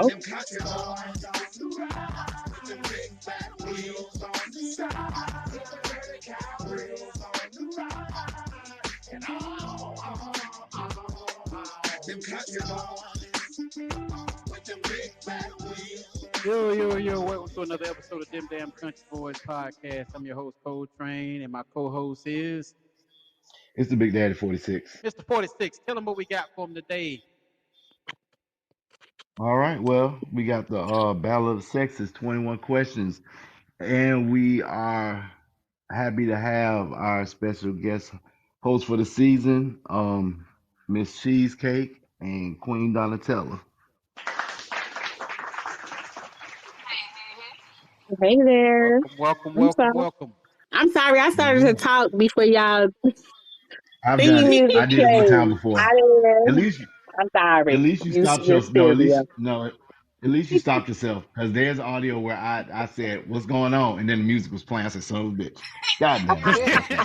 Oh, Them country boys on the ride, with them big fat wheels on the side, with the dirty cow wheels on the ride, and them country boys with them big fat wheels. Yo, welcome to another episode of Dem Damn Country Boys podcast. I'm your host, Cole Train, and my co-host is It's the Big Daddy 46. Mr. 46. Tell him what we got for him today. All right, well, we got the Battle of the Sexes, 21 questions, and we are happy to have our special guest host for the season, MissCheezcake and Queen Donatella. hey there. Welcome. I'm sorry. I started to talk before y'all I've done singing it. music I did it one time played. before. I At did. least, I'm sorry. at least you You, stopped you're yourself. No, at Sylvia. least no. At least you stopped yourself because there's audio where I said what's going on, and then the music was playing. I said, "Son of a bitch, God damn, okay.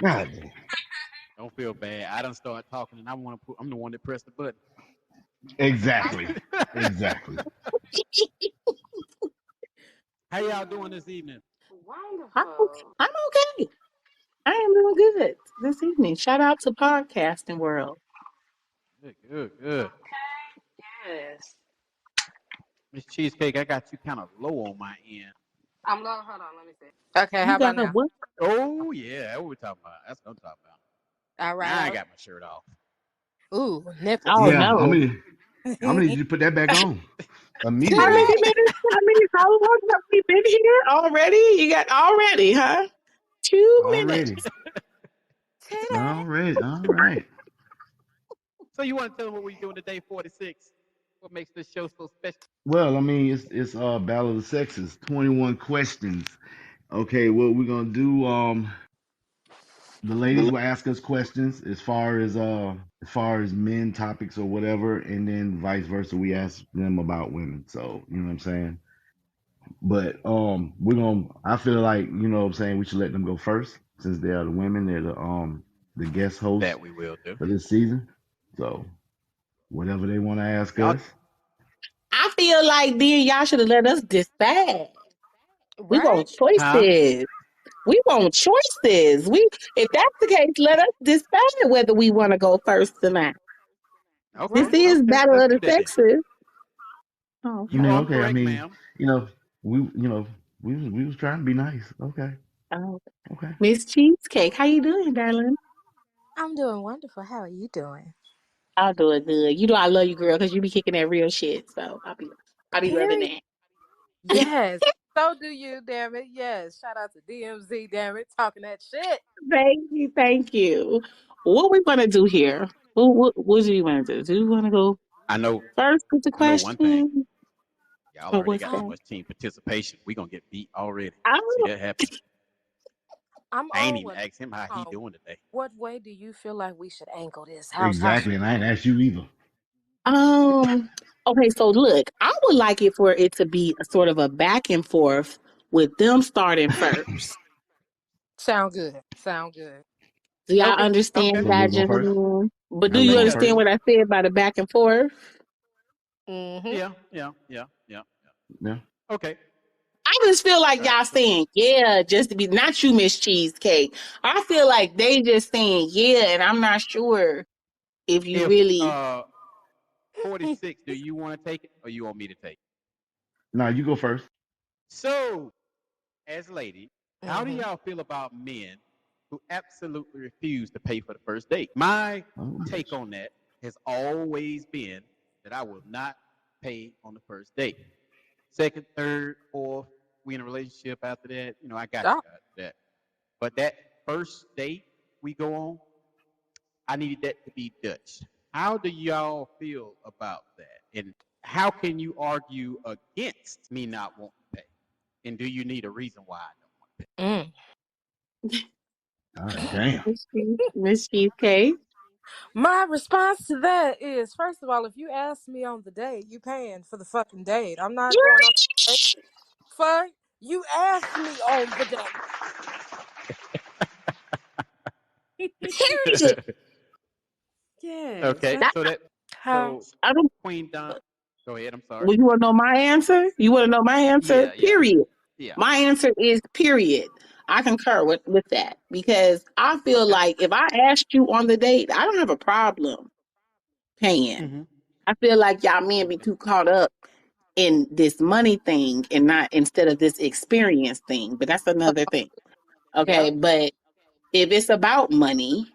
God damn." Don't feel bad. I done start talking, and I'm the one that pressed the button. Exactly. How y'all doing this evening? I'm okay. I am doing good this evening. Shout out to podcasting world. Good. Yes. Miss Cheesecake, I got you kind of low on my end. I'm low. Hold on, let me see. Okay, You how got about a now? what? Oh, yeah, that's what we're talking about. That's what I'm talking about. All right. Now I got my shirt off. Ooh, nipples. Oh Yeah, no. I'm gonna need you to put that back on How immediately. many minutes? How long have we been here already? You got already, huh? 2 minutes. Already. All right. So you want to tell them what we're doing today, 46? What makes this show so special? Well, I mean, it's Battle of the Sexes, 21 questions. Okay, what we're gonna do? The ladies will ask us questions as far as men topics or whatever, and then vice versa. We ask them about women. So you know what I'm saying. But I feel like, you know what I'm saying, we should let them go first since they are the women, they're the guest hosts That we will do. for this season. So whatever they want to ask Y'all- us. I feel like then y'all should have let us decide. We want Huh? choices. We want choices. If that's the case, let us decide whether we want to go first or not. Okay. This is Battle Let's of do the that then. Sexes. Oh, You I mean, are okay, I correct, mean, ma'am. you know, we was trying to be nice. Okay. oh. Okay. Miss Cheesecake, how you doing, darling? I'm doing wonderful. How are you doing? I'll do it good. You know I love you, girl, because you be kicking that real shit. So I'll be loving Period. that. Yes. So do you, damn it. Yes. Shout out to DMZ, damn it. Talking that shit. Thank you. What we gonna do here? What do you want to do? Do you want to go I know first with the one thing. question? Y'all Or already what's got too that? much team participation. We're going to get beat already. See Oh, that happen. I'm I ain't on even what asked him how he doing today. what way do you feel like we should angle this? Exactly. And I ain't asked you either. okay, so look, I would like it for it to be a sort of a back and forth with them starting first. Sound good. Do y'all Okay. understand So that, we'll go first. gentlemen? But Now do we're you going understand first. what I said by the back and forth? Mm-hmm. Yeah. Yeah. Okay. I just feel like All right. y'all saying yeah, just to be not you, Miss Cheesecake. I feel like they just saying yeah, and I'm not sure if you If really 46, do you want to take it or you want me to take it? No, you go first. So, as lady, how do Mm-hmm. y'all feel about men who absolutely refuse to pay for the first date? My take on that has always been that I will not pay on the first date. Second, third, fourth, we in a relationship after that, I got you guys for that. But that first date we go on, I need that to be Dutch. How do y'all feel about that? And how can you argue against me not wanting to pay? And do you need a reason why I don't want to pay? God damn. Miss Cheesecake? My response to that is, first of all, if you ask me on the date, you paying for the fucking date. I'm not going on the date. Fuck, you asked me on the date. Period. Yes. Okay, That's so how I don't. Queen Don, Go ahead. I'm sorry. Well, you want to know my answer? You want to know my answer? Yeah, yeah, Period. yeah. My answer is period. I concur with that because I feel Okay. like if I asked you on the date, I don't have a problem paying. Mm-hmm. I feel like y'all men be Okay. too caught up in this money thing and not instead of this experience thing. But that's another thing. Okay. Yep. But if it's about money,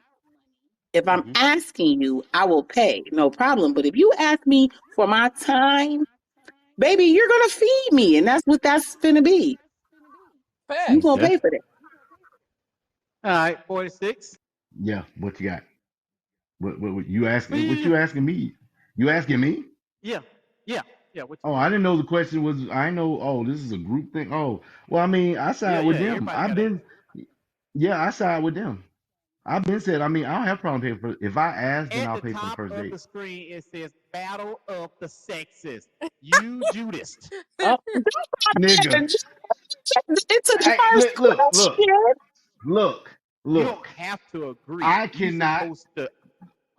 if I'm Mm-hmm. asking you, I will pay. No problem. But if you ask me for my time, baby, you're gonna feed me. And that's what that's gonna be. You Facts. gonna Okay. pay for that. All right. 46. Yeah, what you got? What you Well, asking? What yeah, you asking me? You asking me? yeah, yeah, yeah. What Oh, you I think? didn't know the question was. I know. Oh, this is a group thing. Oh, well, I mean, I Yeah, side yeah. with them. Everybody I've got to been. answer. Yeah, I side with them. I've been said. I mean, I don't have a problem paying for. If I ask, then At I'll the pay for the top first of date. the screen, it says "Battle of the Sexes." You Judas. Oh, Nigga, into the hey, first look, question. look, You don't look. have to agree. I You're cannot. supposed to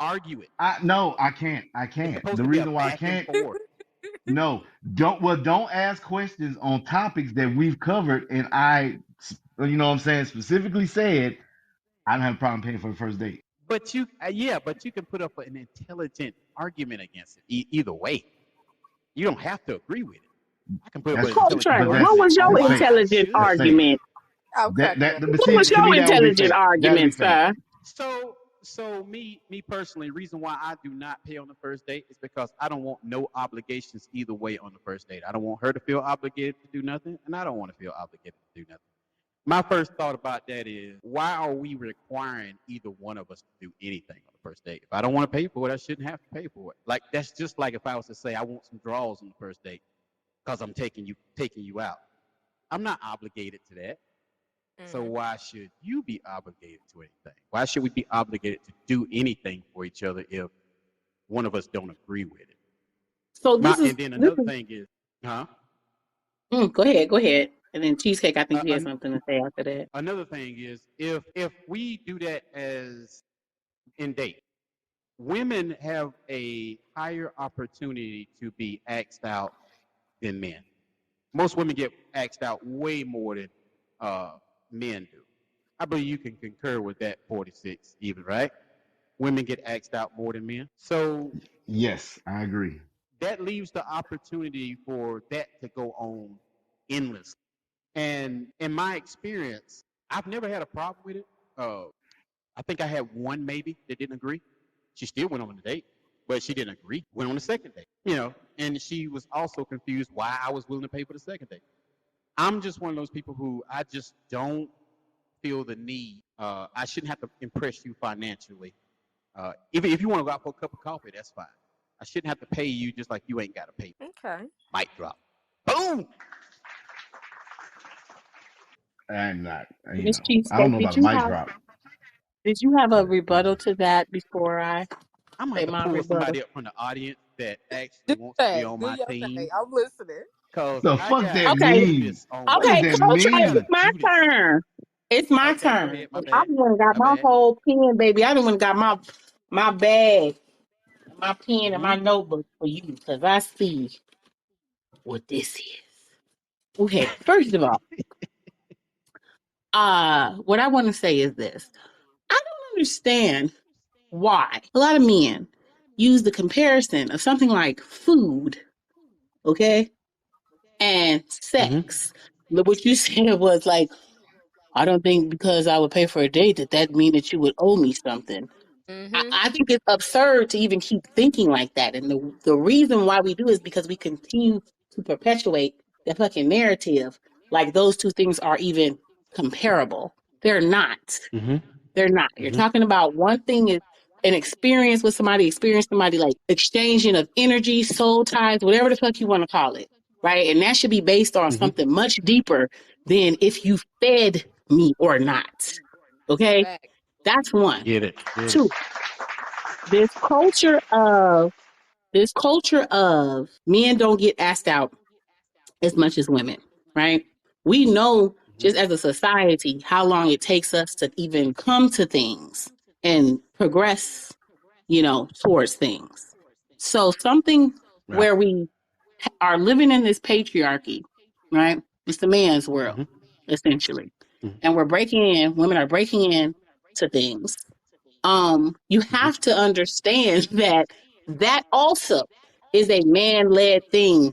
argue it. I no, I can't. I It's can't. supposed The to be a reason why I back and can't. forth. No, don't ask questions on topics that we've covered, and you know what I'm saying, specifically said I don't have a problem paying for the first date. But yeah, but you can put up an intelligent argument against it. Either way, you don't have to agree with it. I can put up That's an intelligent Coltrane, but what that's argument was on your that's why fake. I intelligent should. That's fake. argument? I'm cracking up. But What see was to your me that would be intelligent fake. That'd be argument, fake. sir? So me personally, reason why I do not pay on the first date is because I don't want no obligations either way on the first date. I don't want her to feel obligated to do nothing, and I don't want to feel obligated to do nothing. My first thought about that is why are we requiring either one of us to do anything on the first date? If I don't want to pay for it, I shouldn't have to pay for it. Like that's just like if I was to say I want some draws on the first date because I'm taking you out. I'm not obligated to that. So Mhm. why should you be obligated to anything? Why should we be obligated to do anything for each other if one of us don't agree with it? So And then this another is thing is, huh? go ahead. And then Cheesecake, I think you had An- something to say after that. Another thing is if we do that as in date, women have a higher opportunity to be asked out than men. Most women get asked out way more than uh, men do. I believe you can concur with that 46 even, right? Women get asked out more than men. So Yes, I agree. that leaves the opportunity for that to go on endlessly. And in my experience, I've never had a problem with it. I think I had one maybe that didn't agree. She still went on the date, but she didn't agree. Went on the second date, and she was also confused why I was willing to pay for the second date. I'm just one of those people who I just don't feel the need. I shouldn't have to impress you financially. If you want to go out for a cup of coffee, that's fine. I shouldn't have to pay you just like you ain't got to pay. Okay. Mic drop. Boom. And not, Miss I don't Cheesecake, know about a mic drop, did you have a but rebuttal to that before I I'm gonna say have to my pull rebuttal? somebody up from the audience that actually Do wants to be that. on Do my your thing. team, I'm listening. cause the I fuck got that Okay, mean? Judas on What my does okay, that team. I Coltrane, got a it's mean? my Judas. turn. It's my Okay, go turn. ahead. My I bad. done got My my bad. whole pen, baby. I done got my bag, my pen, and Mm-hmm. my notebook for you because I see what this is. Okay, first of all, what I want to say is this. I don't understand why a lot of men use the comparison of something like food, okay, and Mm-hmm. sex. Look, what you said was like, I don't think because I would pay for a date that mean that you would owe me something. Mm-hmm. I think it's absurd to even keep thinking like that. And the reason why we do is because we continue to perpetuate the fucking narrative like those two things are even comparable. They're not. Mm-hmm. They're not. You're Mm-hmm. talking about one thing is an experience with somebody, experience somebody like exchanging of energy, soul ties, whatever the fuck you want to call it. Right. And that should be based on Mm-hmm. something much deeper than if you fed me or not. Okay. Fact. That's one. Get it. Get it. Two, this culture of men don't get asked out as much as women, right? We know Mm-hmm. just as a society how long it takes us to even come to things and progress, towards things. So something Right. where we are living in this patriarchy, right? It's the man's world, Mm-hmm. essentially. Mm-hmm. And we're breaking in, women are breaking in to things. You Mm-hmm. have to understand that that also is a man-led thing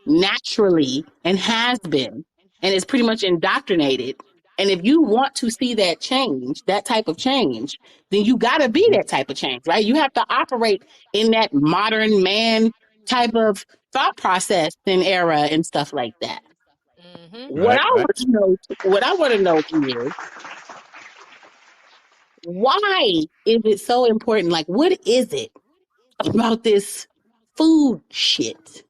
naturally and has been and is pretty much indoctrinated. And if you want to see that change, that type of change, then you got to be Mm-hmm. that type of change, right? You have to operate in that modern man type of thought process and era and stuff like that. Mm-hmm. What Right. I Right. want to know, what I want to know is why is it so important? Like, what is it about this food shit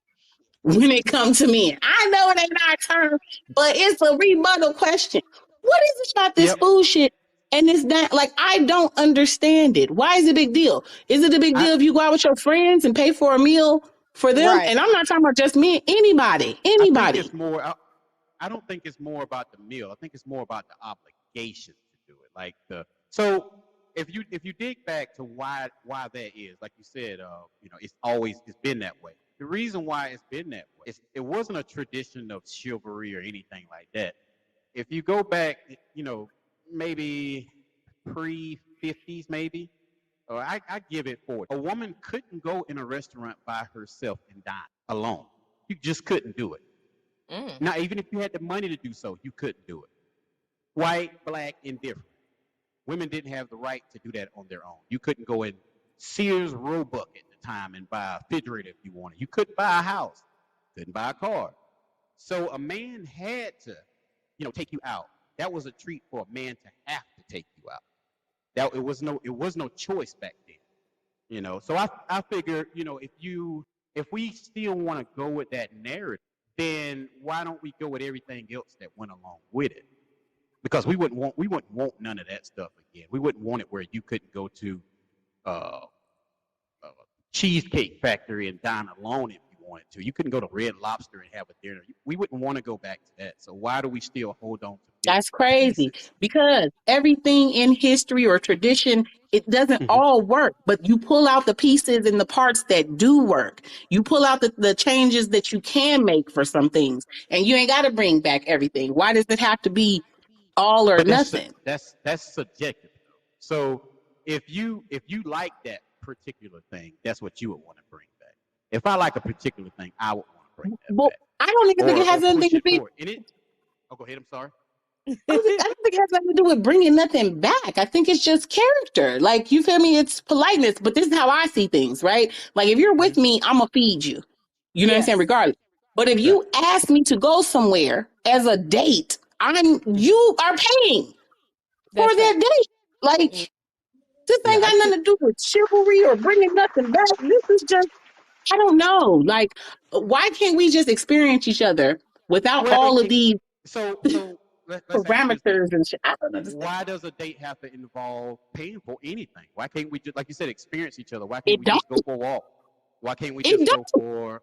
when it comes to men? I know it ain't our term, but it's a rebuttal question. What is it about this Yep. food shit? And it's not like I don't understand it. Why is it a big deal? Is it a big I deal if you go out with your friends and pay for a meal for them? Right. And I'm not talking about just men, anybody, I think anybody. it's more. I don't think it's more about the meal. I think it's more about the obligation to do it. Like the so if you dig back to why that is, like you said, it's been that way. The reason why it's been that way is it wasn't a tradition of chivalry or anything like that. If you go back, maybe pre-50s, maybe, or I give it forward. A woman couldn't go in a restaurant by herself and dine alone. You just couldn't do it. Mm. Now, even if you had the money to do so, you couldn't do it. White, black, indifferent. Women didn't have the right to do that on their own. You couldn't go in Sears Roebuck at the time and buy a refrigerator if you wanted. You couldn't buy a house, couldn't buy a car. So a man had to, take you out. That was a treat for a man to have to take you out. That it was no choice back then. So I figure, if we still want to go with that narrative, then why don't we go with everything else that went along with it? Because we wouldn't want none of that stuff again. We wouldn't want it where you couldn't go to uh, a cheesecake factory and dine alone if you wanted to. You couldn't go to Red Lobster and have a dinner. We wouldn't want to go back to that. So why do we still hold on to bits That's and crazy pieces? because everything in history or tradition, it doesn't Mm-hmm. all work, but you pull out the pieces and the parts that do work. You pull out the changes that you can make for some things, and you ain't got to bring back everything. Why does it have to be all or But nothing? that's subjective though. So if you like that particular thing, that's what you would want to bring back. If I like a particular thing, I would want to bring that Well, back I don't even think it or has anything push to it be. forward. And it. Oh, go ahead. I'm sorry. I don't think it has nothing to do with bringing nothing back. I think it's just character. Like, you feel me? It's politeness, but this is how I see things, right? Like, if you're Mm-hmm. with me, I'm going to feed you. You know what I'm saying? Yes. Regardless. But if Right. you ask me to go somewhere as a date, Mm-hmm. you are paying for That's right. that date. Mm. Like, this Yeah, ain't I got get. nothing to do with chivalry or bringing nothing back. This is just, I don't know. Like, why can't we just experience each other without Well, all of these so let's ask this then. parameters and shit? I don't understand. Why does a date have to involve paying for anything? Why can't we just, like you said, experience each other? Why can't It we don't. just go for a walk? Why can't we It just go don't. for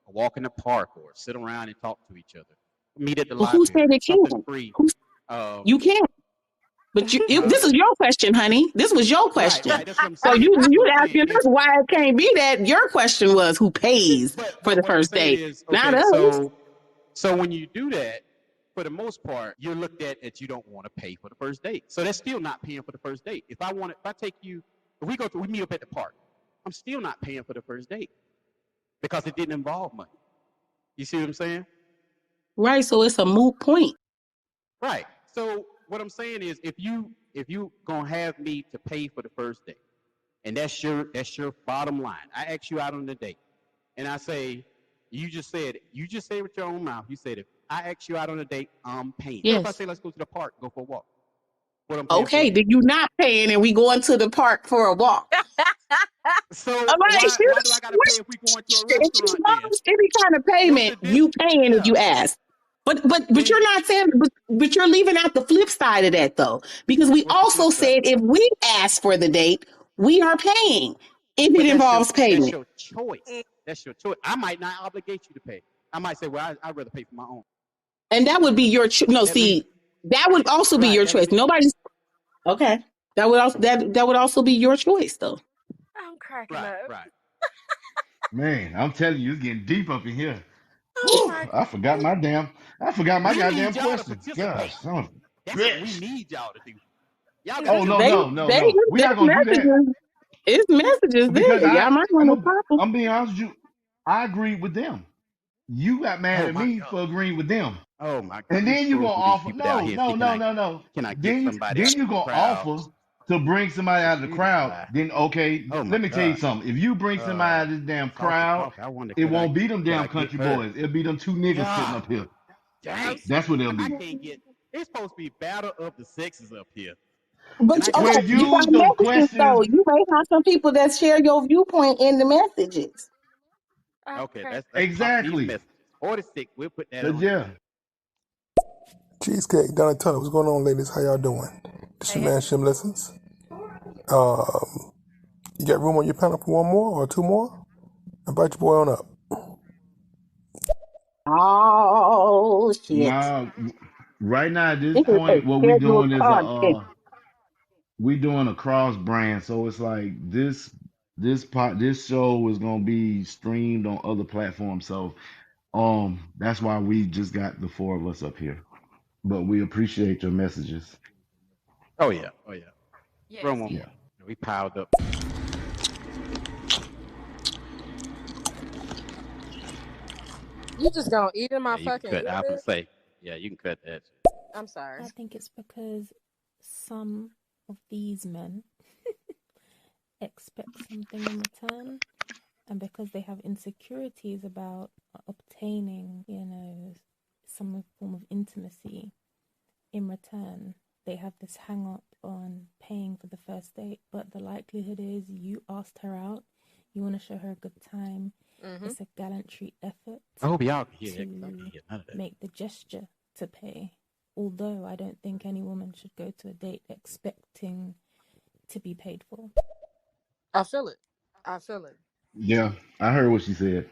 a walk in the park or sit around and talk to each other? Meet at the Well, who said library, it something can't? free. Who Um, You can't. But huh? this is your question, honey. This was your Right, question. right. That's what I'm So saying. That's what you I'm saying. asking And us why it can't be that. Your question was who pays for but the what I'm first saying date, is, not okay, us. so when you do that, for the most part, you're looked at that you don't want to pay for the first date. So that's still not paying for the first date. If I take you, we meet up at the park, I'm still not paying for the first date because it didn't involve money. You see what I'm saying? Right. So it's a moot point. Right. So what I'm saying is, if you gonna have me to pay for the first date, and that's your bottom line. I ask you out on the date, and I say, you just said with your own mouth. You said if I ask you out on a date, I'm paying. What if I Yes. say let's go to the park, go for a walk? What I'm paying for Okay. then? Then you not paying and we going to the park for a walk. So All right. why do I gotta pay if we going to a If it restaurant then? involves any kind of What's payment, the diff? you paying if Yeah. you ask. But Then you're not saying but you're leaving out the flip side of that though. Because we what's the also flip side? said if we ask for the date, we are paying if it But involves that's payment. your choice. That's your choice. I might not obligate you to pay. I might say, well, I'd rather pay for my own. And that would be your no, That leaves see, that would also be right. your choice. Nobody's okay. That would also be your choice though. I'm cracking Right, up. right. Man, I'm telling you, it's getting deep up in here. Oh Whew, my I forgot my We need goddamn y'all to question. participate. Gosh, son of a That's what we bitch. need y'all to do. Y'all is got Oh this your no, They, no, no, they, no. We're there's not gonna do that messages. It's messages because there. Y'all might want to pop them. I'm being honest with you. I agreed with them. You got mad Oh at my me God. for agreeing with them. Oh my God. And Let me then you scroll gonna through these offer people down here and see can I get somebody out then of you the gonna crowd? offer to bring somebody out of the Security crowd. fly. Then okay, Oh my let me tell you God. something. If you bring somebody out of this damn Coffee, crowd, coffee. I wonder it won't be them could damn I get country her? boys. It'll be them two niggas sitting God up here. I'm dang. That's what it'll I be. can't get it's supposed to be battle of the sexes up here. But And I got Well, okay, you got use them messages though. questions. You may have some people that share your viewpoint in the messages. okay, okay. let's pop these Exactly. messages. 46, we'll put that Cause on yeah. here. Cheesecake, Donatella, what's going on, ladies? How y'all doing? This Hey, your hey. man Shim Listens. You got room on your panel for one more or two more? Invite your boy on up. Oh shit! Nah, right now at this This is a point, what we scheduled doing is content. we doing a cross brand. So it's like this show is gonna be streamed on other platforms. So that's why we just got the four of us up here. But we appreciate your messages. Oh yeah, oh yeah. Throw Yes. one Yeah. more. We piled up. You just gonna eat in my Yeah, you can fucking cut. I was gonna ear? say, yeah, you can cut that. I'm sorry. I think it's because some of these men expect something in return, and because they have insecurities about obtaining, some form of intimacy in return, they have this hang up on paying for the first date. But the likelihood is you asked her out, you want to show her a good time. Mm-hmm. It's a gallantry effort I hope y'all can hear that to because I can't hear none of that. make the gesture to pay. Although I don't think any woman should go to a date expecting to be paid for. I feel it. I feel it. Yeah. I heard what she said.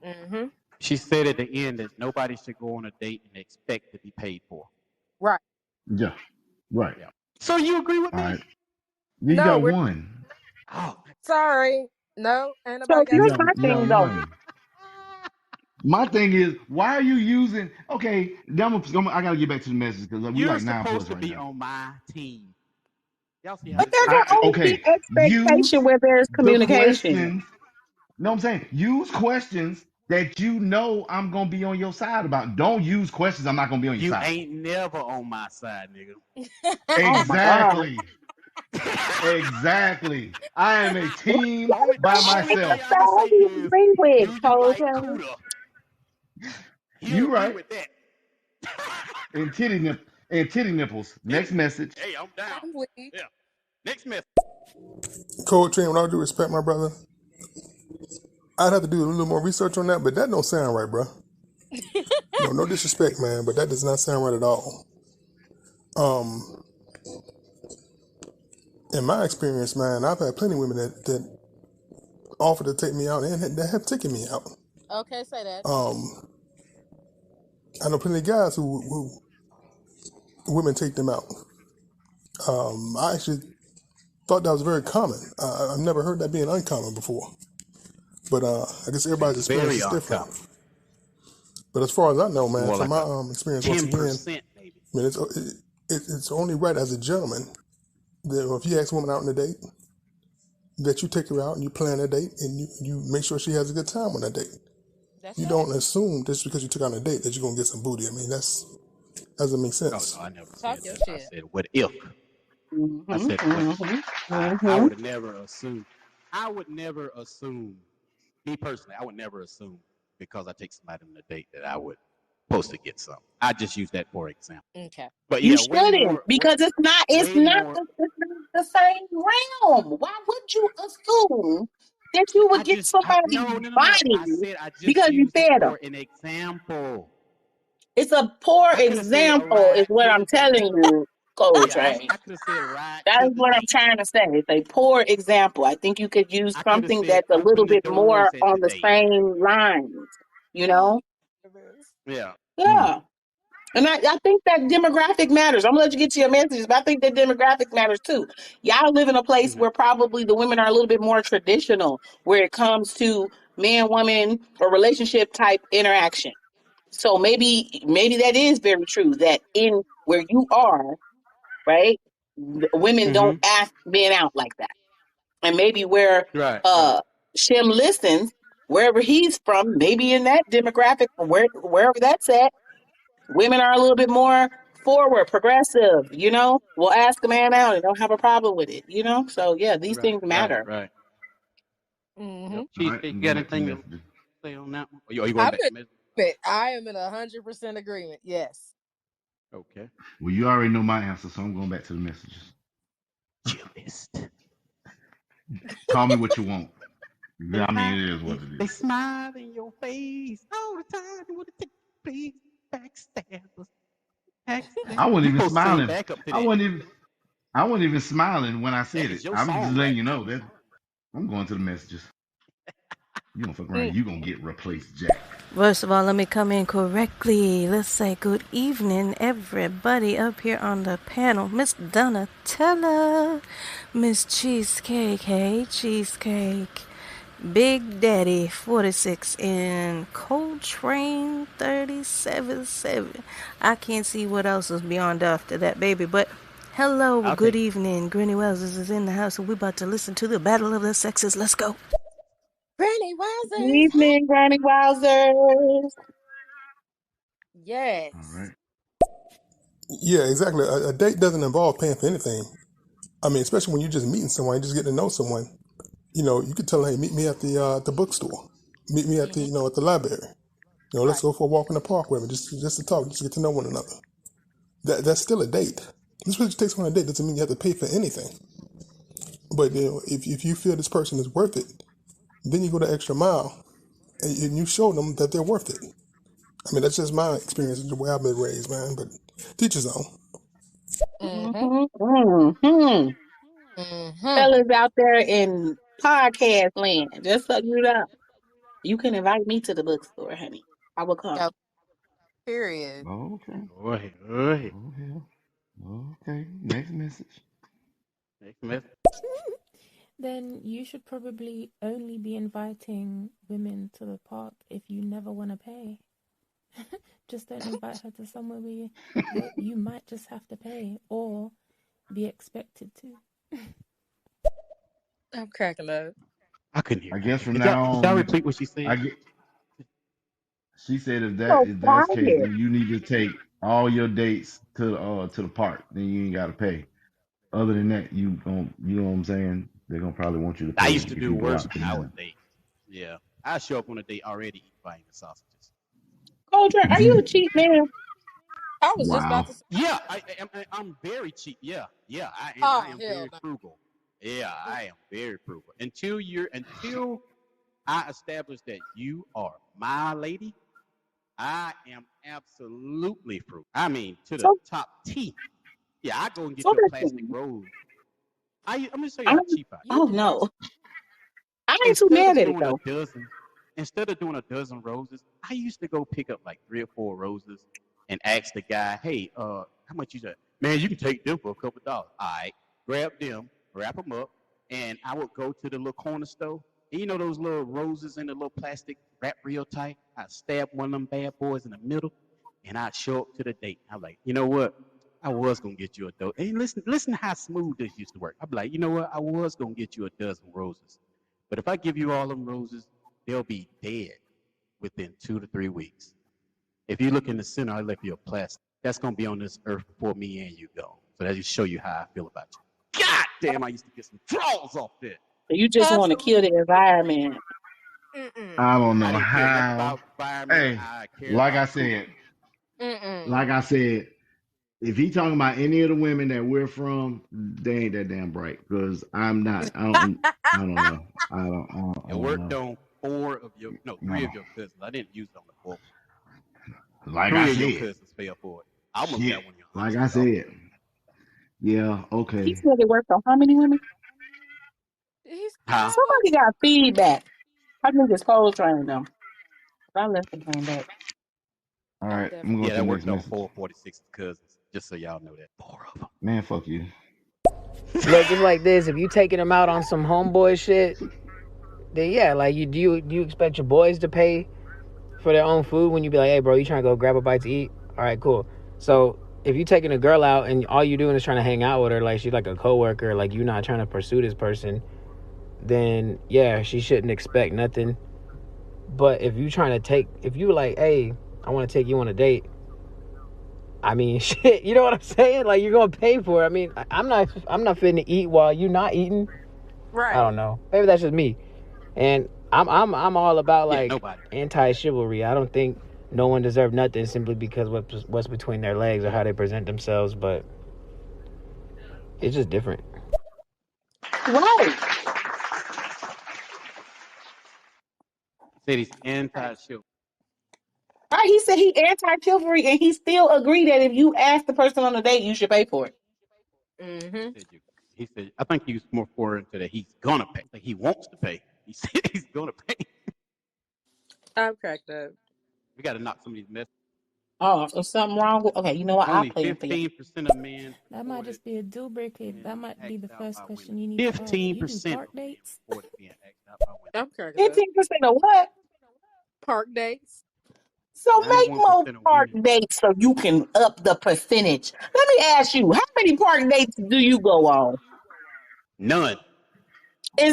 Mm-hmm. She said at the end that nobody should go on a date and expect to be paid for. Right. Yeah. Right. Yeah. So you agree with All me? right. You No, got we're one. Oh, sorry. No, ain't So nobody got here's time. my You got thing though. one. My thing is, why are you using? Okay, I gotta get back to the message because we you're like nine supposed plus to right be now. on my team. Y'all see how But this there works? can only be Okay, use expectation where there's the communication. questions. No, I'm saying use questions that you know I'm gonna be on your side about. Don't use questions I'm not gonna be on your You side for. ain't never on my side, nigga. Oh my god! Exactly. Exactly. I am a team only by only thing myself. I can say That's what is, agree with, do you like Coach. cooter? He'll You agree right. with that. And titty nipples. Next message. Hey, I'm down. I'm weak. Yeah. Next message. Coach, with all due respect, my brother, I'd have to do a little more research on that, but that don't sound right, bro. No disrespect, man, but that does not sound right at all. Um, in my experience, man, I've had plenty of women that offer to take me out and that have taken me out. Okay, say that. I know plenty of guys who women take them out. I actually thought that was very common. I've never heard that being uncommon before. But I guess everybody's It's experience very is different. uncommon. But as far as I know, man, More from like my a experience, once again, 10% maybe. I mean, it's only right as a gentleman that if you ask a woman out on a date, that you take her out and you plan a date and you make sure she has a good time on that date. That's You right. don't assume just because you took her on a date that you're gonna get some booty. I mean, that doesn't make Oh sense. no, I never Talk said your that. I shit. said what if. I Mm-hmm, said what if. mm-hmm, I mm-hmm. would never assume. I would never assume. Me personally, I would never assume because I take somebody on a date that I would supposed to get some. I just use that for example. Okay. But You yeah, way shouldn't more, because way more. it's not the same realm. Why would you assume that you would get somebody's No. I body said I just because you used it fed them? for an example. It's a poor I could have said example, is ride what to I'm the date. telling you, Coach. Yeah, Right? I could have said ride That to is the what I'm date. trying to say. It's a poor example. I think you could use I could have something said that's a little open the bit more doors at the on the date. same lines. You know? Yeah. Yeah. And I think that demographic matters. I'm gonna let you get to your messages, but I think that demographic matters too. Y'all live in a place Mhm. where probably the women are a little bit more traditional where it comes to man, woman, or relationship type interaction. So maybe that is very true that in where you are, right, women don't Mm-hmm. ask men out like that. And maybe where Right, right. uh Shem listens, wherever he's from, maybe in that demographic or wherever that's at, women are a little bit more forward, progressive, will ask a man out and don't have a problem with it, So yeah, these Right, things right, matter. right. Mm-hmm. Yep. All right, Cheesecake, I'm you got going back to the anything to messages. say on that one? Are you going I'm back to in message? agreement. I am in 100% agreement. Yes. Okay. Well, you already know my answer, so I'm going back to the messages. Chillest. Call me what you want. They I mean, hide, it is what it they is. smile in your face all the time. You want to take please backstabbers. I Backstab. wasn't You even supposed to sing smiling. back up to I that. wasn't even. I wasn't even smiling when I That said is it. your I'm just song letting right you there. know that I'm going to the messages. You don't fuck around. Mm. You gonna get replaced, Jack. First of all, let me come in correctly. Let's say good evening, everybody up here on the panel. Miss Donatella, Miss Cheesecake, hey Cheesecake, Big Daddy 46, and Coltrane 37.7. I can't see what else is beyond after that, baby, but hello, I'll good take it. evening. Granny Wells is in the house, and we're about to listen to the Battle of the Sexes. Let's go. Granny Good Wowzers. evening, Granny Wowzers. All Yes. right. Yeah, exactly. A date doesn't involve paying for anything. I mean, especially when you're just meeting someone, you just get to know someone. You could tell them, hey, meet me at the bookstore. Meet me at the Mm-hmm. at the library. Let's Right. go for a walk in the park with me, just to talk, just to get to know one another. That's still a date. Just because it takes on a date doesn't mean you have to pay for anything. But if you feel this person is worth it, then you go the extra mile and you show them that they're worth it. I mean, that's just my experience, the way I've been raised, man. But teach his own. Mm-hmm. Mm-hmm. Mm-hmm. Fellas out there in podcast land, just so you know, you can invite me to the bookstore, honey. I will come. Yep. Period. Okay. Go ahead. Go ahead. Okay. Okay. Next message. Next message. Then you should probably only be inviting women to the park if you never want to pay. Just don't invite her to somewhere where you might just have to pay or be expected to. I'm cracking up. I couldn't hear I guess nothing. from Did now y'all on, repeat what she I said? get. She said So if that's the case, quiet. then you need to take all your dates to the park. Then you ain't got to pay. Other than that, you know what I'm saying? They're gonna probably want you to I pay used to if do you go worse out to when I would dinner. date. Yeah. I show up on a date already buying the sausages. Coltrane, are you a cheap man? I was just about Wow. to say, Yeah, I'm very cheap. Yeah, yeah, I am. I oh am hell very no. frugal. Yeah, I am very frugal. Until I establish that you are my lady, I am absolutely frugal. I mean, to the So, top T. Yeah, I go and get so you a plastic listen, rose. I'm gonna show you I'm, how cheap I am. You oh do. no, I ain't too Instead mad of at it doing a though. dozen, instead of doing a dozen roses, I used to go pick up like 3 or 4 roses and ask the guy, "Hey, how much you say?" Man, you can take them for a couple dollars. All right, grab them, wrap them up, and I would go to the little corner store. And you know those little roses in the little plastic wrap real tight. I stab one of them bad boys in the middle, and I'd show up to the date. I'm like, you know what? I was gonna get you a dozen. Hey, listen how smooth this used to work. I'm like, you know what? I was gonna get you a dozen roses. But if I give you all them roses, they'll be dead within 2 to 3 weeks. If you look in the center, I left you a plastic. That's gonna be on this earth before me and you go. So that just show you how I feel about you. God damn, I used to get some draws off that. So you just want to kill Absolutely. the environment. Mm-mm. I don't I know didn't care nothing how. about environment. Hey, I cared like I about coochie. said, Mm-mm. like I said, if he talking about any of the women that we're from, they ain't that damn bright. Because I'm not. I don't know. I It don't worked know. on three No. of your cousins. I didn't use it on the fourth. Like I 3 of your said, cousins fell for it. I almost shit. got one of your Like aunts I to fall said, for it. yeah. He Okay. said it worked on how many women? He's Huh? Somebody got feedback. I think it's Coltrane though. I left and came back. All I'm right. I'm definitely going Yeah, to the that next worked on message. 446 cousins. Just so y'all know that. 4 of Man, fuck you. Look, it's like this. If you taking them out on some homeboy shit, then yeah, like do you expect your boys to pay for their own food when you be like, hey, bro, you trying to go grab a bite to eat? All right, cool. So if you taking a girl out and all you doing is trying to hang out with her, like she's like a coworker, like you're not trying to pursue this person, then yeah, she shouldn't expect nothing. But if you like, hey, I want to take you on a date. I mean, shit, you know what I'm saying? Like you're gonna pay for it. I mean, I'm not finna eat while you're not eating. Right. I don't know. Maybe that's just me. And I'm all about like nobody. anti-chivalry. I don't think no one deserves nothing simply because what's between their legs or how they present themselves. But it's just different. Right. Said he's anti-chivalry. Right. He said he anti-chivalry, and he still agreed that if you ask the person on a date, you should pay for it. Mm-hmm. He said, I think he was more forward into that he's gonna pay. Like he wants to pay. He said he's gonna pay. I'm cracked up. We got to knock some of these messages. Oh, so something wrong with? Okay, you know what? I'll Only play it for you. 15% of men. That might just be a deal breaker. That might be the first question you need to ask. 15% You do park dates? being asked out by women. I'm cracked up. 15% of what? Park dates. So make more 91% of park women. dates so you can up the percentage. Let me ask you, how many park dates do you go on? None.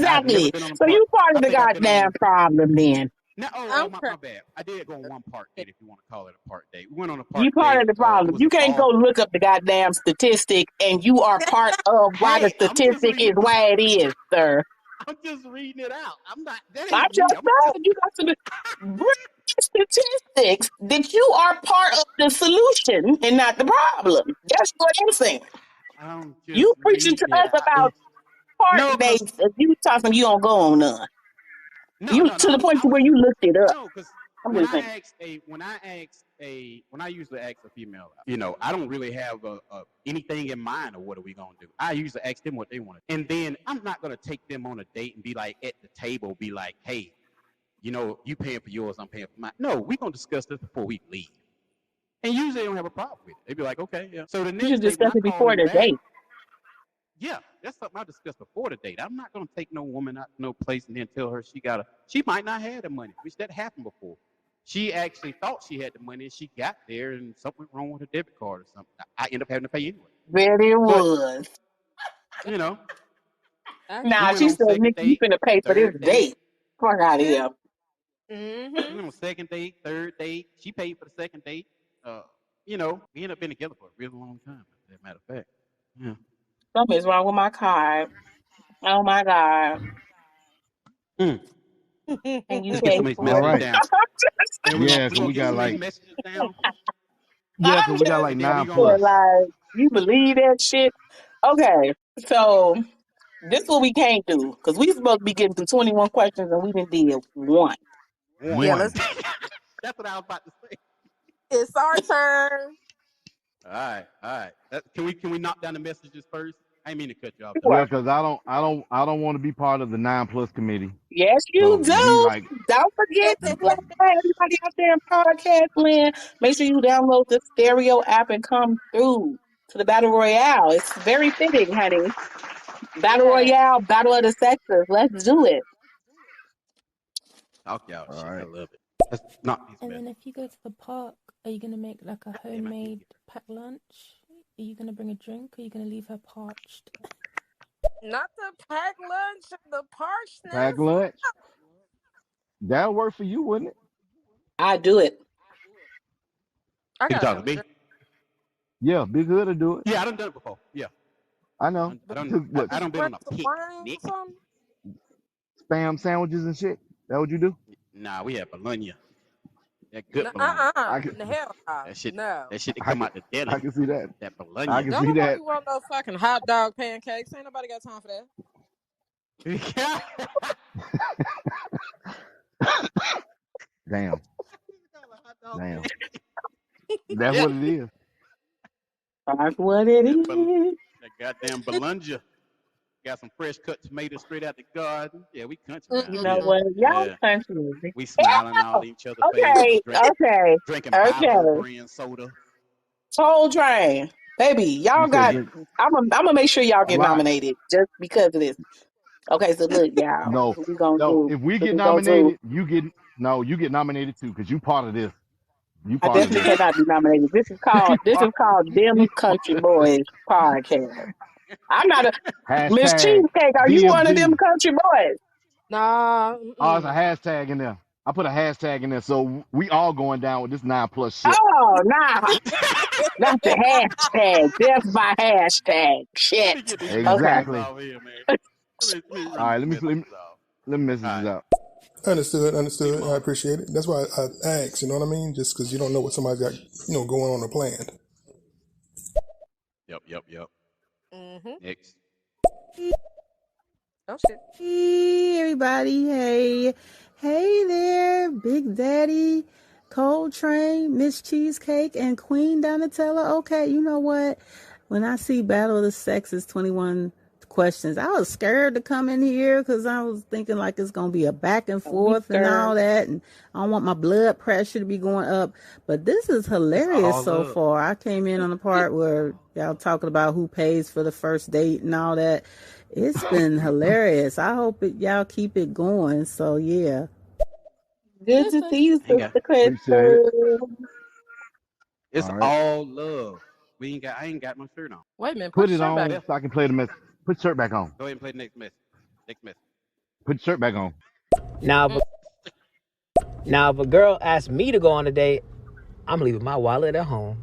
I've never Exactly. been on a So park. you part I of the think I've been goddamn on. problem then. No, I'm my cracked bad. I did go on one park date, if you want to call it a park date. We went on a You park part date. of the It problem. was You a can't go fall. look up the goddamn statistic, and you are part of why the Hey, I'm just statistic is reading. why it is, sir. I'm just reading it out. I'm not. That I'm ain't me. just I'm just. saying, you got to bring statistics that you are part of the solution and not the problem. That's what I'm saying. I'm just You preaching to reading it us out. about park No, cause dates, and you talking you don't go on none. no, You no, no. to the point I to was where you looked it up. no, cause I'm when just I saying. asked a when I usually ask a female, I don't really have a anything in mind of what are we gonna do. I usually ask them what they want to, and then I'm not gonna take them on a date and be like at the table, be like, hey, you paying for yours, I'm paying for mine. No, we're gonna discuss this before we leave. And usually they don't have a problem with it. They'd be like, okay, yeah. So the You next should day when discuss I it call before them the back, date. yeah, that's something I discussed before the date. I'm not gonna take no woman out to no place and then tell her she might not have the money, which that happened before. She actually thought she had the money and she got there and something went wrong with her debit card or something. I end up having to pay anyway. But it But, was. you know, we Nah, went she on said, second Nick, you date, finna pay for this third date. date. Fuck out of here. Mm-hmm. We went on second date, third date. She paid for the second date. We ended up being together for a really long time, as a matter of fact. Yeah. Something's wrong with my card. Oh my God. Mm. And you Let's get pay some of these for All it. messages right. down. And Yeah, we're cause gonna we get got some of these like messages down. I'm we got just like And then we're 9 gonna plus. like, you believe that shit? Okay, so this what we can't do because we supposed to be getting through 21 questions and we didn't did one. Yeah, one. let's. One. That's what I was about to say. It's our turn. All right, all right. Can we knock down the messages first? I didn't mean to cut you off, Donna. Sure. Yeah, cause I don't want to be part of the 9 plus committee. Yes, you So we do. like Don't forget, like, everybody out there in podcast land, make sure you download the stereo app and come through to the Battle Royale. It's very fitting, honey. Battle Yeah. Royale, Battle of the Sexes. Let's do it. Talk y'all all shit. I right. love it. Let's knock these And then messages. if you go to the park, are you going to make like a Damn, I can't homemade get it. packed lunch? Are you going to bring a drink or are you going to leave her parched? Not the packed lunch and the Pack parchness. lunch. That'll work for you, wouldn't it? I do it. I You gotta talking have a to me? drink. Yeah, Big Hood will do it. Yeah, I done it before. Yeah. I know. I done Took what, I Did you done been bring on a some wine picnic. or something? spam sandwiches and shit? That what you do? Nah, we had bologna. That good No, bologna. I can hell no. That shit No. that shit that I come can out the deli. I can see that. That I bologna. can Don't see that. nobody want no fucking hot dog pancakes. Ain't nobody got time for that. Damn. Damn. That's Yeah. what it is. That's what it that, is. that goddamn bologna. Got some fresh cut tomatoes straight out the garden. Yeah, we country Mm-mm. around You know here. what? Y'all Yeah. country. We smiling all in each other's face, Okay, okay, drinking bottle okay. brand soda. Soul Train. Baby, You y'all said got, drink I'm gonna make sure y'all a get lot. nominated just because of this. Okay, so look, y'all, No, what we gonna no. do? If we What get we gonna do? nominated, you get nominated too, because you part of this. You I part of definitely this. cannot be nominated. This is She called Dem Country Boys podcast. I'm not a Miss hashtag Cheesecake. Are you one of them DMG. country boys? Nah. Oh, it's a hashtag in there. I put a hashtag in there, so we all going down with this 9+ shit. Oh, nah, not the hashtag. Just by hashtag. Let Shit. me get these Okay. messages Exactly. off here, man. Let me All run right, these let me messages off. let me message All this right, out. Understood. read them I off. appreciate it. That's why I ask. You know what I mean? Just because you don't know what somebody's got, going on or planned. Yep. Mm-hmm. Next. Oh shit. Hey, everybody. Hey there, Big Daddy, Coltrane, Miss Cheesecake, and Queen Donatella. Okay, you know what? When I see Battle of the Sexes 21 questions, I was scared to come in here because I was thinking like it's going to be a back and Don't be forth and all scared. that. And I don't want my blood pressure to be going up. But this is It's hilarious all so love. far. I came in on the part where y'all talking about who pays for the first date and all that. It's been hilarious. I hope y'all keep it going. So, yeah. Good to Listen, see you, Ain't got. Sister Appreciate it. Crystal. It's All right. all love. I ain't got my shirt on. Wait a minute. Put Put your it shirt back. on so I can play the message. Put the shirt back on. Go ahead and play the next message. Next message. Put the shirt back on. Now, if a girl asks me to go on a date, I'm leaving my wallet at home.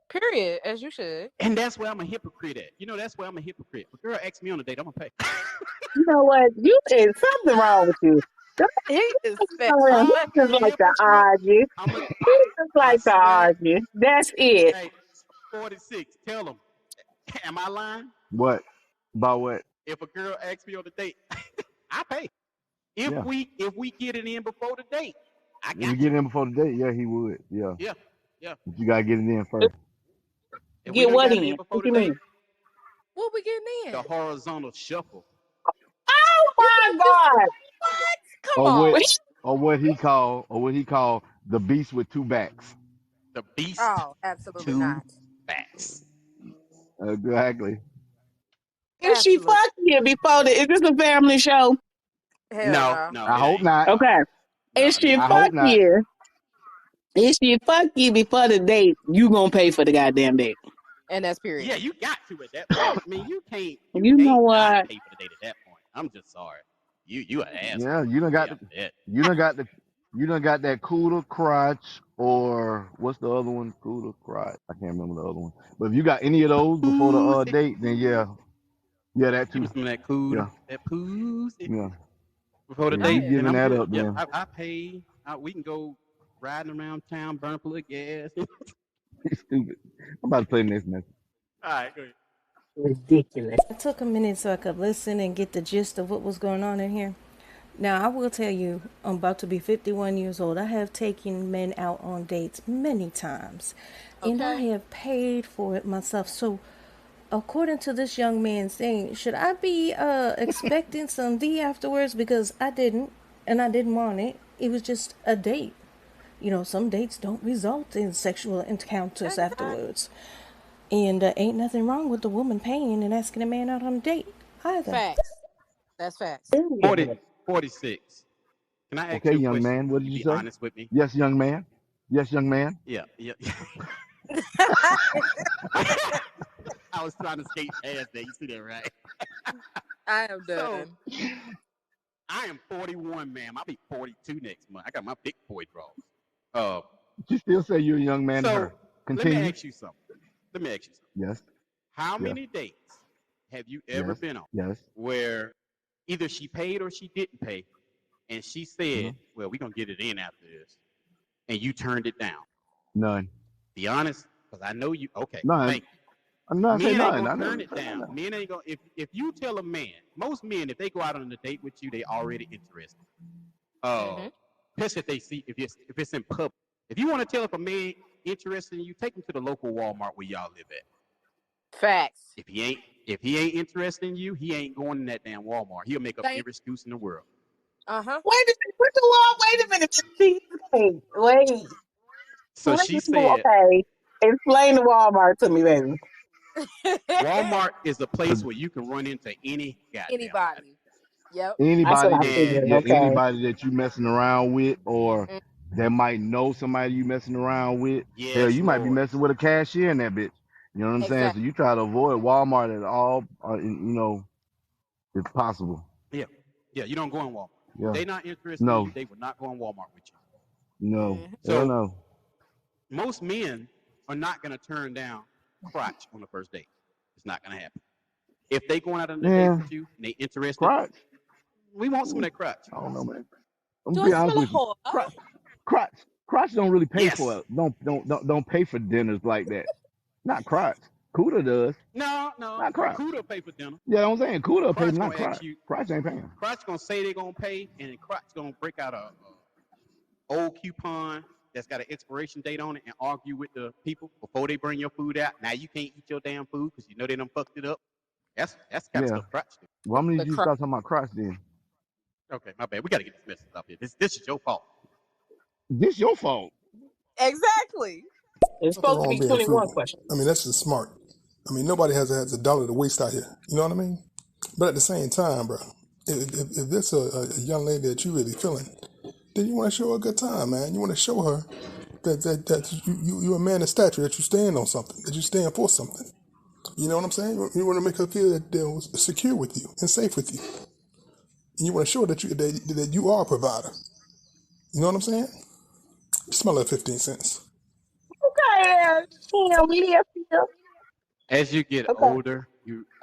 Period. As you should. And that's where I'm a hypocrite at. That's where I'm a hypocrite. If a girl asks me on a date, I'm gonna pay. You know what? You is something wrong with you. He is fat. He I'm just a like to hypocrite. argue. I'm a. He just I like to swear. argue. That's it. Hey, 46. Tell them. Am I lying? What? About what? If a girl asks me on a date, I pay. If Yeah. we get it in before the date, I If got we get in before the date, yeah, he would. Yeah. Yeah. But you gotta get it in first. If we Get done what got it in in? before What the you date, mean? What we getting in? the horizontal shuffle. Oh You my got this. God. What? Come Or on. Wait, what he called the beast with two backs. The beast. Oh, absolutely Two not. backs. Exactly. if she Absolutely. fuck you before is this a family show? Hell no. No, I it hope ain't. not. No, Okay. no. If I she mean, I fuck hope not. you, if she fuck you before the date, you gonna pay for the goddamn date. And that's period. yeah, you got to at that point. I mean, you can't You know not what? pay for the date at that point. I'm just sorry. You an asshole. Yeah, you done got Yeah, that. you done got that cooler crotch, or what's the other one? Cooler crotch. I can't remember the other one. But if you got any of those before the Pussy. date, then yeah, that Give me too. some of that cool, Yeah, that pussy yeah, before the yeah. Oh You date, yeah. and giving I'm that good. up Yep, then? I pay. We can go riding around town, burn up a little gas. You stupid. I'm about to play the next message. All right, go ahead. Ridiculous. I took a minute so I could listen and get the gist of what was going on in here. Now, I will tell you, I'm about to be 51 years old. I have taken men out on dates many times, and I Okay. have paid for it myself. So, according to this young man's thing, should I be expecting some D afterwards? Because I didn't, and I didn't want it. It was just a date. You know, some dates don't result in sexual encounters Exactly. afterwards. And ain't nothing wrong with the woman paying and asking a man out on a date either. Facts. That's facts. 46. Can I ask Okay, you a young question? man. What Can did you you be say? honest with me? Yes, young man. Yes, young man. Yeah. I was trying to skate past that. You see that, right? I am So, done. I am 41, ma'am. I'll be 42 next month. I got my big boy draws. Uh, You still say you're a young man to so her. let me Continue. ask you something. Yes. How Yes. many dates have you ever Yes. been on Yes. where either she paid or she didn't pay, and she said, "Well, we're gonna get it in after this," and you turned it down? None. Be honest, because I know you. Okay, None. thank you. I'm not saying Men ain't none. I gonna turn never it said down. none. Men ain't gonna if you tell a man, most men, if they go out on a date with you, they already interested. Especially if they see if it's in public. If you want to tell if a man interested in you, take him to the local Walmart where y'all live at. Facts. If he ain't interested in you, he ain't going in that damn Walmart. He'll make up every excuse in the world. Uh huh. Wait a minute. What's the wall? Wait a minute. Cheesecake. Wait. So she said, Okay. Explain the Walmart to me, baby. Walmart is a place where you can run into any goddamn body. Anybody. Yep. That's what Anybody I that And figured. yeah, Okay. anybody that you messing around with, or Mm, that might know somebody you messing around with. Hell, yes, you might be Lord. messing with a cashier in that bitch. You know what I'm saying? So exactly. you try to avoid Walmart at all, if possible. Yeah. Yeah, you don't go in Walmart. If Yeah. they're not interested in No. you, they will not go in Walmart with you. No. Mm-hmm. Hell So no. most men are not going to turn down crotch on the first date. It's not going to happen. If they going out on a date Yeah. with you and they interested, Crotch. we want some of that crotch. I don't know, man. I'm Do gonna I be honest smell a with you. whore? Crotch don't really pay for Yes. it. Don't pay for dinners like that. Not Crotch. Cuda does. No, no. Not Crotch. Kuda pay for dinner. Yeah, I'm saying Cuda pay, Crotch not gonna ask Crotch. you. Crotch ain't paying. Crotch gonna say they're gonna pay, and then Crotch gonna break out a old coupon that's got an expiration date on it and argue with the people before they bring your food out. Now you can't eat your damn food because you know they done fucked it up. That's the kind of Yeah. stuff Crotch do. Well, I'm gonna The need you to crotch. start talking about Crotch then. Okay, my bad. We gotta get this message up here. This is your fault. This your fault. Exactly. It's Nothing supposed to wrong be being 21 frugal. questions. I mean, that's just smart. I mean, nobody has a dollar to waste out here. You know what I mean? But at the same time, bro, if there's a young lady that you really feeling, then you want to show her a good time, man. You want to show her that you're a man of stature, that you stand on something, that you stand for something. You know what I'm saying? You want to make her feel that they're secure with you and safe with you. And you want to show her that you are a provider. You know what I'm saying? Smell that 15 cents. Okay, yeah, we have to. As you get Okay. older,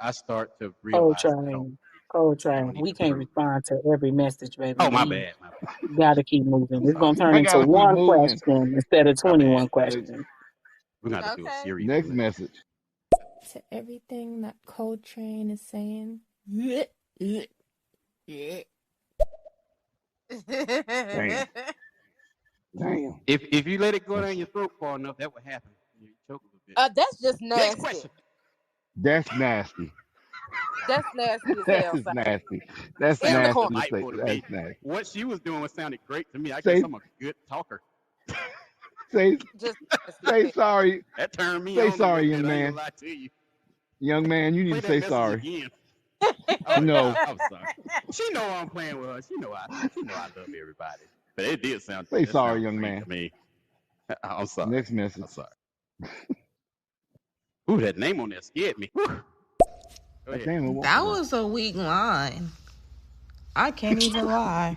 I start to Cold realize train. Cold I train. don't need We to can't prove. respond to every message, baby. Oh, my We bad, my bad. gotta keep moving. I'm It's sorry. gonna turn I into gotta keep one moving. question instead of My bad. 21 questions. We're gonna have to do a Okay. series Next on this. message. To everything that Coltrane is saying. Damn. Damn. If you let it go down your throat far enough, that would happen. You choke a little bit. That's just Next nasty. question. That's nasty. That's nasty as That hell, is son. nasty. That's In the nasty corner. to say. Delightful to me. That's nasty. What she was doing sounded great to me. I Say guess I'm a good talker. say Just say nasty. sorry. That turned me Say on a sorry, little young bit. I ain't man. gonna lie to you. Young man, you need Play to that say message sorry. again. Oh, No. I'm sorry. She know I'm playing with her. She know I love everybody. But it did sound. Say That sorry, sounded young great man. to me. I'm sorry. Next message. I'm sorry. Ooh, that name on there scared me. Whew. Go ahead. Damn, That was a weak line. I can't even lie.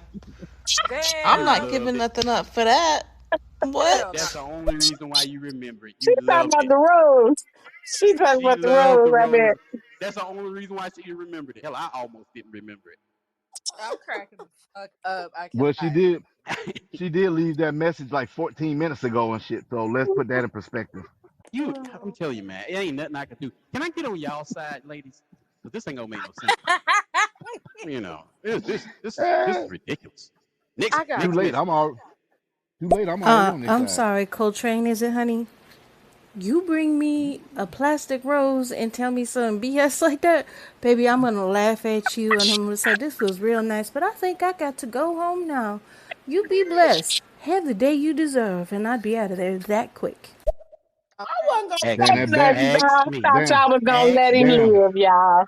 I'm not Damn. giving nothing up for that. What? Hell no. That's the only reason why you remember it. She You talking loved about it. the rose. She talking She about the loved rose, the I bet. rose. That's the only reason why she remembered it. Hell, I almost didn't remember I'm cracking the fuck up. I Well, she cannot. did. it. She did leave that message like 14 minutes ago and shit. So let's put that in perspective. I'm telling you, man, it ain't nothing I can do. Can I get on y'all side, ladies? Because this ain't gonna make no sense. You know, this is ridiculous. Next, I got Too next late. message. Too late. I'm already on this I'm side. sorry, Coltrane, is it, honey? You bring me a plastic rose and tell me some BS like that, baby, I'm gonna laugh at you and I'm gonna say this was real nice, but I think I got to go home now. You be blessed. Have the day you deserve, and I'd be out of there that quick. I okay. wasn't gonna Ask Damn, say me. that nothing, bad. y'all. Ask I me. thought Damn. y'all was gonna Ask let him me. Damn. live, y'all.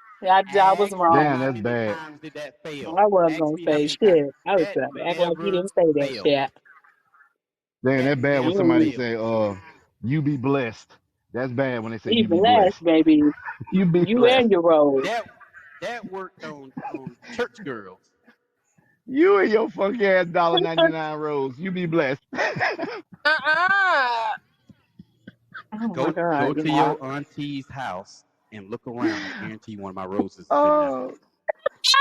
Y'all was Ask me Damn, wrong. how that's many bad. times did that fail? I wasn't Ask gonna me how say many times. shit. I was That trying to act like he never didn't say that failed. shit. Damn, That that bad when never somebody Mm, failed. say, you be blessed. That's bad when they say be you be blessed, blessed. baby. You be You blessed. and your rose. That worked on church girls. You and your funky ass $1.99 rose. You be blessed. Uh-uh. Oh my Go god, to y'all. your auntie's house and look around. I guarantee you one of my roses is in there. Oh,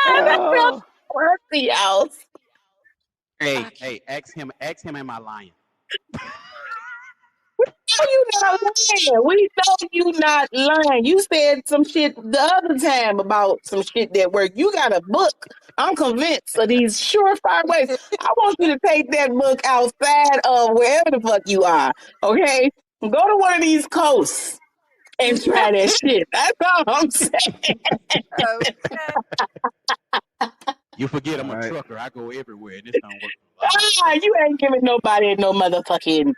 Ah, that felt oh. worthy, y'all. I Hey, can't. ask him, am I lying? Oh, you not lying. We know you not lying. You said some shit the other time about some shit that worked. You got a book. I'm convinced of these surefire ways. I want you to take that book outside of wherever the fuck you are. Okay? Go to one of these coasts and try that shit. That's all I'm saying. Okay. You forget All I'm a right. trucker. I go everywhere, and this don't work a lot of Ah, places. you ain't giving nobody no motherfucking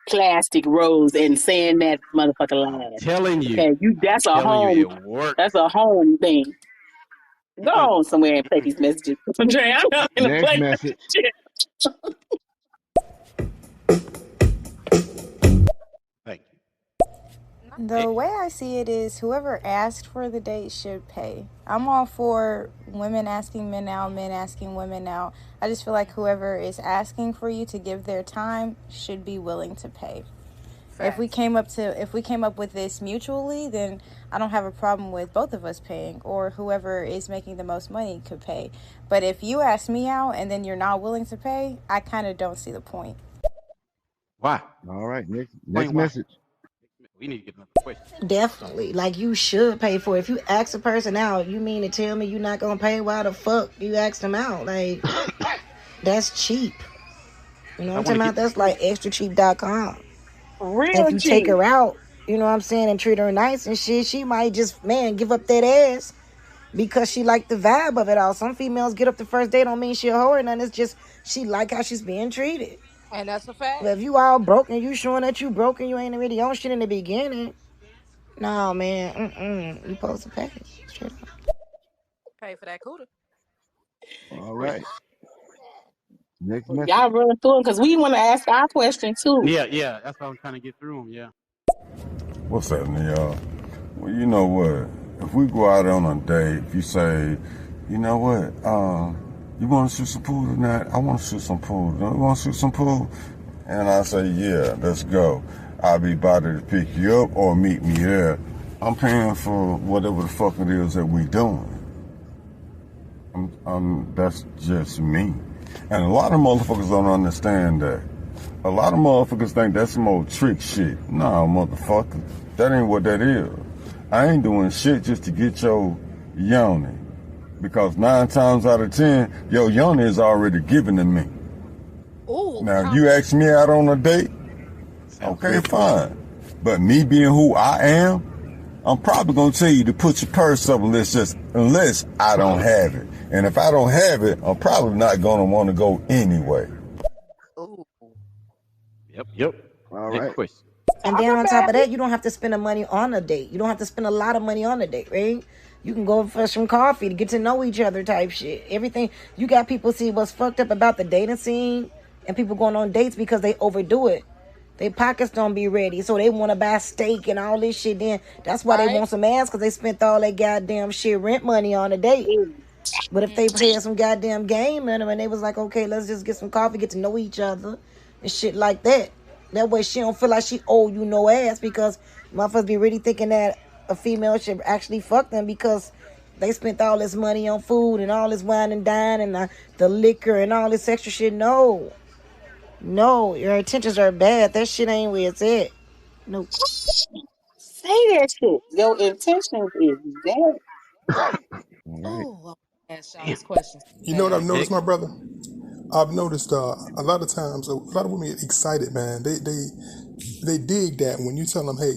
plastic rose and saying that motherfucking I'm line. telling you, Okay, you I'm that's a telling you, home it works. that's a home thing. Go on somewhere and play these messages. Andre, I'm not gonna Next play that message. shit. Thank you. The Next. way I see it is whoever asked for the date should pay. I'm all for women asking men out, men asking women out. I just feel like whoever is asking for you to give their time should be willing to pay. If we Facts. came up with this mutually, then I don't have a problem with both of us paying, or whoever is making the most money could pay. But if you ask me out and then you're not willing to pay, I kind of don't see the point. Why? All right. Next Explain why. message. We need to get another question. Definitely. Like, you should pay for it. If you ask a person out, you mean to tell me you're not gonna pay? Why the fuck you asked them out? Like, that's cheap. You know Because what I I'm want talking to about? get. That's like extracheap.com. And Real if you take G. her out, you know what I'm saying, and treat her nice and shit, she might just, man, give up that ass because she like the vibe of it all. Some females get up the first date, don't mean she a hoe or nothing. It's just she like how she's being treated. And that's a fact. But if you all broken, you showing that you broken, you ain't really on shit in the beginning. No, man, you supposed to pay. Straight up. Pay for that cooter. All Question. right. Next message. Y'all running through them because we want to ask our question too. Yeah. That's what I'm trying to get through them. Yeah. What's happening, y'all? Well, you know what? If we go out on a date, if you say, you know what, you want to shoot some pool tonight? I want to shoot some pool. You want to shoot some pool? And I say, yeah, let's go. I'll be by to pick you up or meet me there. I'm paying for whatever the fuck it is that we doing. That's just me. And a lot of motherfuckers don't understand that. A lot of motherfuckers think that's some old trick shit. Nah, motherfucker. That ain't what that is. I ain't doing shit just to get your yoni. Because 9 times out of 10, your yoni is already given to me. Ooh, Now, if you ask me out on a date, Sounds okay, good. fine. But me being who I am, I'm probably gonna tell you to put your purse up unless I don't have it. And if I don't have it, I'm probably not gonna want to go anyway. ooh. Yep. All Next right. question. And then on top of that, you don't have to spend the money on a date. You don't have to spend a lot of money on a date, right? You can go for some coffee to get to know each other type shit. Everything. You got people see what's fucked up about the dating scene and people going on dates because they overdo it. Their pockets don't be ready, so they want to buy steak and all this shit. Then that's why they Right? want some ass, because they spent all that goddamn shit rent money on a date. But if they Mm-hmm. had some goddamn game in them and they was like, okay, let's just get some coffee, get to know each other and shit like that. That way she don't feel like she owe you no ass, because motherfuckers be really thinking that a female should actually fuck them because they spent all this money on food and all this wine and dine and the liquor and all this extra shit. No, your intentions are bad. That shit ain't where it's at. Nope. Say that shit. Your intentions is that. All right. Ooh, I'm gonna ask y'all Damn. this question so You know what I've bad. noticed, Next. my brother? I've noticed a lot of times, a lot of women get excited, man. They dig that when you tell them, hey,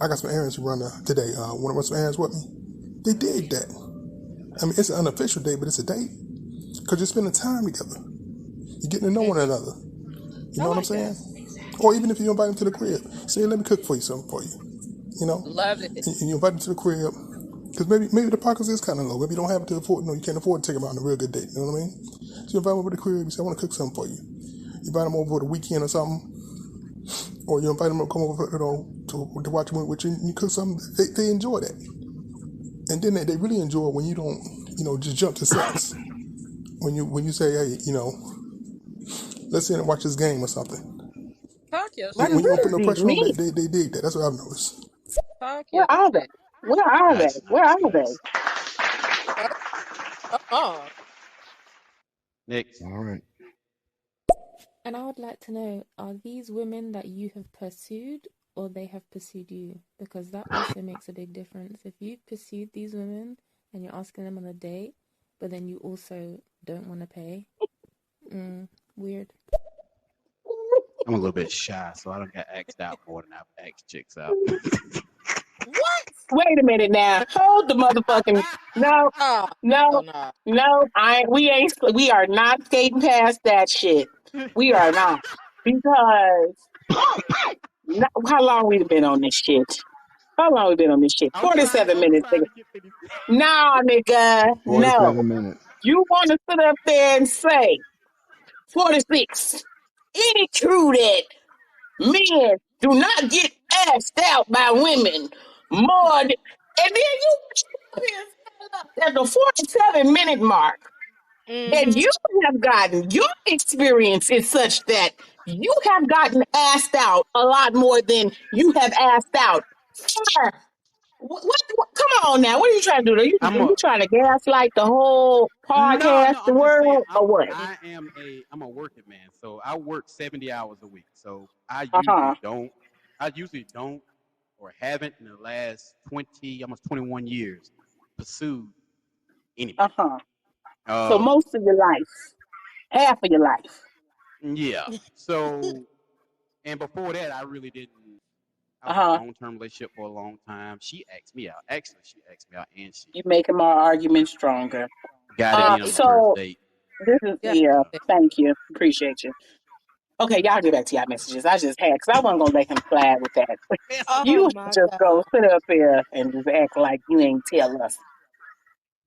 I got some errands to run today. Want to run some errands with me? They dig that. I mean, it's an unofficial date, but it's a date because you're spending time together. You're getting to know one Mm-hmm. another. You I know what I'm like saying? that. Or even if you invite them to the crib, say, let me cook for you something for you. You know, Love it. and you invite them to the crib because maybe the pockets is kind of low. Maybe you don't have it to afford. No, you can't afford to take them out on a real good date. You know what I mean? So you invite them over to the crib. You say, I want to cook something for you. You invite them over for the weekend or something, or you invite them to come over, to watch a movie with you. And you cook something. They enjoy that, and then they really enjoy when you don't, just jump to sex. When you say, hey, let's sit and watch this game or something. Talk your Like, When shit. you don't put no really, pressure on them, me? they dig that. That's what I've noticed. Talk Where your are they? Where are they? Nice. Where are they? shit. Come on. Next. All right. And I would like to know, are these women that you have pursued or they have pursued you? Because that also makes a big difference. If you've pursued these women and you're asking them on a date, but then you also don't want to pay, weird. I'm a little bit shy, so I don't get asked out more than I've asked chicks out. What? Wait a minute now. Hold the motherfucking no, Oh, no, hell no. no. We are not skating past that shit. We are not because how long we been on this shit? How long we been on this shit? I'm trying. 47 I'm minutes, trying nigga. to get to this. Nah, nigga. No. 47 minutes. You want to sit up there and say 46. Is it true that men do not get asked out by women more than, and then you at the 47-minute mark that Mm-hmm. you have gotten, your experience is such that you have gotten asked out a lot more than you have asked out. Sir, come on now. What are you trying to do? I'm Are a you trying to gaslight the whole no, podcast, no. the I'm just saying. world, or what? I'm a working man. So I work 70 hours a week. So Uh huh. I usually don't or haven't in the last 20, almost 21 years pursued Uh anybody. huh. So Um, most of your life, half of your life. yeah. So and before that, I really didn't. I Uh was in a huh. long-term relationship for a long time. She asked me out. Actually, she asked me out, and she You making my argument stronger. got it in on the first So date. this is Yeah. yeah. Yeah. Thank you. Appreciate you. Okay, y'all get back to y'all messages. I just had because I wasn't gonna let him slide with that. Oh You my just go God. sit up there and just act like you ain't tell us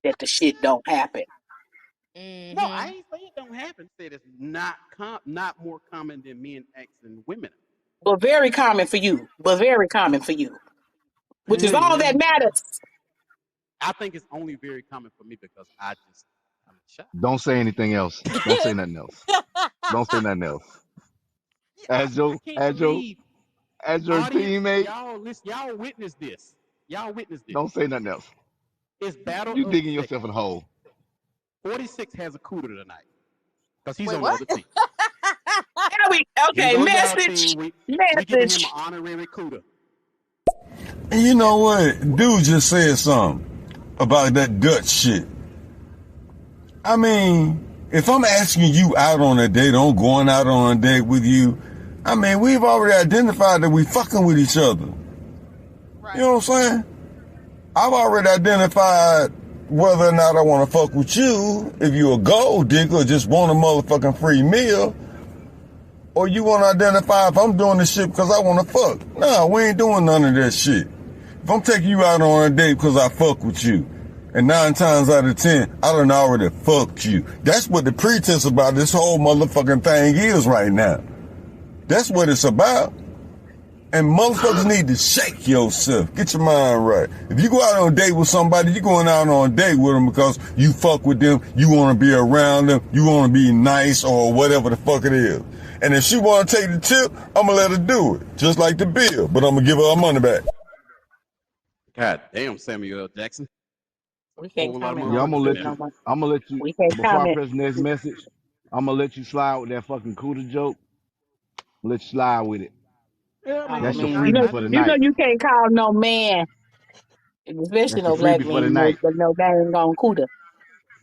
that the shit don't happen. No, I Mm-hmm. ain't say it don't happen. I said it's not more common than men asking women. But very common for you. But very common for you, which is all that Mm, matters. I think it's only very common for me because I'm shy. Don't say anything else. Don't say nothing else. Don't say nothing else. Yeah, As I your can't as your believe as your audience, teammate, y'all listen, y'all witness this. Y'all witness this. don't say nothing else. It's battle You of the digging sexes. yourself in a hole. 46 has a cooler tonight because he's Wait, on the what? other team. Yeah, He's okay, on y'all message. team. We giving him an Message. honorary cooler. And you know what? Dude just said something about that Dutch shit. I mean, if I'm asking you out on a date, I'm going out on a date with you. I mean, we've already identified that we fucking with each other. You Right. know what I'm saying? I've already identified whether or not I want to fuck with you, if you a gold digger or just want a motherfucking free meal, or you want to identify if I'm doing this shit because I want to fuck. No, we ain't doing none of that shit. If I'm taking you out on a date because I fuck with you, and 9 times out of 10, I done already fucked you. That's what the pretense about this whole motherfucking thing is right now. That's what it's about. And motherfuckers need to shake yourself. Get your mind right. If you go out on a date with somebody, you're going out on a date with them because you fuck with them, you want to be around them, you want to be nice or whatever the fuck it is. And if she want to take the tip, I'm going to let her do it. Just like the bill. But I'm going to give her her money back. God damn, Samuel L. Jackson. We A can't whole lot of comment on Yeah, I'm what motherfuckers gonna you in said let there. no you. more. I'm gonna let you. We can't Before I comment. press the next message, I'm gonna let you slide with that fucking cooter joke. Let you slide with it. Yeah, I Oh That's your mean, man, freebie I for the do. you know night. you can't call no man, especially That's your no black freebie for the man, night. no dang on cooter.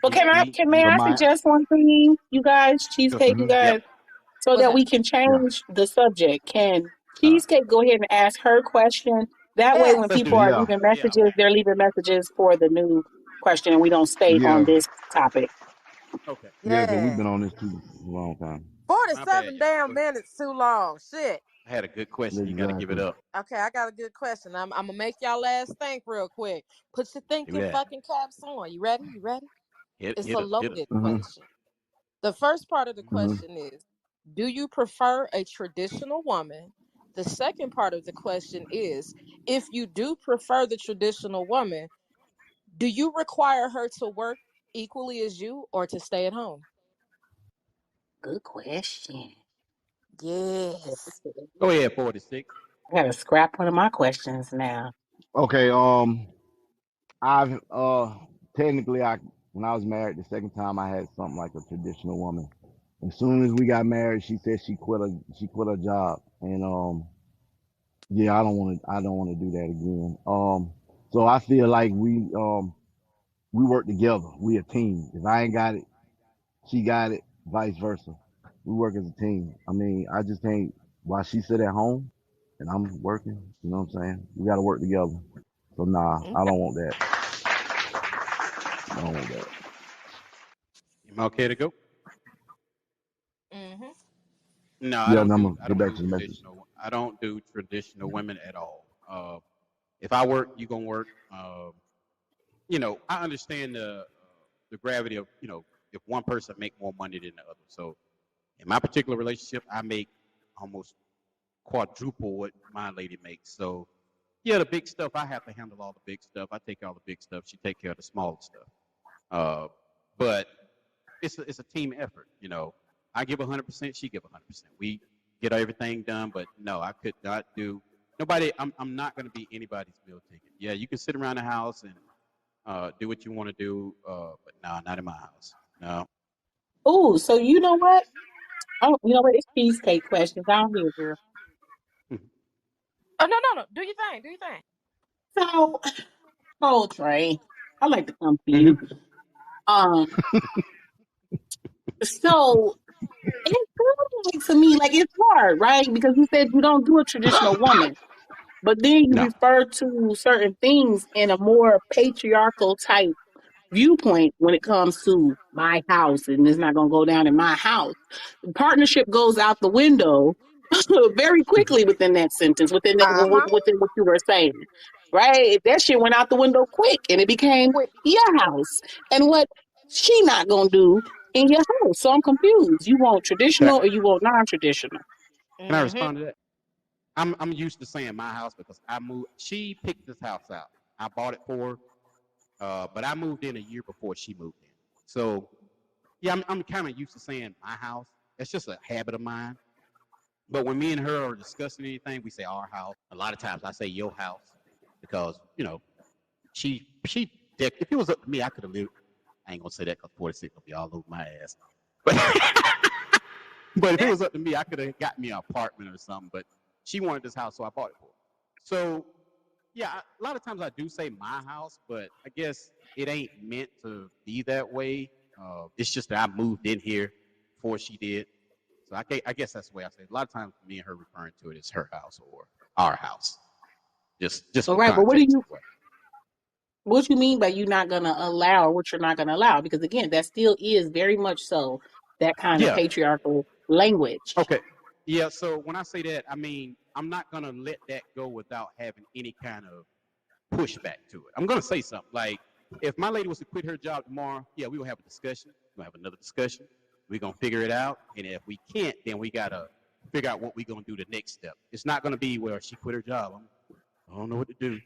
But We, we, may So I my. suggest one thing, you guys, cheesecake, you yep. guys, so What's that that? we can Yeah. change the subject. Can Uh, cheesecake go ahead and ask her question? That way, when Yes. let's do people that. are Yeah. leaving Yeah. messages, they're leaving messages for the new question, and we don't stay on Yeah. this topic. Okay. Yeah. Cause we've Yeah. been on this too a long time. My bad, 47 y'all. damn Go ahead. minutes too long. Shit. I had a good question. You got to give it Exactly. up. Okay, I got a good question. I'm gonna make y'all last think real quick. Put your Give me thinking that. fucking caps on. You ready? You ready? It's Hit a us. Hit us. loaded Mhm. question. The first part of the Mhm. question is, do you prefer a traditional woman? The second part of the question is, if you do prefer the traditional woman, do you require her to work equally as you or to stay at home? Good question. Yes. Go ahead, 46. I gotta scrap one of my questions now. Okay. I've technically I when I was married the second time I had something like a traditional woman. As soon as we got married, she said she quit her job, and yeah, I don't want to do that again. So I feel like we work together. We a team. If I ain't got it, she got it. Vice versa. We work as a team. I mean, I just can't. While she sit at home and I'm working, you know what I'm saying? We got to work together. So nah, I Okay. don't want that. I don't want that. Am I okay to go? Mm-hmm. No, Yeah, and I'm gonna I get don't back do to the message. traditional. I don't do traditional women at all. If I work, you gonna work. I understand the gravity of if one person make more money than the other. So in my particular relationship, I make almost quadruple what my lady makes. So yeah, the big stuff I have to handle all the big stuff. I take care of all the big stuff. She take care of the small stuff. But it's a team effort. I give 100%. She give 100%. We get everything done. But no, I could not do. Nobody. I'm not going to be anybody's meal ticket. Yeah, you can sit around the house and do what you want to do. But no, not in my house. No. Oh, so you know what? Oh, you know what? It's cheesecake questions. I don't hear, girl. Oh, no. Do your thing. Do your thing. So, Coltrane, I like to come to Mm-hmm. you. Um, so it feels like to me like it's hard, right? Because you said you don't do a traditional woman, but then you No. refer to certain things in a more patriarchal type viewpoint when it comes to my house and it's not going to go down in my house. Partnership goes out the window very quickly within that sentence, within that, Uh-huh. within what you were saying, right? That shit went out the window quick and it became Quick. your house and what she not going to do in your house. So I'm confused. You want Can I traditional or you want non-traditional? can I Mm-hmm. respond to that? I'm used to saying my house because I moved. She picked this house out. I bought it for her, but I moved in a year before she moved in. So yeah, I'm kind of used to saying my house. It's just a habit of mine. But when me and her are discussing anything, we say our house. A lot of times I say your house because she if it was up to me, I could have lived. I ain't gonna say that because 46 will be all over my ass. But but if it was up to me, I could have got me an apartment or something. But she wanted this house, so I bought it for her. So yeah, a lot of times I do say my house, but I guess it ain't meant to be that way. It's just that I moved in here before she did. So I guess that's the way I say it. A lot of times me and her referring to it as her house or our house. Just All for right, but context anyway. what you mean by you not going to allow or what you're not going to allow? Because again, that still is very much so that kind of Yeah. patriarchal language. Okay. Yeah. So when I say that, I mean I'm not gonna let that go without having any kind of pushback to it. I'm gonna say something like, if my lady was to quit her job tomorrow, yeah, we will have a discussion. We'll have another discussion. We're gonna figure it out, and if we can't, then we gotta figure out what we're gonna do the next step. It's not gonna be where she quit her job. I don't know what to do.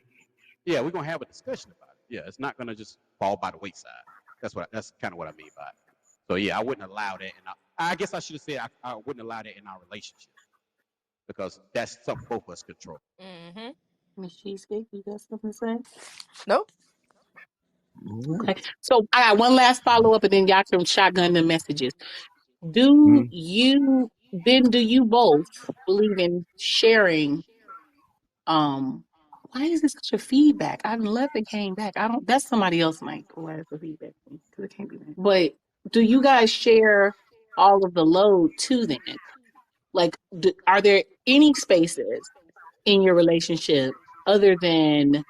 Yeah, we're gonna have a discussion about it. Yeah, it's not gonna just fall by the wayside. That's kind of what I mean by it. So yeah, I wouldn't allow that, and I guess I should have said I wouldn't allow that in our relationship because that's something both of us control. Mm-hmm. Miss Cheesecake, you got something to say? Nope. All right. Okay. So I got one last follow up and then y'all can shotgun the messages. Do Mhm. you do you both believe in sharing why is this such a feedback? I left and came back. I don't that's somebody else mic. Why is the feedback? Because it can't be that. But do you guys share all of the load too then? Like are there any spaces in your relationship other than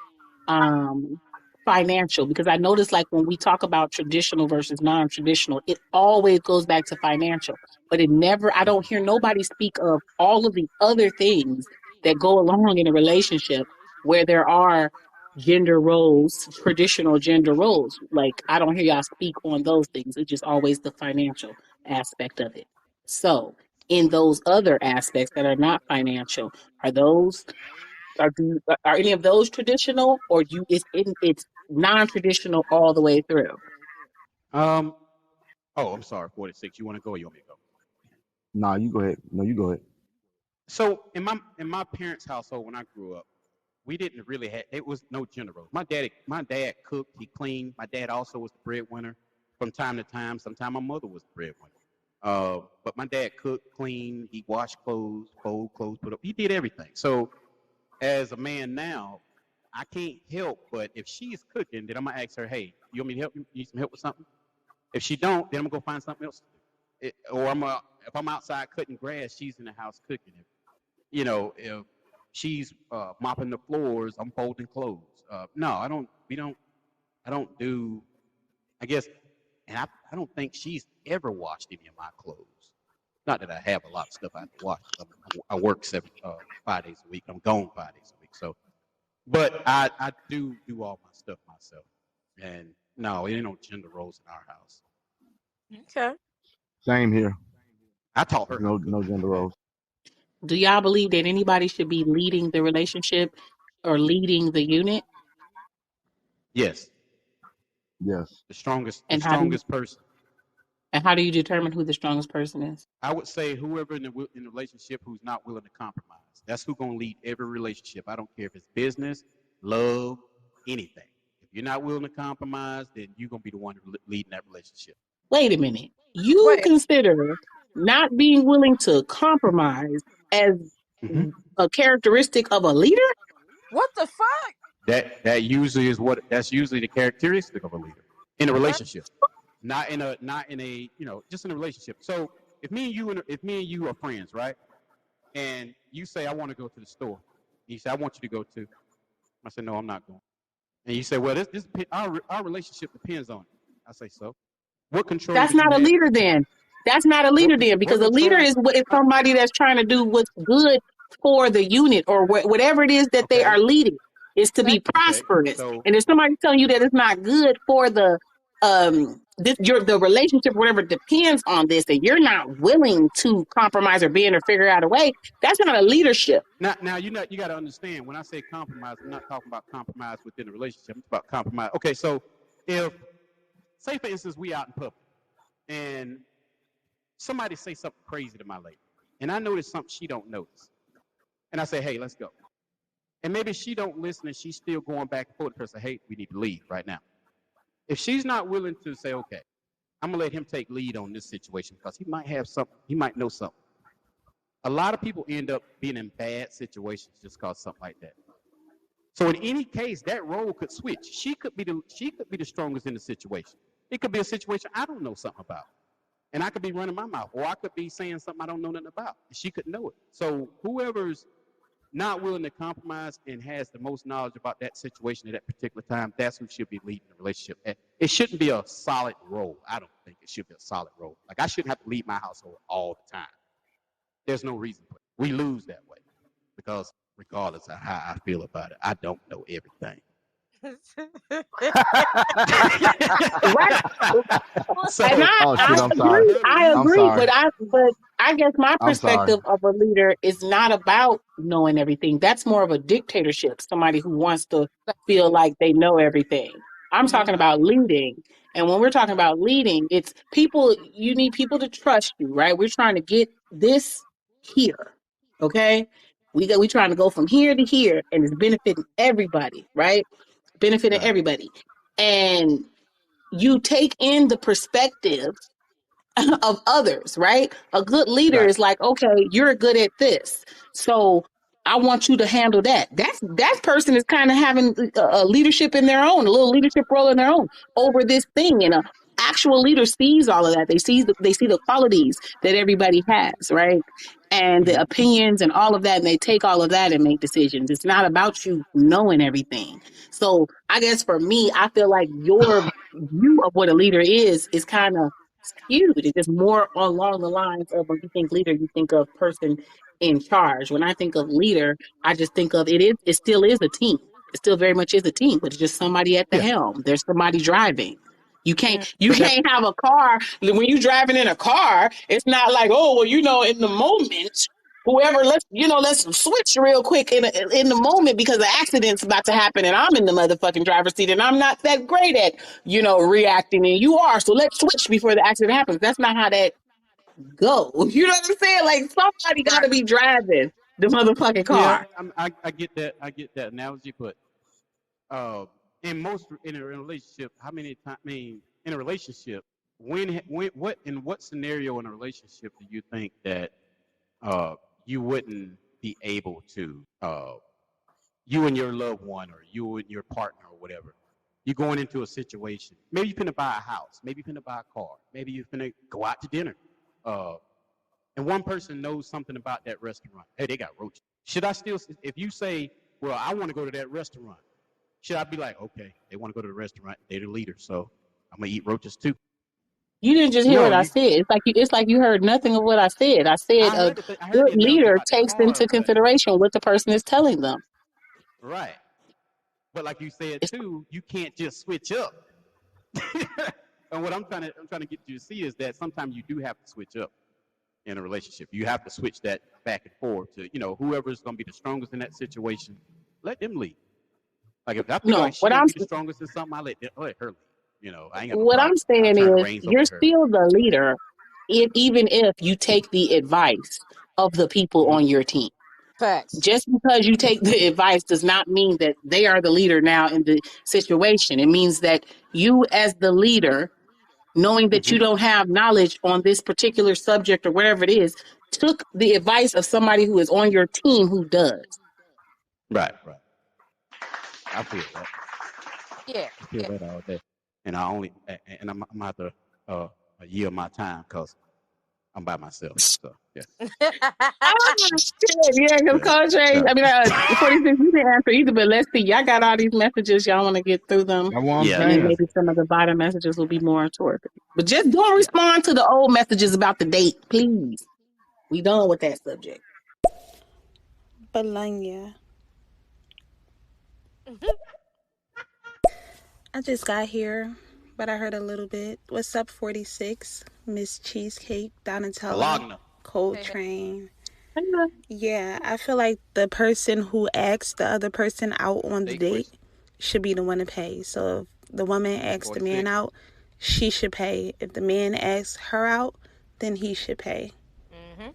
um financial? Because I notice like when we talk about traditional versus non-traditional, it always goes back to financial, but it never I don't hear nobody speak of all of the other things that go along in a relationship where there are gender roles, traditional gender roles. Like I don't hear y'all speak on those things. It's just always the financial aspect of it. So in those other aspects that are not financial, are those are any of those traditional, or it's non-traditional all the way through? Um. Oh, I'm sorry. 46. You want to go? Or you want me to go? Nah, you go ahead. No, you go ahead. So in my parents' household when I grew up, we didn't really have it was no gender roles. My dad cooked, he cleaned. My dad also was the breadwinner from time to time. Sometimes my mother was the breadwinner. But my dad cooked, cleaned, he washed clothes, fold clothes, put up. He did everything. So as a man now, I can't help but if she's cooking, then I'm gonna ask her, "Hey, you want me to help you? You need some help with something?" If she don't, then I'm gonna go find something else to do. Or if I'm outside cutting grass, she's in the house cooking. If she's mopping the floors, I'm folding clothes. No, I don't. We don't. I don't do. I guess, and I don't think she's ever washed any of my clothes. Not that I have a lot of stuff I have to wash. I work 5 days a week. I'm gone 5 days a week. So But I do all my stuff myself. And no, it ain't no gender roles in our house. Okay. Same here. I taught her how to No cook. gender roles. Do y'all believe that anybody should be leading the relationship or leading the unit? Yes, Yes. the strongest And how do person. you determine who the strongest person is? I would say whoever in the relationship who's not willing to compromise. That's who's gonna lead every relationship. I don't care if it's business, love, anything. If you're not willing to compromise, then you're gonna be the one leading that relationship. Wait a minute. You Wait. consider not being willing to compromise as Mm-hmm. a characteristic of a leader? What the fuck? That's usually the characteristic of a leader in a That relationship, not in a just in a relationship. So if me and you are friends, right? And you say I want to go to the store, and you say I want you to go too. I said no, I'm not going. And you say, well, our relationship depends on it. I say so. What control That's do you not a have? leader then. That's not a leader then, What because a leader control? is somebody that's trying to do what's good for the unit or whatever it is that they Okay, are leading is to thank be okay. prosperous. So And if somebody's telling you that it's not good for the the relationship, whatever depends on this, and you're not willing to compromise or bend or figure out a way, that's not a leadership. now you got to understand when I say compromise, I'm not talking about compromise within a relationship. I'm talking about compromise. Okay, so if say for instance we out in public and somebody say something crazy to my lady, and I notice something she don't notice, and I say, hey, let's go. And maybe she don't listen and she's still going back and forth with her say, hey, we need to leave right now. If she's not willing to say, okay, I'm gonna let him take lead on this situation because he might have something, he might know something. A lot of people end up being in bad situations just because something like that. So in any case, that role could switch. She could be the strongest in the situation. It could be a situation I don't know something about. And I could be running my mouth, or I could be saying something I don't know nothing about. And she could know it. So whoever's not willing to compromise and has the most knowledge about that situation at that particular time, that's who should be leading the relationship. It shouldn't be a solid role. I don't think it should be a solid role. Like I shouldn't have to lead my household all the time. There's no reason for it. We lose that way because regardless of how I feel about it, I don't know everything. Right. And So Oh I shit! just I'm because you sorry. agree. heard I me, I'm agree. sorry. But I guess my I'm sorry. perspective of a leader is not about knowing everything. That's more of a dictatorship, somebody who wants to feel like they know everything. I'm Mhm. talking about leading. And when we're talking about leading, it's people, you need people to trust you, right? We're trying to get this here. Okay. We trying to go from here to here and it's benefiting everybody, right? Benefiting right. everybody. And you take in the perspective of others, right? A good leader Right. is like, okay, you're good at this. So I want you to handle that. That person is kind of having a leadership in their own, a little leadership role in their own over this thing. And a actual leader sees all of that. They see the qualities that everybody has, right? And the Mm-hmm. opinions and all of that, and they take all of that and make decisions. It's not about you knowing everything. So I guess for me, I feel like your view of what a leader is kind of skewed. It's just more along the lines of when you think leader, you think of person in charge. When I think of leader, I just think of it still is a team. It still very much is a team, but it's just somebody at the Yeah. helm. There's somebody driving. Mm. You But that can't have a car when you're driving in a car. It's not like, oh well, in the moment, whoever let's switch real quick in the moment because the accident's about to happen and I'm in the motherfucking driver's seat and I'm not that great at reacting and you are, so let's switch before the accident happens. That's not how that goes. You know what I'm saying? Like somebody got Right. to be driving the motherfucking yeah, car. I get that. I get that analogy, but uh, in a relationship, how many times? I mean, in a relationship, what scenario in a relationship do you think that uh, you wouldn't be able to you and your loved one or you and your partner or whatever, you're going into a situation. Maybe you're finna buy a house. Maybe you're finna buy a car. Maybe you're finna go out to dinner. Uh, and one person knows something about that restaurant. Hey, they got roaches. Should I still, if you say, well, I want to go to that restaurant, should I be like, okay, they want to go to the restaurant, they're the leader, so I'm gonna eat roaches too? You didn't just hear No, what I you. said. It's like you heard nothing of what I said. I said I a heard I heard good the analogy leader about the takes car, into but consideration what the person is telling them. right. But like you said It's, too, you can't just switch up. And what I'm trying to get you to see is that sometimes you do have to switch up in a relationship. You have to switch that back and forth to, whoever's going to be the strongest in that situation, let them lead. Like if I feel no, like she going to be the strongest in something, let her lead. I ain't got no what problem. I'm I'll saying turn the is reins over you're to her. still the leader, even if you take the advice of the people Mhm. on your team. Facts. Just because you take the advice does not mean that they are the leader now in the situation. It means that you, as the leader, knowing that you Mhm. don't have knowledge on this particular subject or whatever it is, took the advice of somebody who is on your team who does. Right. I feel that. Yeah. I feel Yeah. that all day. And I'm gonna have to yield my time because I'm by myself. So yeah. Oh, shit. Yeah, because Coltrane, Yeah. 46, you didn't answer either, but let's see. Y'all got all these messages. Y'all want to get through them. That's what I'm Yeah. And then Yeah. saying. maybe some of the bottom messages will be more towards it. But just don't Yeah. respond to the old messages about the date, please. We done with that subject. Balanya. I just got here, but I heard a little bit. What's up, 46? Miss Cheesecake, Donatella, Bologna. Cold Hey, hey. Train. Yeah, I feel like the person who asked the other person out on the Date date question. should be the one to pay. So if the woman asks the man 46. out, she should pay. If the man asks her out, then he should pay. Mm-hmm.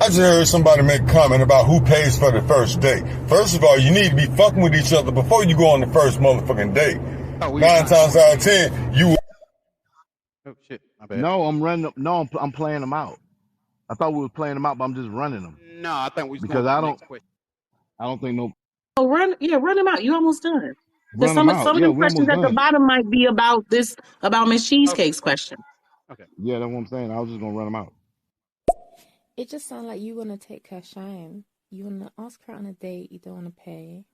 I just heard somebody make a comment about who pays for the first date. First of all, you need to be fucking with each other before you go on the first motherfucking date. Oh, we was 9 not times going out to of date. 10, you. Oh shit, my bad. No, I'm running. No, I'm playing them out. I thought we was playing them out, but I'm just running them No, I think we was going because to I the don't. next question. I don't think no. Oh, run them out. You almost done. Because Run them out. some of Yeah, them we questions almost at the done. bottom might be about Miss Okay. Cheesecake's question. Okay. Yeah, that's what I'm saying. I was just gonna run them out. It just sounds like you want to take her shine. You want to ask her on a date. You don't want to pay.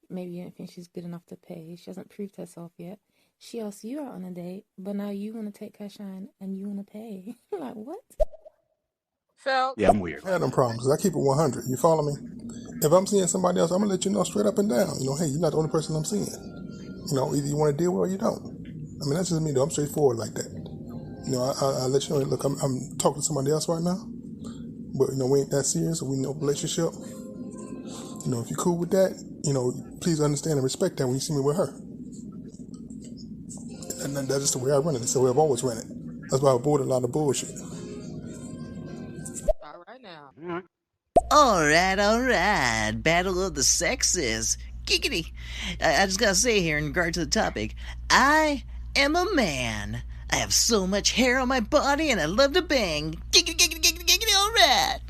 Maybe you don't think she's good enough to pay. She hasn't proved herself yet. She asks you out on a date, but now you want to take her shine and you want to pay. Like, what? Felt. Yeah, I'm weird I had like them that. problems. I keep it 100. You follow me? If I'm seeing somebody else, I'm gonna let you know straight up and down. Hey, you're not the only person I'm seeing. Either you want to deal with it or you don't. I mean, that's just me though. I'm straightforward like that. I let you know. Look, I'm talking to somebody else right now, but we ain't that serious. We no relationship. If you're cool with that, please understand and respect that when you see me with her. And that's just the way I run it. That's the way I've always run it. That's why I avoid a lot of bullshit. All right now. All right. Alright. Battle of the sexes. Giggity. I just gotta say here in regard to the topic, I am a man. I have so much hair on my body and I love to bang. Giggity, giggity, giggity, giggity, alright.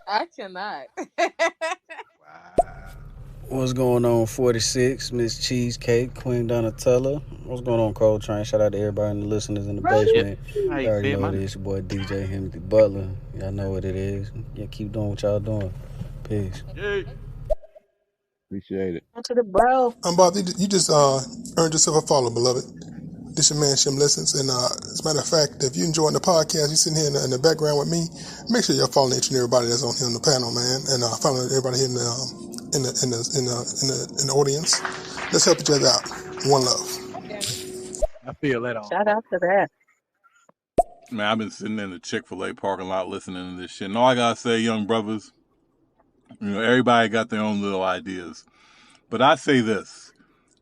I cannot. Wow. What's going on, 46? Miss Cheesecake, Queen Donatella. What's going on, Cold Train? Shout out to everybody and the listeners in the Yeah. basement. How You you already said know my it name. is your boy DJ Timothy Butler. Y'all know what it is. Yeah, keep doing what y'all doing. Peace. Yeah. Appreciate it. To the bro. Bob, you just earned yourself a follow, beloved. This your man Shim Listens, and as a matter of fact, if you're enjoying the podcast, you sitting here in the background with me. Make sure y'all following each and everybody that's on here on the panel, man, and following everybody here in the audience. Let's help each other out. One love. God damn it. I feel that all Shout day. out to that. Man, I've been sitting in the Chick-fil-A parking lot listening to this shit. And all I gotta say, young brothers, everybody got their own little ideas. But I say this.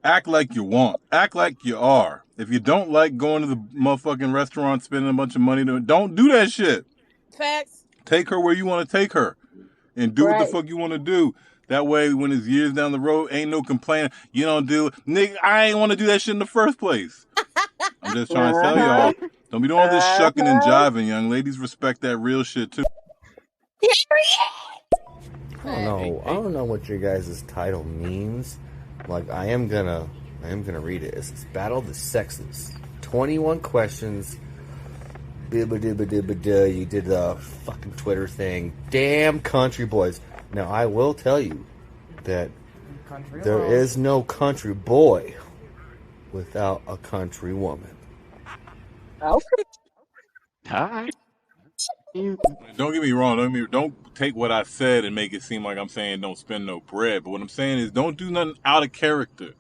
Act like you want. Act like you are. If you don't like going to the motherfucking restaurant, spending a bunch of money, don't do that shit. Facts. Take her where you want to take her. And do what the Right. fuck you want to do. That way, when it's years down the road, ain't no complaining. You don't do it. Nigga, I ain't want to do that shit in the first place. I'm just trying to tell Uh-huh. y'all, don't be doing all this shucking and jiving, young ladies. Respect that real shit, too. I don't know. I don't know what your guys' title means. Like, I am gonna read it. It's Battle of the Sexes. 21 questions. Bibba dibba dibba duh. You did the fucking Twitter thing. Damn Country Boys. Now, I will tell you that there is no country boy without a country woman. Okay. All right. Don't get me wrong. Don't take what I said and make it seem like I'm saying don't spend no bread. But what I'm saying is don't do nothing out of character.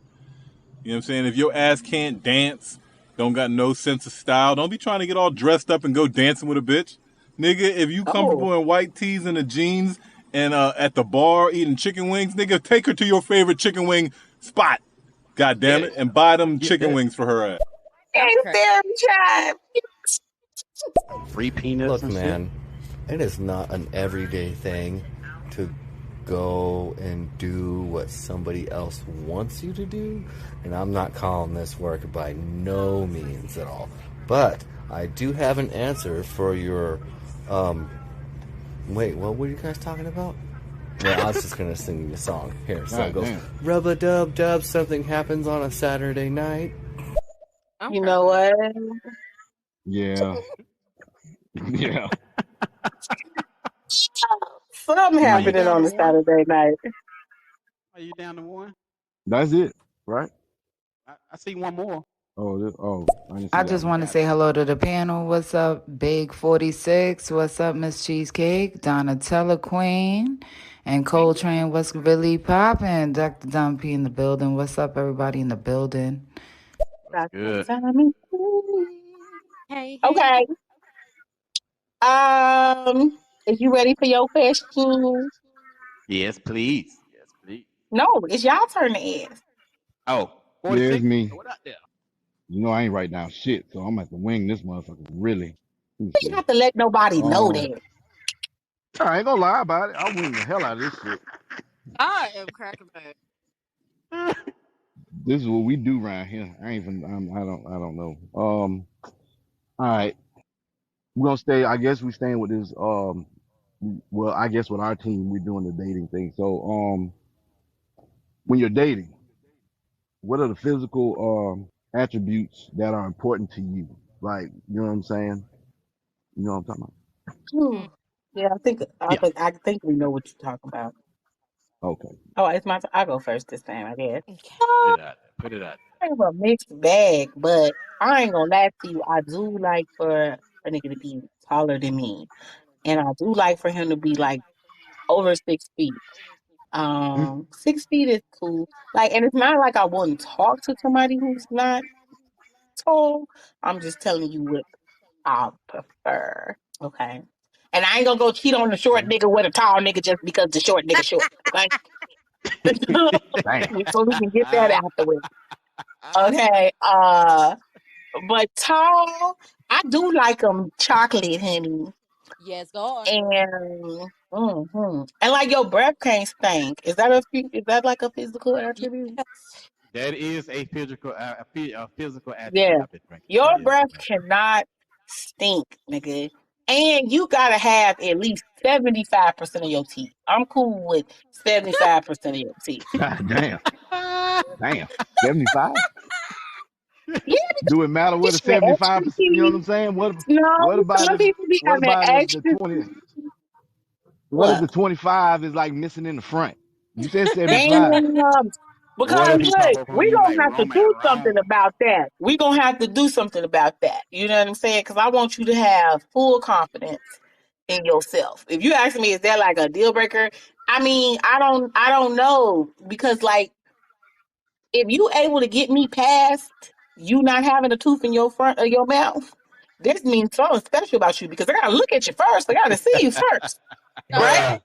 You know what I'm saying? If your ass can't dance, don't got no sense of style, don't be trying to get all dressed up and go dancing with a bitch. Nigga, if you Oh, comfortable in white tees and the jeans and at the bar eating chicken wings, nigga, take her to your favorite chicken wing spot. God damn Yeah, it. And buy them get chicken that. wings for her ass. I'm ain't cracked. there, child. Free peanuts Look, and shit. man, it is not an everyday thing to go and do what somebody else wants you to do, and I'm not calling this work by no means at all. But I do have an answer for your. Wait, what were you guys talking about? Well, I was just gonna sing you a song. Here, so it God goes. damn. Rub-a-dub-dub, something happens on a Saturday night. I'm You know cracking up. what? Yeah. Yeah. Something Are you Mm. happening down on to a one? Saturday night. Are you down to one? That's it, right? I see one more. I didn't see I that just one. want to Got say hello to the panel. What's up, Big 46? What's up, Miss Cheesecake? Donatella Queen and Coltrane. What's really poppin'? Dr. Don P in the building. What's up, everybody in the building? What's Got the good? time. Hey, hey, hey. Okay. Is you ready for your question? Yes, please. Yes, please. No, it's y'all turn to ask. Oh, Yeah, it's 46. me. What out there? You know I ain't write down shit, so I'm gonna have to wing this motherfucker. Really. Let me You see. have to let nobody know Um, that. I ain't gonna lie about it. I'll wing the hell out of this shit. I am cracking up. This is what we do around here. I don't know. All right. We're gonna stay. I guess we're staying with this. Well, I guess with our team, we're doing the dating thing. So, when you're dating, what are the physical attributes that are important to you? Like, you know what I'm saying? You know what I'm talking about? Hmm. Yeah, Yeah. I think we know what you're talking about. Okay. Oh, it's my turn. I'll go first this time, I guess. Okay. Put Uh, it out there. Put it out I have a mixed bag, but I ain't gonna lie to you. I do like for a nigga to be taller than me, and I do like for him to be like over 6 feet. 6 feet is cool. Like, and it's not like I wouldn't talk to somebody who's not tall. I'm just telling you what I prefer. Okay. And I ain't gonna go cheat on the short there. nigga with a tall nigga just because the short nigga short. Okay. Damn. So we can get that out the way. Okay. But tall, I do like them chocolate, honey. Yes, God. And like your breath can't stink. Is that like a physical attribute? Yes. That is a physical attribute Yeah. I've been drinking. Your That is breath correct. cannot stink, nigga. And you gotta have at least 75% of your teeth. I'm cool with 75% of your teeth. God damn. Damn. 75? Yeah, Do it matter what it's a the extra 75%? You know what teeth. I'm saying? No, some people be What having about if the extra 20 teeth. what if What? the 25 is like missing in the front? You said Damn. 75. What Because if he pop look, up on we you like gonna have to Roman do something Rome? about that. We gonna have to do something about that. You know what I'm saying? Because I want you to have full confidence in yourself. If you ask me, is that like a deal breaker? I mean, I don't know because like if you able to get me past you not having a tooth in your front of your mouth, this means something special about you because I gotta look at you first. I gotta see you first, right? Okay.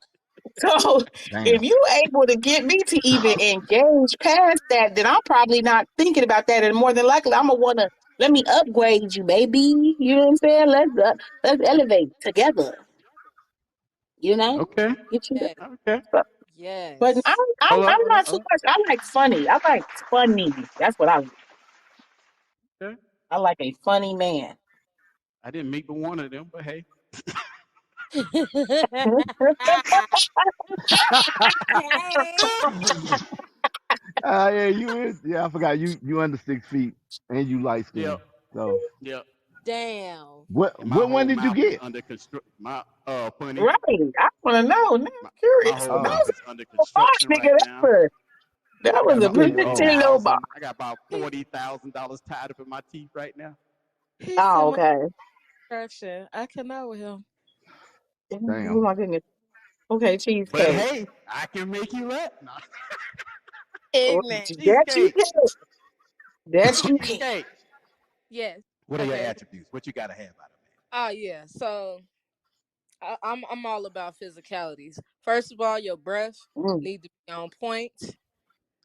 So if Damn. you able to get me to even engage past that, then I'm probably not thinking about that, and more than likely I'm gonna wanna let me upgrade you, baby. You know what I'm saying? Let's elevate together. You know, Okay. get you Yes. Okay. there. But Yes. Hold up. I'm Hold up. not too Hold up. much. I like funny. I like funny. That's what I like. Okay. I like a funny man. I didn't meet but one of them, but hey. Okay. Yeah, I forgot you under 6 feet and you light Yep. skinned. So Yep. Damn. what And my what one whole did you mouth is get? under construction. My funny. Right. I want to know. Now I'm My curious. whole That mouth Oh, was is under a boss construction nigga. right now. That I was got you a about said pretty oh. little boss. I got about He, $40,000 tied up in my teeth right now. he Oh, said my okay. construction. I cannot with him. Damn. Oh my goodness. Okay, But cheesecake. hey, I can make you laugh. No. Oh, Ignorant. that you Cheesecake. can. That you can. Cheesecake. Yes. What are your Okay. attributes? What you gotta have out of Oh yeah. So I'm all about physicalities. First of all, your breath Mm, need to be on point.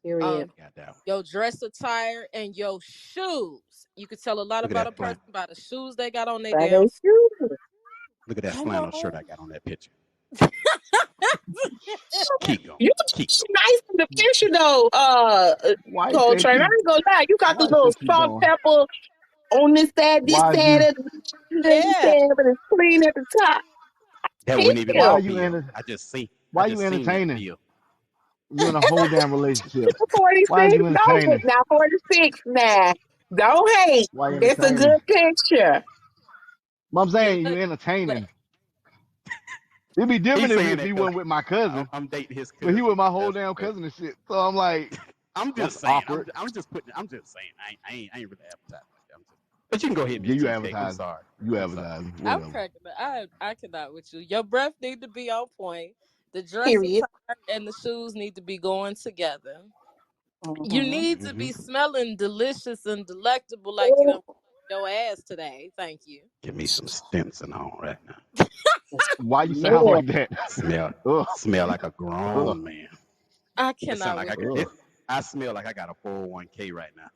period. Um, a man? Goddamn. your dress attire and your shoes. You could tell a lot Look at about a that person flannel. by the shoes they got on their That damn ain't feet. true. Look at that Come on. flannel shirt I got on that picture. Keep going. You Keep going. nice in the picture though, Why you say Coltrane. I keep? ain't gonna lie. You got the Why you little say keep salt, going? pepper on this Why is side, you? and this Yeah. side, but it's clean at the top. That Thank wasn't even Why my you. are you bill. enter? I Why you just seen that entertaining? bill. You in a whole damn relationship. Why is 46. you No, entertaining? not 46 now. Don't hate. Why you It's a entertaining? good picture. But I'm Yeah. saying you Look. entertaining. It'd be He's different if, saying if that he because wasn't with my cousin, I'm dating his but he cousin. with my whole That's damn that. cousin and shit. So I'm like, I'm that's just saying. awkward. I'm just putting. I'm just saying. I ain't really advertising like that. But you can go ahead, Miss Yeah, you Cheesecake. I'm advertising. sorry. You I'm sorry. advertising. I'm Whatever. cracking up. I cannot with you. Your breath need to be on point. The dress Period. attire and the shoes need to be going together. You Mm-hmm. need to Mm-hmm. be smelling delicious and delectable like you Oh, don't your ass today. Thank you. Give me some Stinson on right now. Why you sound man. like that? Smell, Ugh, smell like a ugh, grown man. I It sound cannot like with I got ugh. it. I smell like I got a 401k right now.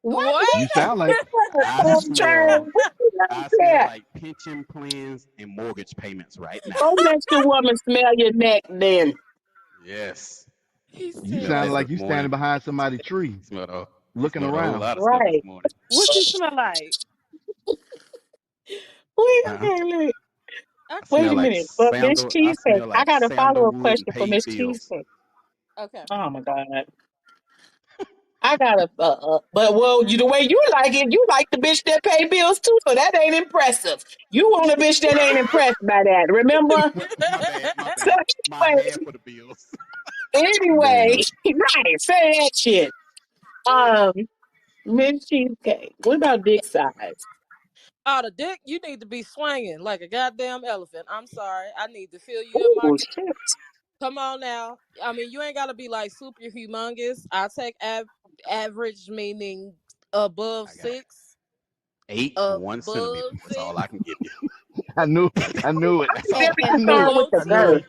What? what? You sound like I Coltrane? smell, What you I like smell that? like pension plans and mortgage payments right now. Go let your woman smell your neck then. Yes, He you smelled said, sounding that like this you standing morning. behind somebody's tree, looking Smelled a whole around. lot of stuff this Right. morning. "What you smell like?" Wait a Uh-huh. minute. I Wait Smell a cannot. like minute. But Miss sandal. I Cheesecake, smell I like got a follow-up sandalwood and question for paid Miss bills. Cheesecake. Okay. Oh my God. I got a, but well, you the way you like it, you like the bitch that pay bills too, so that ain't impressive. You want a bitch that ain't impressed by that, remember? Well, my bad, my So bad. My anyway, half of the bills. anyway, Damn. right, say that shit. Um, Miss Cheesecake, what about dick size? Oh, the dick, you need to be swinging like a goddamn elephant. I'm sorry. I need to feel you in my. Oh shit. Come on now. I mean, you ain't got to be like super humongous. I take average, meaning above I got six. 1 centimeter. Above That's all six. I can give you. I knew, I knew it. I'm That's all. very I knew it. concerned with Below the I knew girth. it.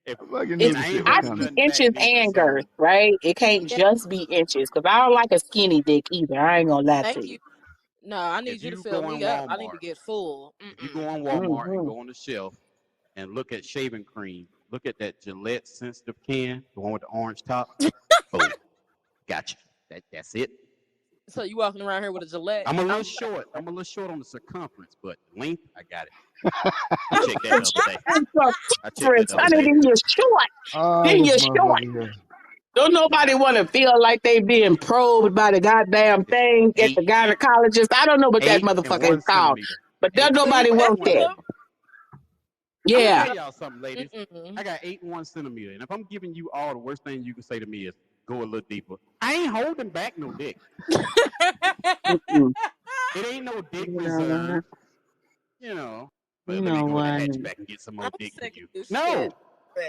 10. If I fucking knew It's and the I shit ain't was I holding need coming. nothing back inches neither. and girth, So right? It can't Yeah, just be inches, because I don't like a skinny dick either. I ain't gonna lie thank to you. you. No, I if need you to you fill go in me up. I need to Walmart, get full. if you go in Hmm. Walmart and go on the shelf and look at shaving cream, look at that Gillette sensitive can, the one with the orange top. Boom, gotcha. That's it. So you walking around here with a Gillette? I'm a little I'm short. I'm a little short on the circumference, but length, I got it. I checked that The the other day. I checked that circumference, the other honey, day. then you're short. Oh, Then this you're short. motherfucker here. Don't Nah, nobody want to feel like they being probed by the goddamn it's thing at the eight, gynecologist. I don't know what that eight and motherfucker is one called, centimeter. but don't Eight. See, nobody that's want a that. little. I'm gonna Yeah. tell No. y'all something, ladies. Mm-mm. I got 8 and 1 centimeter, and if I'm giving you all, the worst thing you can say to me is go a little deeper. I ain't holding back no dick. Mm-mm. It ain't no dick You know what? reserve, you know. You But let me know go in the what? hatchback and get some I'm more dick for sick of you. this shit No,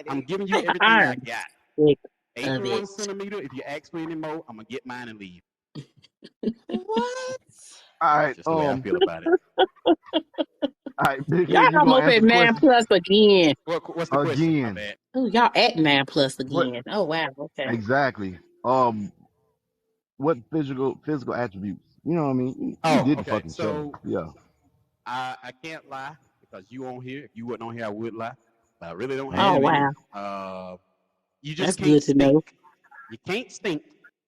I'm already. giving you everything I I'm got. sick Eight of and one it. centimeter. If you ask for any more, I'm gonna get mine and leave. What? All That's right, just the way I feel about it. all right, Big Y'all Head, you gonna almost answer at the 9 question plus again. What's the question? My again? bad. Oh, y'all at 9 plus What again. Oh wow. Okay. exactly? What physical attributes? You know what I mean? You Oh, did the okay. fucking show. So Yeah. I can't lie because you on here. If you wasn't on here, I would lie. But I really don't Oh have Man, any. wow. You just That's can't good to stink. know. You can't stink,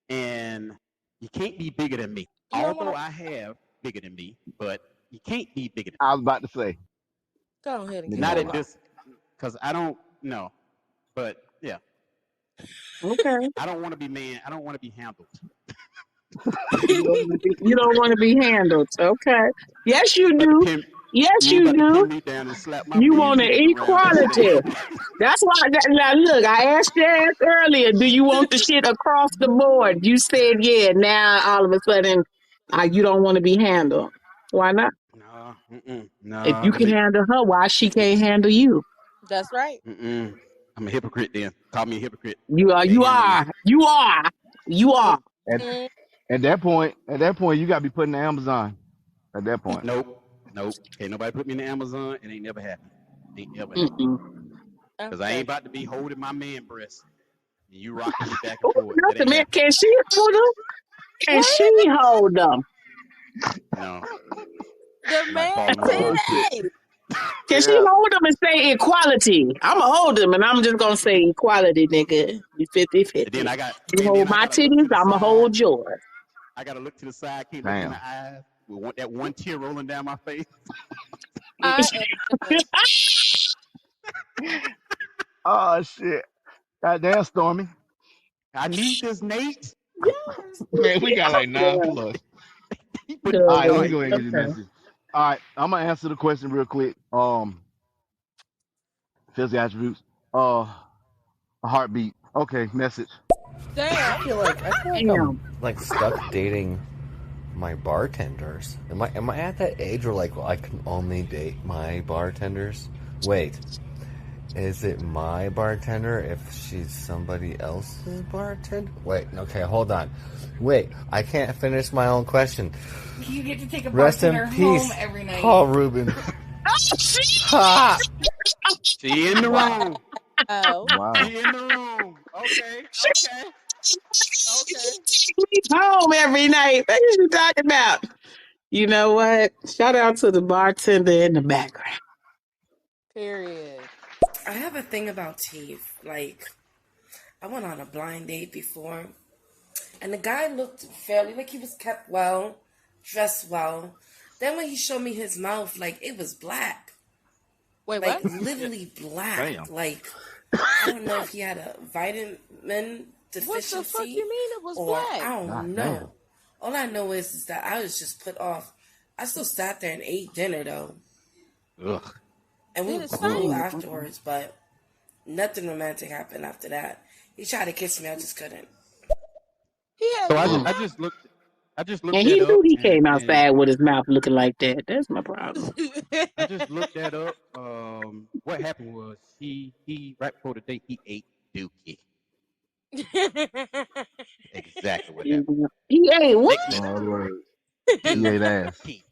and you can't be bigger than me. You don't Although want to I have bigger than me, but you can't be bigger than me. I was about to say, go ahead and nigga get Not your don't at life. lie. this, because I don't know. But yeah, Okay. I don't want to be man. I don't want to be handled. You don't want to be handled. Okay. Yes, You you ain't about to do. pin. Yes, You ain't you about to do. pin me down and slap my You mean want an nipples around this equality. shit. That's why. Now, look, I asked your ass earlier, do you want the shit across the board? You said, yeah. Now, all of a sudden, you don't want to be handled. Why not? If you can See, handle her, why she can't handle you? That's right. I'm a hypocrite then. Call me a hypocrite. You are, Can't you handle me. are, you are, you are. At, Mhm. at that point, you got to be put in the Amazon. At that point, Nope. Can't nobody put me in the Amazon. It ain't never happened. Ain't ever happened. Mm-mm. Because I ain't Okay. about to be holding my man breast and you rocking me back and Oh, forth. not That the ain't man. happening. Can she hold them? Can Wait she a minute. hold them? No. The You might man fall in love with oh me shit, titty. Can she yeah, hold them and say equality? I'm going to hold them and I'm just going to say equality, nigga. You 50 and then 50. I got You hold my to look titties, to the I'm going to side. hold yours. I gotta look to the side, can't look in damn, the eyes with that one tear rolling down my face. I am done. oh shit, goddamn Stormy, I need this, Nate. Yes. man, we got like 9+. He put the All Good. right, let me joint. go ahead and get this Okay. message. All right, I'm gonna answer the question real quick. Physical attributes. A heartbeat. Okay, message. I Damn. feel like I'm Damn. like stuck dating my bartenders. Am I at that age where like I can only date my bartenders? Wait, is it my bartender if she's somebody else's bartender? Wait, okay, hold on. Wait, I can't finish my own question. You get to take a Rest in bartender home peace, every night. Paul Rubin. Oh, shit. Ha! She in the Wow, room. Oh. wow. She in the room. Okay. Leave home every night. What are you talking about? You know what? Shout out to the bartender in the background. Period. I have a thing about teeth. Like, I went on a blind date before, and the guy looked fairly like he was kept well, dressed well. Then when he showed me his mouth, like it was black, Wait, like what? literally black. Damn. Like I don't know if he had a vitamin What the fuck deficiency you mean it was or black? I don't God damn. know. All I know is that I was just put off. I still sat there and ate dinner though, Ugh. and we Did were it stink? cool afterwards, but nothing romantic happened after that. He tried to kiss me, I just couldn't. He had So Mm. I eczema? just looked. I just looked And that he up, knew he and came outside with his mouth looking like that. That's my problem. I just looked that up. What happened was he right before the date he ate dookie. Exactly what happened. He ate what? Next message. Oh Lord, he ate ass. Dookie.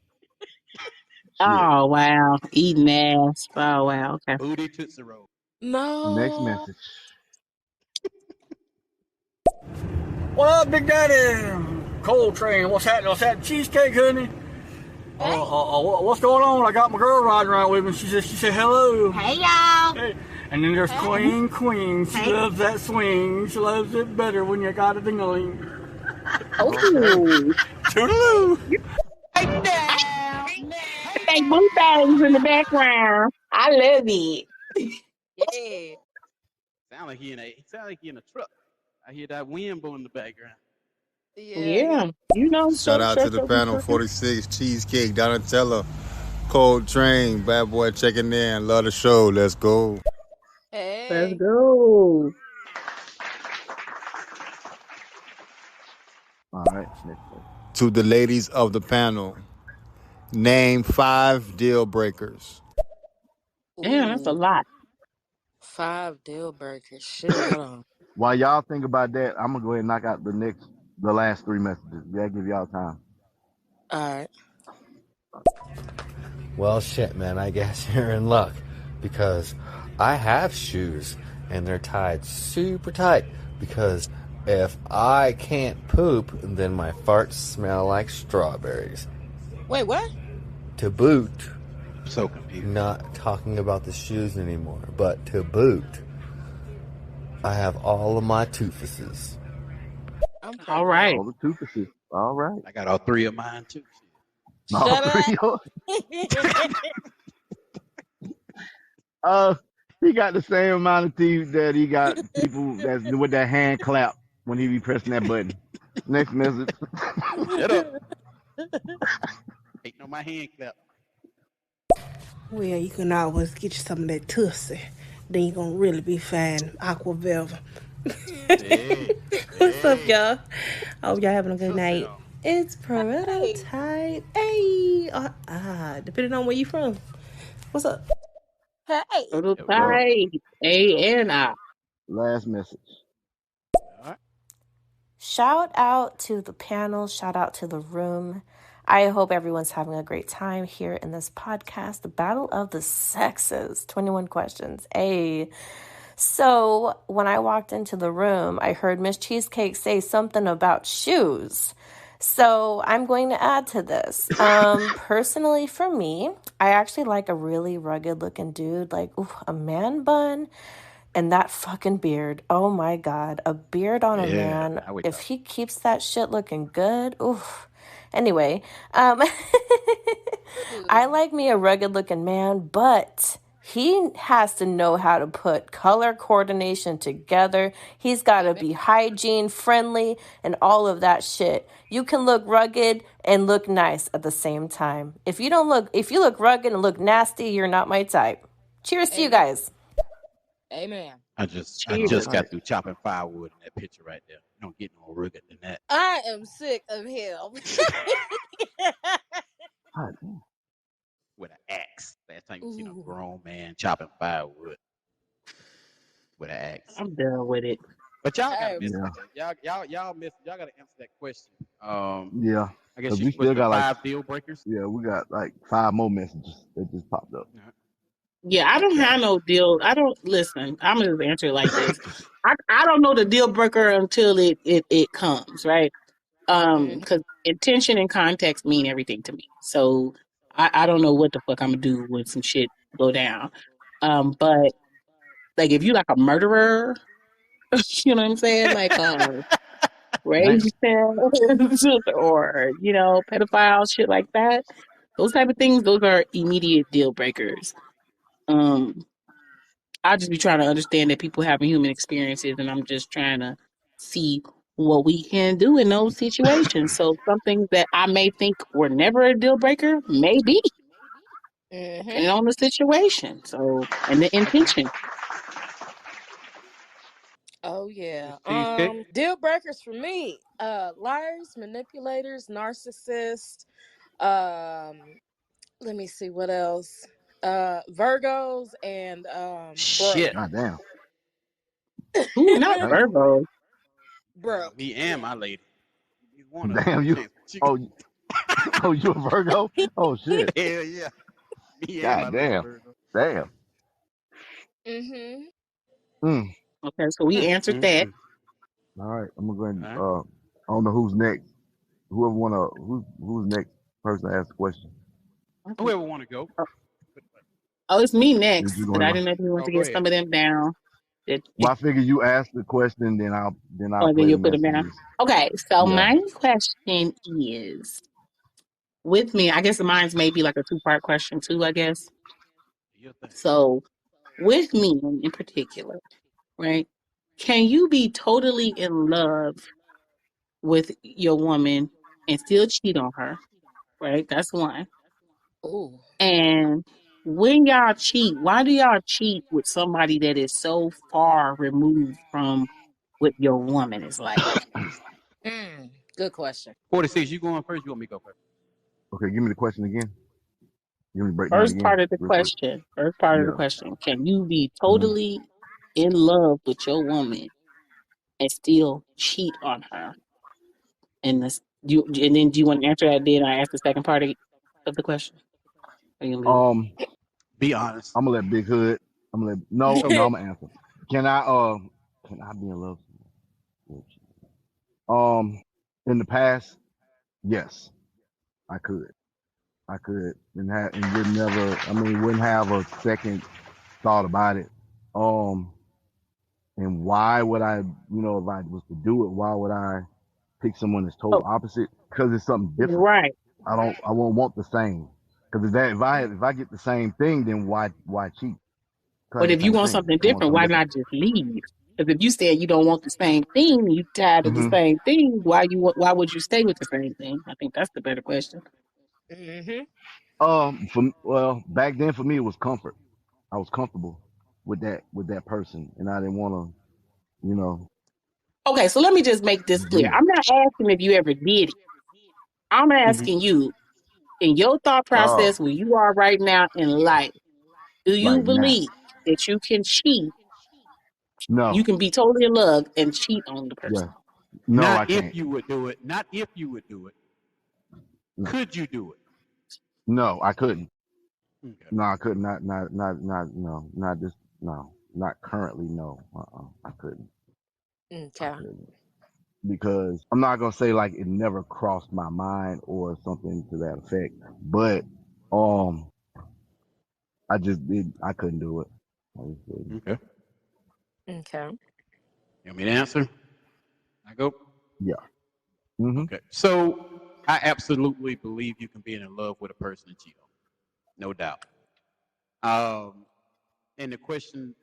Shit. Oh, wow. Eating ass. Oh, wow. Okay. Booty tootsie roll. Next No. message. What up, Big Daddy? Coltrane, what's happening? What's happening? Cheesecake, honey? Hey. What's going on? I got my girl riding around with me. She said hello. Hey y'all. Hey. And then there's Hey. Queen. She Hey. loves that swing. She loves it better when you got a ding-a-ling. Okay. Oh, Toodaloo. Right I now. think blue things in the background. I love it. Yeah. Sound like he in a truck. I hear that wind blowing in the background. Yeah. Yeah. You know, Shout out to truck the be panel trucking. 46, Cheesecake, Donatella, Cold Train, Bad Boy checking in. Love the show. Let's go. Let's Hey. go. All right. Next one. To the ladies of the panel, name 5 deal breakers. Damn, that's a Ooh. lot. 5 deal breakers. Shit, hold on. While y'all think about that, I'm gonna go ahead and knock out the last 3 messages. Yeah, give y'all time. All right. Well, shit, man, I guess you're in luck because I have shoes and they're tied super tight because if I can't poop, then my farts smell like strawberries. Wait, what? To boot, I'm so confused. not talking about the shoes anymore, but to boot, I have all of my toofuses. I'm All cracking up. right. All the toofuses. All right. I got all 3 of mine too. All Shut up. 3 of he got the same amount of teeth that he got people that's with that hand clap when he be pressing that button. Next message. Shut up. Ain't no my hand clap. Well, you can always get you some of that Tussie. Then you gonna really be fine. Aqua Velva. Hey. What's up, y'all? Hope y'all having a good Tussie night. though. It's prototype. Hey, depending on where you from. What's up? Hey. Little There we go. tight. A-N-I. Last message. All right. Shout out to the panel, shout out to the room. I hope everyone's having a great time here in this podcast, the Battle of the Sexes, 21 questions. Hey. So when I walked into the room, I heard Miss Cheesecake say something about shoes. So I'm going to add to this. Personally, for me, I actually like a really rugged looking dude, like a man bun and that fucking beard. Oh my God, a beard on a Yeah. man. Now we If talk. he keeps that shit looking good, oof. Anyway, I like me a rugged looking man, but he has to know how to put color coordination together. He's got to be hygiene friendly and all of that shit. You can look rugged and look nice at the same time. If you look rugged and look nasty, you're not my type. Cheers to you guys. Amen. I just Cheers. got through chopping firewood in that picture right there. You don't get no rugged than that. I am sick of him. With an axe. Last time you seen a grown man chopping firewood with an axe. I'm done with it. But y'all gotta miss Yeah. y'all miss y'all gotta answer that question. Yeah. I guess Because you we supposed still to got like, 5 deal breakers. yeah, we got like 5 more messages that just popped up. Yeah, I don't have no deal. I don't listen. I'm gonna just answer it like this. I don't know the deal breaker until it comes, right? Because intention and context mean everything to me. So I don't know what the fuck I'm gonna do when some shit go down. But like if you like a murderer, you know what I'm saying? Like Damn. rapist or pedophile shit like that. Those type of things, those are immediate deal breakers. Um, I just be trying to understand that people having human experiences, and I'm just trying to see what we can do in those situations. So something that I may think were never a deal breaker, maybe, depending on the situation. So and the intention. Oh yeah. Cheesecake. Deal breakers for me. Liars, manipulators, narcissists. Um, let me see what else. Virgos and Brooke. Shit. God damn. Ooh, not Damn. Virgo. Brooke. Me and my lady. You one of them. Damn you. Oh, oh, you a Virgo? Oh shit. Hell yeah. Me and my God lady damn. Virgo. Damn. Mm. Okay, so we answered that. All right. I'm gonna go ahead and, All I don't know who's next. Who's next person to ask the question? Whoever wanna go. Oh, it's me Did you next, go but in I my, didn't know if you want Oh, to go get ahead. some of them down. well, I figure you ask the question, then I'll Or then play the you'll put them down. messages. Okay, so Yeah. my question is with me, I guess mine's maybe like a two-part question too, I guess. Your thing. So with me in particular, right? Can you be totally in love with your woman and still cheat on her? Right? That's one. Ooh. And when y'all cheat, why do y'all cheat with somebody that is so far removed from what your woman is like? Good question. 46, you going first? You want me to go first? Okay, give me the question again. Give me the breakdown First again, part of the real quick. question. First part of the Yeah. question. Can you be hmm totally in love with your woman and still cheat on her? And and then do you want to answer that? Then I ask the second part of the question. Are you gonna do it? Be honest. I'm gonna let Big Hood. No, Okay. I'm gonna answer. Can I be in love? In the past, yes, I could. I could and would never. I mean, wouldn't have a second thought about it. Um, and why would I? If I was to do it, why would I pick someone that's total Oh, opposite? Because it's something different. right. I won't want the same. Because if I get the same thing, then why cheat? Try But the if you same want thing. something I want different, something why different. not just leave? Because if you said you don't want the same thing, you tired of the hmm same thing. Why would you stay with the same thing? I think that's the better question. Back then for me it was comfort. I was comfortable with that person, and I didn't want to, Okay, so let me just make this just clear. leave them. I'm not asking if you ever did it. I'm Mhm. asking you, in your thought Oh, process where you are right now in life, do you like now. believe that you can cheat? You No. can be totally in love and cheat on the Yeah. person. No, Not I if can't. you would do it. Not if you would do it. No, Could you do it? no, I couldn't. Okay. No, I couldn't. Not. No, not just. No, not currently. No. I couldn't. I Okay. couldn't because I'm not gonna say like it never crossed my mind or something to that effect, but um, I just did. I couldn't do it. I just couldn't. Okay. Okay. You want me to answer? I go. Yeah. Mhm. Okay. So I absolutely believe you can be in love with a person and cheat on, no doubt. Um, and the question,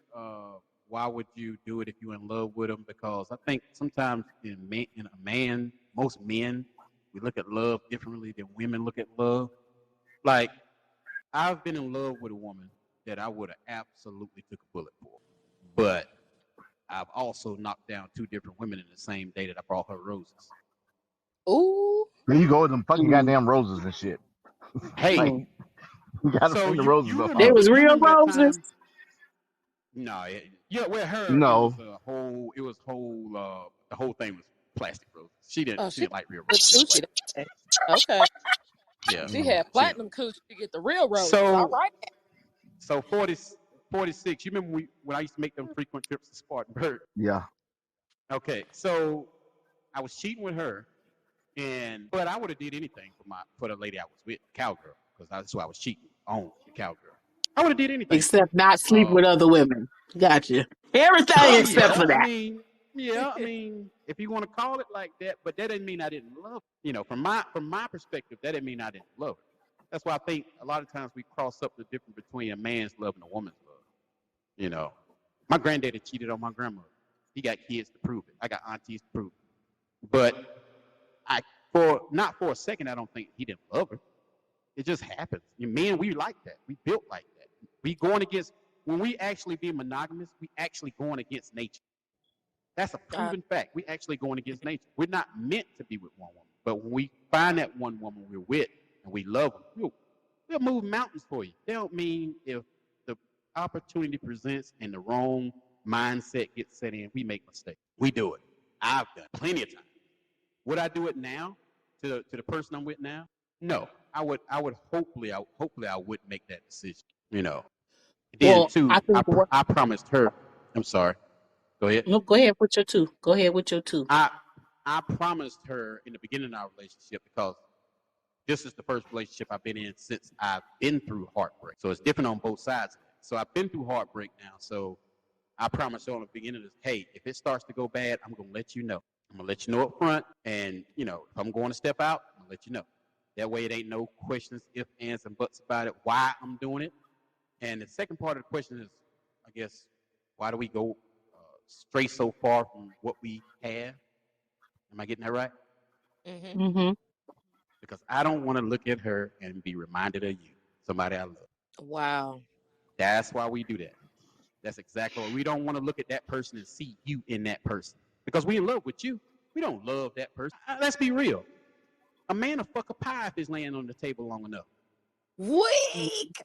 why would you do it if you're in love with them? Because I think sometimes in a man, most men, we look at love differently than women look at love. Like I've been in love with a woman that I would have absolutely took a bullet for, but I've also knocked down two different women in the same day that I brought her roses. Ooh. There you go with them fucking Mm, goddamn roses and shit. Hey, Like mm. you gotta so bring the you roses you up They remember out. was you real remember that roses. time? No, yeah, with her No. it was whole the whole thing was plastic roses. She didn't Oh, she she didn't like real the roses coochie anyway. that day. Okay. Yeah, She Mm. had she didn't. platinum coochie to get the real roses. All So right. so 46. You remember when I used to make them frequent trips to Spartanburg? Yeah. Okay, so I was cheating with her, and but I would have did anything for the lady I was with, cowgirl, because that's who I was cheating on, the cowgirl. I would have did anything for Except not her. sleep with other women. Gotcha. Everything except Yeah, for that. I mean, if you want to call it like that, but that didn't mean I didn't love her. You know, from my perspective, that didn't mean I didn't love her. That's why I think a lot of times we cross up the difference between a man's love and a woman's love. You know, my granddaddy cheated on my grandmother. He got kids to prove it. I got aunties to prove it. But I for not for a second, I don't think he didn't love her. It just happens. Men, we like that. We built like that. We going against when we actually be monogamous. We actually going against nature. That's a Uh, proven fact. We actually going against nature. We're not meant to be with one woman, but when we find that one woman we're with and we love them, we'll move mountains for you. They don't mean if the opportunity presents and the wrong mindset gets set in, we make mistakes. We do it. I've done plenty of times. Would I do it now to the person I'm with now? No. I would hopefully I would make that decision. You know. Then Well, two, I think what. I promised her. I'm sorry. Go ahead. No, go ahead with your two. Go ahead with your two. I I promised her in the beginning of our relationship because this is the first relationship I've been in since I've been through heartbreak. So it's different on both sides. So I've been through heartbreak now. So I promised her on the beginning is, hey, if it starts to go bad, I'm gonna let you know. I'm gonna let you know up front, and you know if I'm going to step out, I'm gonna let you know. That way, it ain't no questions, ifs, ands, and buts about it. Why I'm doing it. And the second part of the question is, I guess, why do we go stray so far from what we have? Am I getting that right? mm-hmm. Mm-hmm. Because I don't want to look at her and be reminded of you, somebody I love. Wow. That's why we do that. That's exactly what we don't want to look at that person and see you in that person. Because we in love with you. We don't love that person. Let's be real. A man will fuck a pie if it's laying on the table long enough. Weak.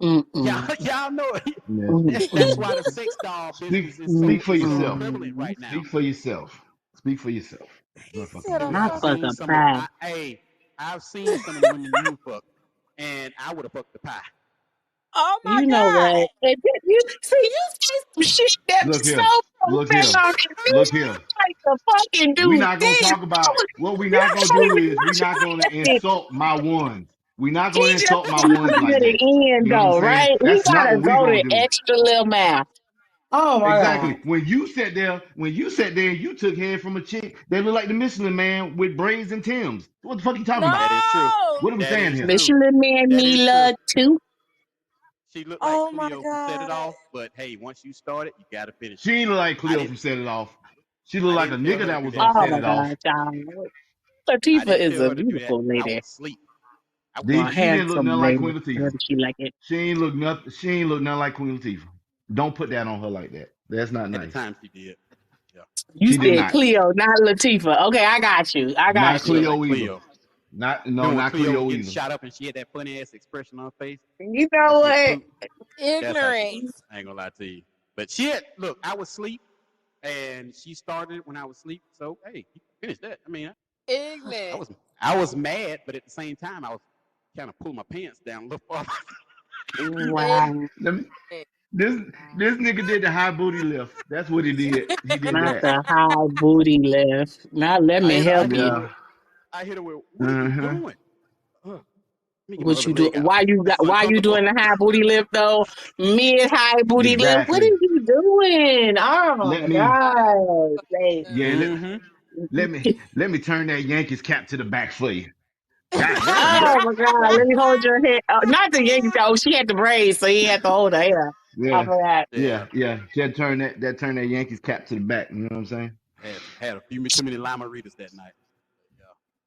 Mm-mm. Y'all know it. Yeah. That's Mm-mm. why the sex doll business Speak for is so yourself. prevalent Mm-mm. right now. Speak for yourself. Speak for yourself. He Motherfucker said a do Not that. fucking. fuck a pie. I've seen some of the women you fuck, and I would have fucked the pie. Oh my You know god. what? And then you see, you say some shit that Look is so here. Look here. profound, and me Look here. like the fucking We do not gonna this. talk about what we You not gonna can't do even is we not gonna it. insult my ones. We not He gonna just insult my coming ones to like that. the end You know what I'm though, saying? right? He That's not gotta what we go gonna the do. extra little mile. Oh my Exactly. god. When you sat there and you took head from a chick, they look like the Michelin man with braids and Timbs. What the fuck are you talking about? That is true. No. What are we That saying is here? true. Michelin man That me is true. love too. She looked like Oh my Cleo from Set It god. Off, but hey, once you start it, you got to finish it. She ain't look like I Cleo from didn't. Set It Off. She looked I like a didn't tell nigga her to that do was that. on Oh Set my It Off. god, y'all. I Latifah didn't is tell a her to do that. beautiful I lady. was asleep. I was Well, She didn't look handsome nothing like lady. Queen Latifah. Whatever she like it. She ain't look nothing. She ain't look nothing like Queen Latifah. Don't put that on her like that. That's not at the nice. time she did. Yeah, You She did said not. Cleo, not Latifah. Okay, I got you. I Not got she looked you. like Cleo either. Cleo. Not Cleo Cleo was getting either. shot up and she had that funny ass expression on her face. You know what? That's how she was. Ignorance. I ain't gonna lie to you. But shit, look, I was asleep and she started when I was asleep. So hey, you finished that. I mean, Ignorant. I was mad, but at the same time, I was kind of pulling my pants down a little farther. Wow. This nigga did the high booty lift. That's what he did. He did Not that. the high booty lift. Now let me help you. I hit her with, what are you doing? Let me get my What other you do? leg out. This is Why you uncomfortable. doing the high booty lift though? Mid high booty lift. What are Exactly. you doing? Oh Let my me god! Like, let me turn that Yankees cap to the back for you. God damn, oh girl. my god! Let me hold your head. Not the Yankees. Oh, she had the braids, so he had to hold her hair. I Yeah. forgot. Yeah. She had to turn that Yankees cap to the back. You know what I'm saying? Had a few too many lima readers that night.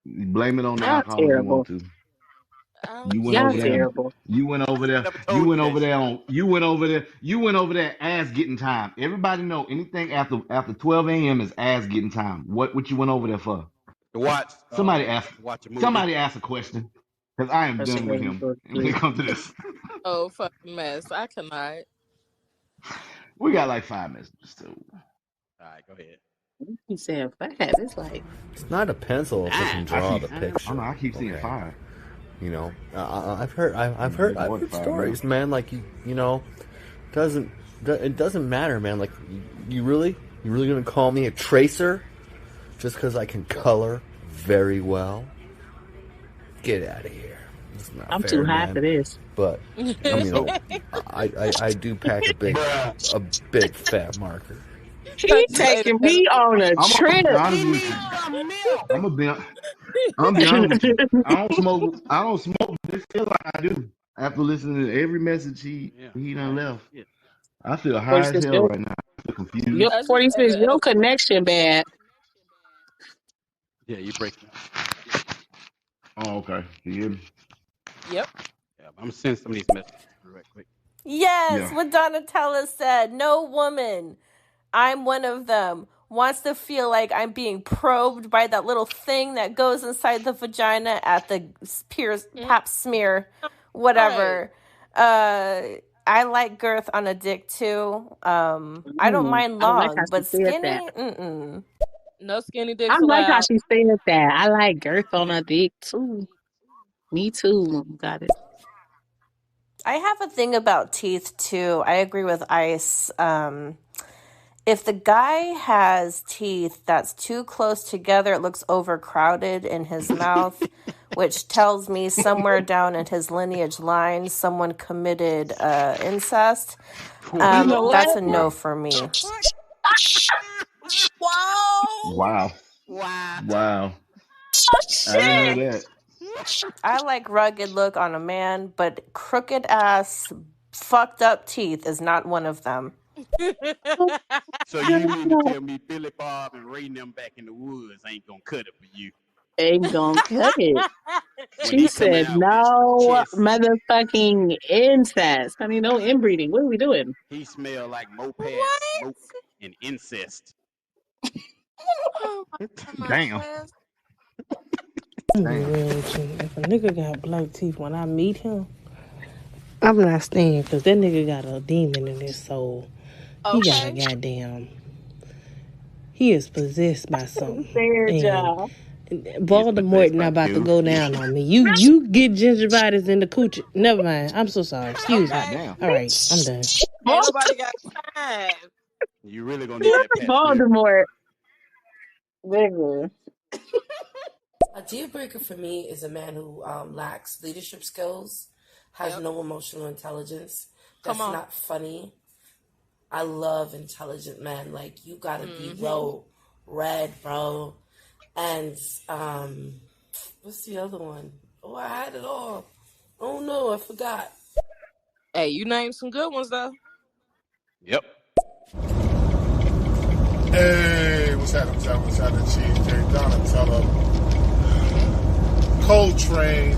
You blame it on the Y'all alcohol if you want terrible. to. You went Y'all over there. terrible. You went over there. You went over there ass getting time. Everybody know anything after 12 a.m. is ass getting time. What you went over there for? To watch Somebody a movie. Somebody ask a question. Because I am done with him when it comes to this. Oh, fucking mess. I cannot. We got like 5 minutes. So. All right, go ahead. He said fast. It's like it's not a pencil if it can draw the picture. I keep seeing 5. You know, I've heard stories, man. Like you know, it doesn't matter, man. Like you really gonna call me a tracer just because I can color very well? Get out of here. I'm fair, too high man. for this. But you know, I do pack a big fat marker. He taking me on a trip. I'm be honest with you. I don't smoke, but it feels like I do. After listening to every message he done left. Yeah. I feel high as hell right now. I feel confused. Yep, 46, your connection bad. Yeah, you breaking up. Oh, okay. You hear me? Yep. Yeah, I'm sending some of these messages right quick. Yes, what Donatella said. No woman, I'm one of them, wants to feel like I'm being probed by that little thing that goes inside the vagina at the pap smear, whatever. Right. I like girth on a dick too. I don't mind long, but skinny, no skinny dicks I like how allowed. she said that. I like girth on a dick too. Me too. Got it. I have a thing about teeth too. I agree with Ice. If the guy has teeth that's too close together, it looks overcrowded in his mouth, which tells me somewhere down in his lineage line, someone committed incest. That's a no for me. Wow. Oh, shit. I didn't know that. I like rugged look on a man, but crooked ass, fucked up teeth is not one of them. So you mean to tell me Billy Bob and Ray them back in the woods ain't gonna cut it for you? Ain't gonna cut it. She said no motherfucking incest. I mean, no inbreeding. What are we doing? He smelled like moped smoke and incest. Damn. If a nigga got black teeth when I meet him, I'm not staying because that nigga got a demon in his soul. He got a goddamn. He is possessed by something. Voldemort not about to go down on me. You get gingivitis in the coochie. Never mind. I'm so sorry. Excuse me. All right, I'm done. Ain't nobody got time. You really gonna need that Pat Voldemort. Nigga. A deal breaker for me is a man who lacks leadership skills, has no emotional intelligence, that's not funny. I love intelligent men. Like, you gotta be red, bro. And what's the other one? Oh, I had it all. Oh no, I forgot. Hey, you named some good ones though. Yep. Hey, what's happening? Cheezecake, Donatella, Coltrane.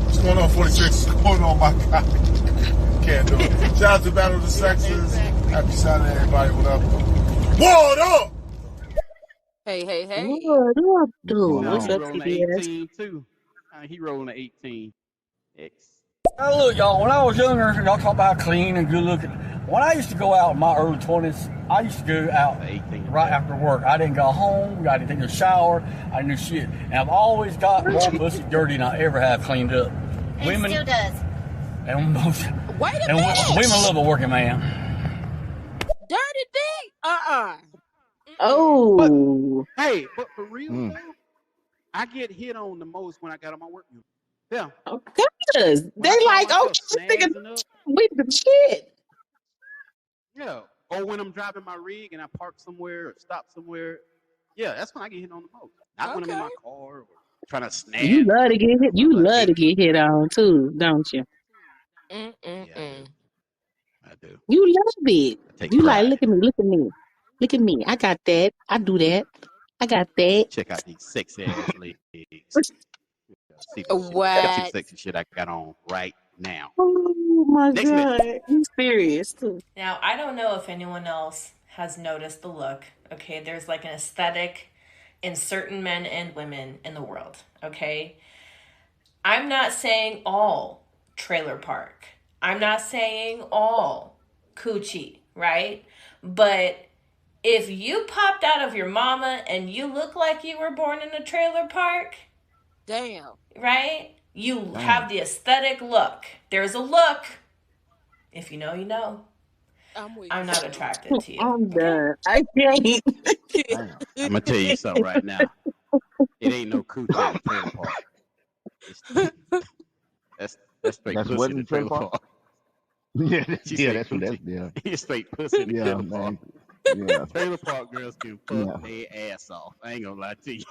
What's going on, 46? What's going on, my guy? Can't do it. Shout out to Battle of the Sexes. Happy Saturday, everybody. What up? What up? Hey. What up, What's dude? going No, What's he on? up, rolling the TBS? 18 too. He rolling the 18X. Now look, y'all, when I was younger, y'all talk about clean and good looking. When I used to go out in my early 20s, I used to go out right after work. I didn't go home, I didn't take a shower, I didn't do shit. And I've always got more pussy dirty than I ever have cleaned up. And women still does. And, Wait a and minute. women love a working man. Dirty dick? Oh. But for real though, I get hit on the most when I got on my work uniform. Yeah. Because When they I find like, okay, myself this nigga snazzing up, with the shit. yeah. Or when I'm driving my rig and I park somewhere or stop somewhere, yeah, that's when I get hit on the most. Not when I'm in my car or trying to You snag love to get hit. somebody You like love this. to get hit on too, don't you? Yeah, I do. You love it. I take You like, pride look in at it. me, look at me, look at me. I got that. I do that. I got that. Check out these sexy ass legs. See this shit. See the What? sexy shit I got on right now. Oh my Next myth. god, you serious too? Now, I don't know if anyone else has noticed the look. Okay, there's like an aesthetic in certain men and women in the world. Okay, I'm not saying all trailer park. I'm not saying all coochie, right? But if you popped out of your mama and you look like you were born in a trailer park, Damn. right? You have the aesthetic look. There's a look. If you know, you know. I'm not attracted to you. I'm Okay? done. I can't. I'm gonna tell you something right now. It ain't no coochie in a trailer park. That's straight That's pussy what in in the the trailer trailer park? park. She Yeah, say that's what that's coochie. It's straight pussy in the Yeah, trailer park. man. Yeah. Trailer park girls can fuck their ass off. I ain't gonna lie to you.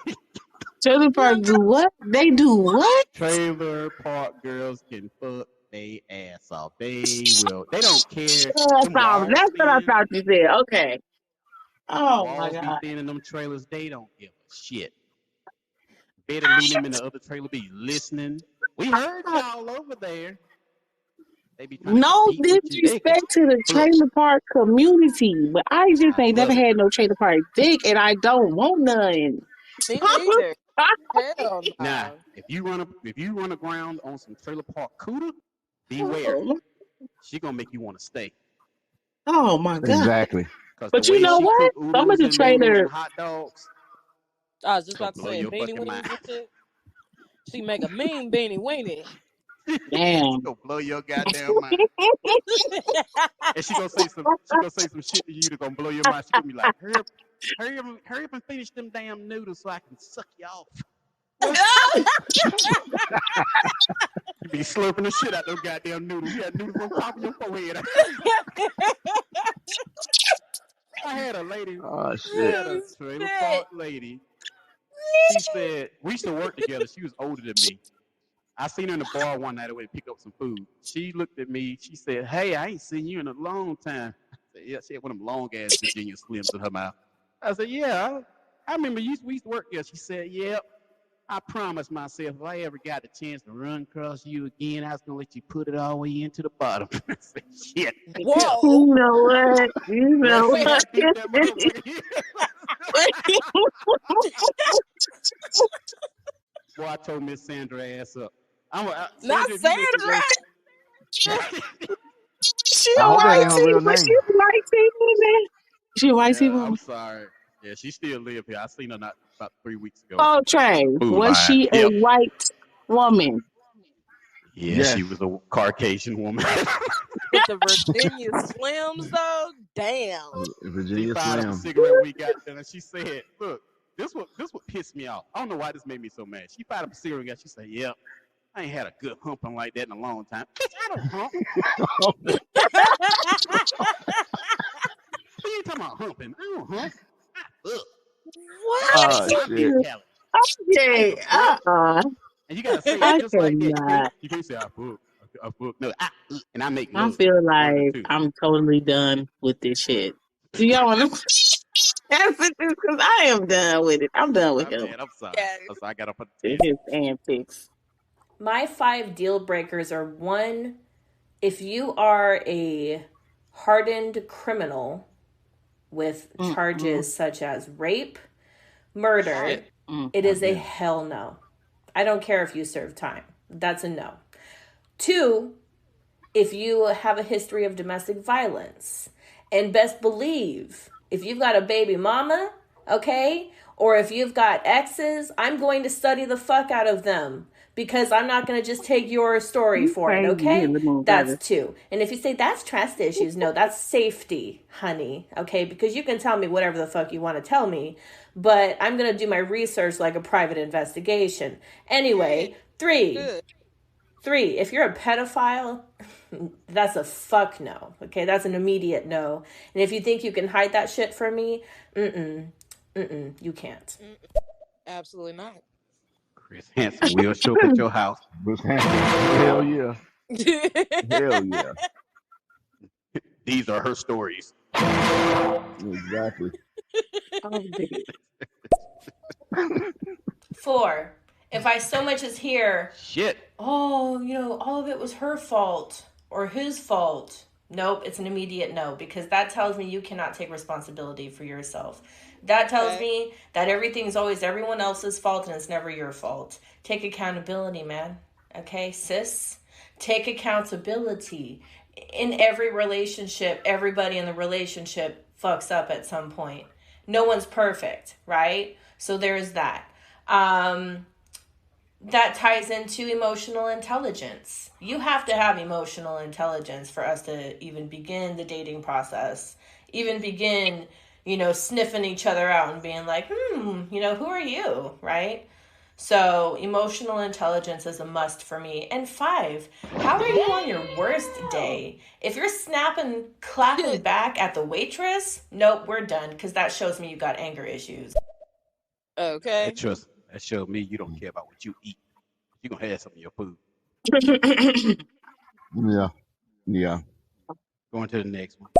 Trailer park do what? They do what? Trailer park girls can fuck their ass off. They will. They don't care. Them walls That's what I thin. thought you said. Okay. Them Oh my walls be god. thin in them trailers. They don't give a shit. Better leave them in the other trailer. Be listening. We heard y'all over there. They be trying to No compete with you. They can disrespect to the fuck. trailer park community, but I just I ain't never love it. had no trailer park dick, and I don't want none. Me neither. Hell Now, no. if you run aground on some trailer park cooter, beware. Oh, She gonna make you want to stay. oh my god. Exactly. Cause the But you way know she what? cook Some of oodles the and noodles trailer, and hot dogs, I was just it's gonna about to blow say, and your beanie fucking weenies mind. and shit. She make a mean beanie weenie. It's damn. gonna blow your goddamn mind. And she gonna say some shit to you that's gonna blow your mind. She gonna be like, hurry up and finish them damn noodles so I can suck you off. You be slurping the shit out those goddamn noodles. You had noodles on top of your forehead. I had a lady, Oh I shit. had a trailer park lady. She said, we used to work together. She was older than me. I seen her in the bar one night. I went to pick up some food. She looked at me. She said, hey, I ain't seen you in a long time. I said, yeah, she had one of them long ass Virginia Slims in her mouth. I said, yeah, I remember we used to work together. She said, yep. I promised myself if I ever got the chance to run across you again, I was gonna let you put it all the way into the bottom. I said, shit. Whoa. You know what? You Let's know see how what? deep that motherfucker is. Boy, I told Miss Sandra ass up. Not Sandra, if you listen, Sandra. girl. She I a hope that white ain't her tee, real but she name. a white tee woman. She a white tee Yeah, I'm woman. sorry. Yeah, she still live here. I seen her not about 3 weeks ago or Oh, some shit on the Trey, food was line. she a Yep. white woman? Yeah, she Yes. was a Caucasian woman. With the Virginia Slims though? Damn. She Virginia fired up a Slim. cigarette we got done, and she said, "Look, this what pissed me off. I don't know why this made me so mad." She fired up a cigarette. She said, "Yep, I ain't had a good humping like that in a long time. Bitch, I don't hump. You ain't talking about humping. I don't hump. I fuck. Oh That's my shit. mentality. I Okay, used to fuck, uh-uh. and you gotta say it I just like that. cannot. You can't say I fuck. I fuck. No, and I make I love. feel One of the like two. I'm totally done with this shit. Do y'all want to answer this? Because I am done with it. I'm done with My him. bad. I'm sorry. Yeah. I got up on the It 10. is antics. My 5 deal breakers are: 1, if you are a hardened criminal with Mm-mm. charges such as rape, Murder, it is a Yeah. hell no. I don't care if you serve time. That's a no. 2, if you have a history of domestic violence. And best believe, if you've got a baby mama, okay, or if you've got exes, I'm going to study the fuck out of them because I'm not going to just take your story You for it, crazy. You in okay? the mood, That's brother. 2. And if you say that's trust issues, no, that's safety, honey, okay? Because you can tell me whatever the fuck you want to tell me, but I'm going to do my research like a private investigation. Anyway, 3, if you're a pedophile, that's a fuck no. Okay, that's an immediate no. And if you think you can hide that shit from me, you can't. Absolutely not. Chris Hansen will show up at your house. Chris Hansen, hell yeah, hell yeah, These are her stories. exactly. Oh, dear. 4, if I so much as hear, Shit. oh, all of it was her fault or his fault. Nope, it's an immediate no because that tells me you cannot take responsibility for yourself. That tells me that everything's always everyone else's fault and it's never your fault. Take accountability, man. Okay, sis? Take accountability. In every relationship, everybody in the relationship fucks up at some point. No one's perfect, right? So there's that. That ties into emotional intelligence. You have to have emotional intelligence for us to even begin the dating process, even begin, sniffing each other out and being like, who are you, right? So emotional intelligence is a must for me. And 5, how are you on your worst day? If you're clapping back at the waitress, nope, we're done because that shows me you got anger issues. Okay. That showed me you don't care about what you eat. You're going to have some of your food. Yeah. Going to the next one.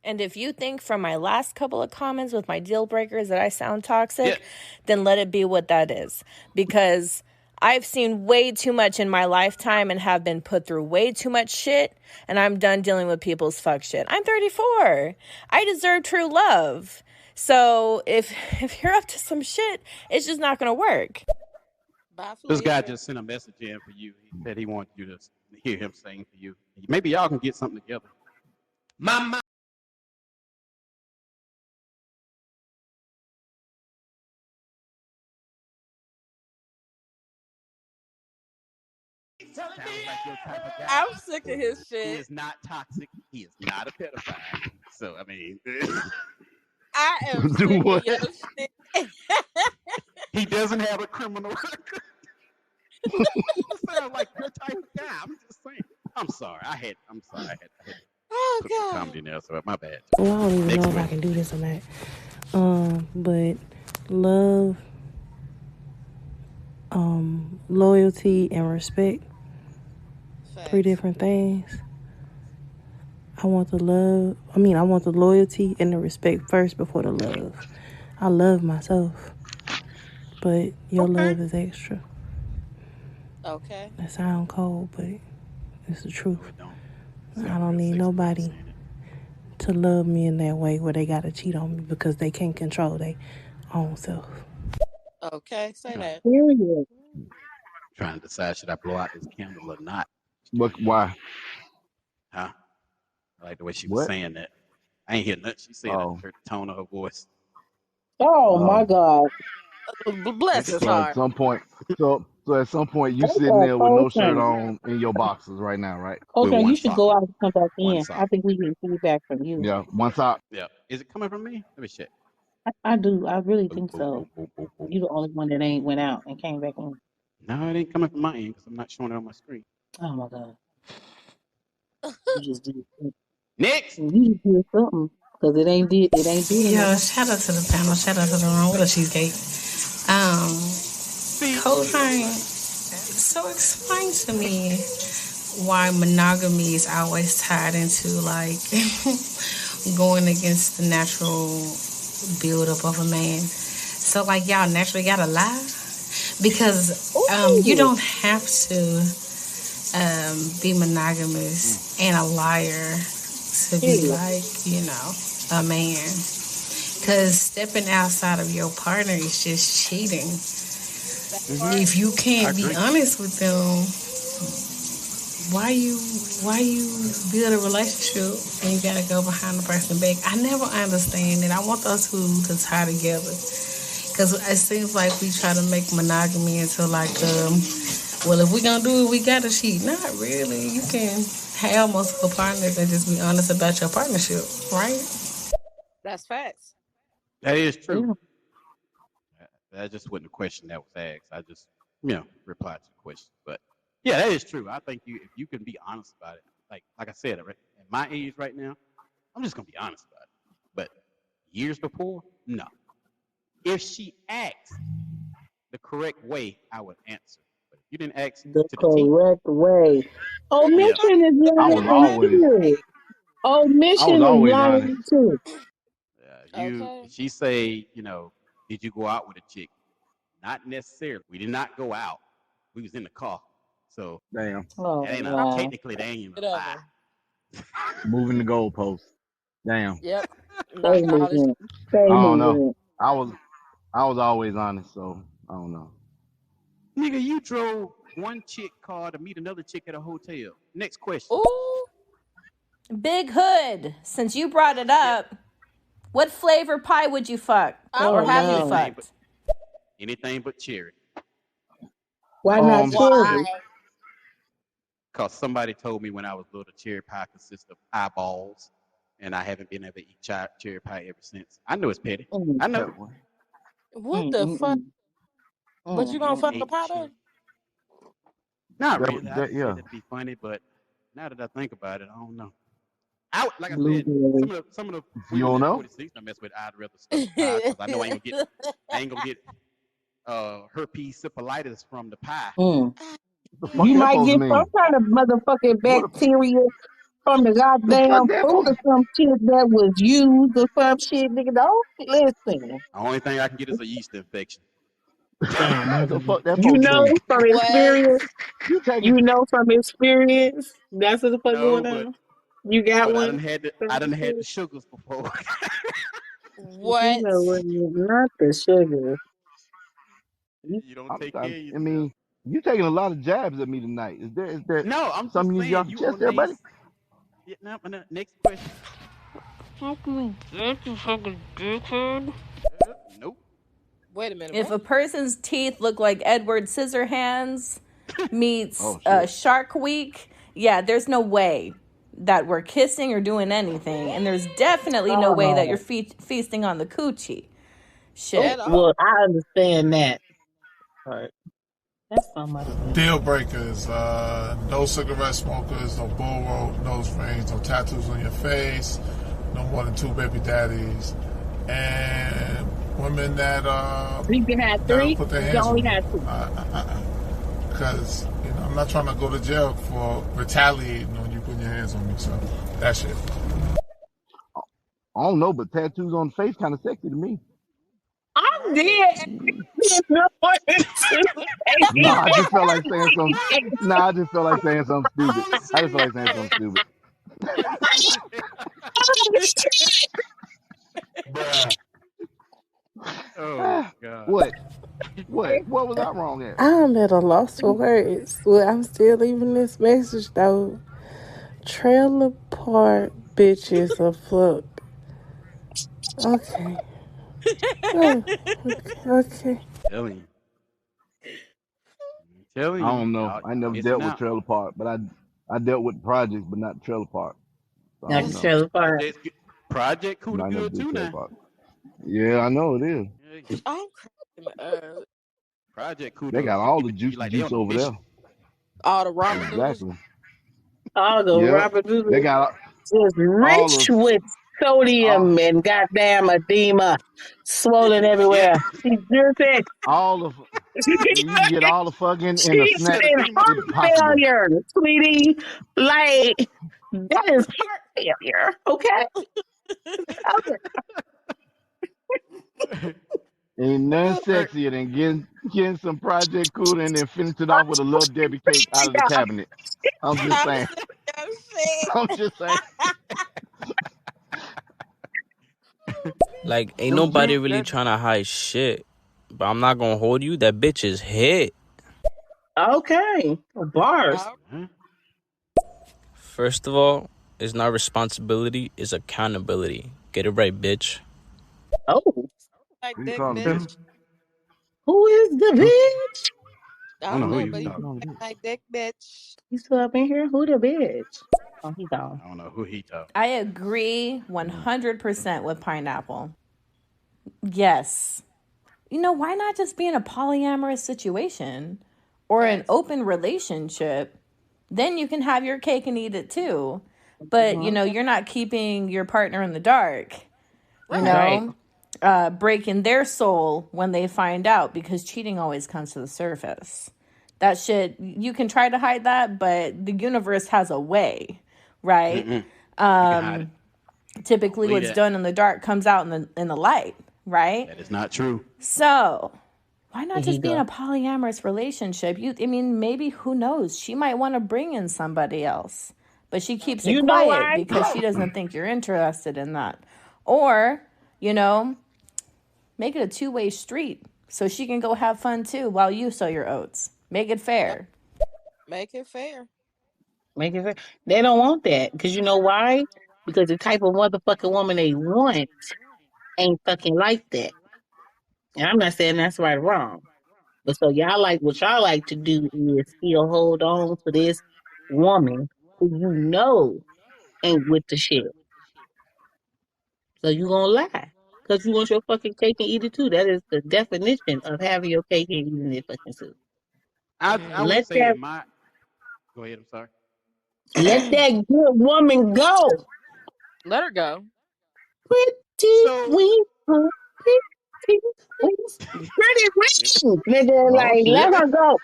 And if you think from my last couple of comments with my deal breakers that I sound toxic, then let it be what that is. Because I've seen way too much in my lifetime and have been put through way too much shit, and I'm done dealing with people's fuck shit. I'm 34. I deserve true love. So if you're up to some shit, it's just not going to work. This guy just sent a message in for you. He said he wanted you to hear him sing for you. Maybe y'all can get something together. Mama. I'm sick of his shit. He is not toxic. He is not a pedophile. So, I mean. I am sick of your shit. He doesn't have a criminal record. You sound like your type of guy. I'm just saying. I'm sorry. I had to put some comedy in there, so my bad. Well, I don't even know if I can do this or not. But love, loyalty, and respect, 3 different things. I want the loyalty and the respect first before the love. I love myself, but your love is extra. Okay. That sound cold, but it's the truth. I don't need nobody to love me in that way where they gotta cheat on me because they can't control their own self. Okay, say that. Period. Trying to decide should I blow out this candle or not. But why? Huh? I like the way she was saying that. I ain't hear nothing she said. I heard the tone of her voice. Oh my God. Bless his So heart. at some point, you That's sitting there with no shirt Coltrane. on in your boxes right now, right? Coltrane, you should go out and come back One in. sock. I think we get feedback from you. Yeah, one sock. Yeah. Is it coming from me? Let me check. I do. I really think so. You're the only one that ain't went out and came back in. No, it ain't coming from my end because I'm not showing it on my screen. Oh my God. You just did it. Next. You just did something because it ain't did. Yo, shout out to the panel. Shout out to the room. What a cheesecake. Coltrane. So explain to me why monogamy is always tied into like going against the natural buildup of a man. So like y'all naturally gotta lie because you don't have to be monogamous and a liar to be like, a man. Because stepping outside of your partner is just cheating. If you can't be honest with them, why you build a relationship and you gotta go behind the person back? I never understand it. I want those two to tie together. Because it seems like we try to make monogamy into like, well, if we gonna do it, we gotta cheat. Not really. You can have multiple partners and just be honest about your partnership, right? That's facts. That is true. Yeah. That just wasn't a question that was asked. I just, replied to the question. But yeah, that is true. I think if you can be honest about it, like I said, at my age right now, I'm just gonna be honest about it. But years before, no. If she asked the correct way, I would answer. But if you didn't ask The to the T, correct way. yeah, Omission is I was lying always too. I was Omission is always honest. lying too. Okay. she say, did you go out with a chick? Not necessarily. We did not go out. We was in the car. So Damn. Oh that ain't wow. technically that ain't even a lie. Moving the goalpost. Damn. Yep. Stay Not knowledge. moving. Stay I don't know. moving. I was always honest, so I don't know. Nigga, you drove one chick car to meet another chick at a hotel. Next question. Ooh. Big Hood, since you brought it up, what flavor pie would you fuck? Or Oh have you no. fucked? Anything but cherry. Why not Why? cherry? Because somebody told me when I was little, cherry pie consists of eyeballs, and I haven't been able to eat cherry pie ever since. I know it's petty. I know. What the fuck? But you gonna fuck the Ate pot cherry. up? Not really. I just yeah. said it to be funny, but now that I think about it, I don't know. Like I said, Blueberry. some of the You women don't in know? 46 I mess with, I'd rather stuff pie because I know I ain't gonna get herpes syphilitis from the pie. Mm. The fuck You that might supposed to get some mean? kind of motherfucking What bacteria from the the fuck goddamn that food supposed or some shit that was used or some shit, nigga. Don't listen. The only thing I can get is a yeast infection. Damn, the motherfucker. fuck that You supposed to know mean? from What? experience. You taking You know from experience. That's what the fuck No, going but on. You got I one. done had the sugars before. You What? know what? Not the sugar. You don't take care of I yourself. mean, you taking a lot of jabs at me tonight. Is there No, I'm something just you need to get saying off your you chest on there, buddy? Yeah, no, next question. Fuck me, bitch, you fucking dickhead. Nope. Wait a minute. If What? a person's teeth look like Edward Scissorhands meets Oh shit. Shark Week, yeah, there's no way that we're kissing or doing anything. And there's definitely no way that you're Oh, feasting on the coochie. oh, Shit. At all. well, I understand that. Right. That's somebody else. Deal breakers, no cigarette smokers, no bull rope, nose rings, no tattoos on your face, no more than 2 baby daddies, and women that You can have that'll 3. put their You can hands on only me. have 2. Because I'm not trying to go to jail for retaliating on you putting your hands on me. So that's it. I don't know, but tattoos on the face kind of sexy to me. I'm Right. dead. No one to No, I just felt like saying something. say No, I just felt like saying something stupid. Holy I just felt like shit! saying something stupid. Oh God. What? What was I wrong at? I'm at a loss for words. Well, I'm still leaving this message though. Trailer park bitches a fuck. Okay. Oh, okay. Telling you. I don't know. Y'all I never missing dealt with out. trailer park, but I dealt with projects, but not trailer park. So I Not don't the know. trailer park. Project Cuda I never good do too trailer now. park. Yeah, I know it is. I'm cracking up. Project They Cuda got be all the giving it to you juicy like they juice on a over there. mission. All the Robert Doodles. Exactly. All the Yep. Robert They Doodle got is all rich the with sodium and goddamn edema, swollen Yeah. everywhere. She just said all of you can get all the fucking in a she's snap. in Edema heart It's too. possible. failure, sweetie. Like that is heart failure. Okay. Ain't nothing sexier than getting some Project Cuda and then finishing it off with a little Debbie cake out of the cabinet. I'm just I'm saying. sick of shit. I'm just saying. Like, ain't Them nobody chicks really that trying to hide shit. But I'm not gonna hold you. That bitch is hit. Okay. Bars. Hmm? First of all, it's not responsibility, it's accountability. Get it right, bitch. Oh, Who you calling bitch? who is the Huh? bitch? I don't know who you calling bitch. You still up in here? Who the bitch? Oh, he gone. I don't know who he talking. I agree Mm. 100% with Pineapple. Yes. Why not just be in a polyamorous situation or an open relationship? Then you can have your cake and eat it too. But, Mhm. you're not keeping your partner in the dark, Right. breaking their soul when they find out because cheating always comes to the surface. That shit, you can try to hide that, but the universe has a way, right? Mm-mm. You can hide it. Don't Typically believe what's that. done in the dark comes out in the light, right? That is not true. So why Here not he just be in go. a polyamorous relationship? Maybe who knows? She might want to bring in somebody else, but she keeps it You know quiet why? because she doesn't think you're interested in that. Or, you know, make it a two-way street so she can go have fun too while you sow your oats. Make it fair. Make it fair. Make it fair. They don't want that. Because you know why? Because the type of motherfucking woman they want ain't fucking like that. And I'm not saying that's right or wrong. But so y'all like what y'all like to do is still hold on to this woman who you know ain't with the shit. So you gonna lie. Because you want your fucking cake and eat it too. That is the definition of having your cake and eating it fucking too. I would Let say that in my. Go ahead. I'm sorry. let that good woman go. Let her go. Pretty So weasel, pretty weasel, pretty wings, nigga. Oh Like let shit. her go.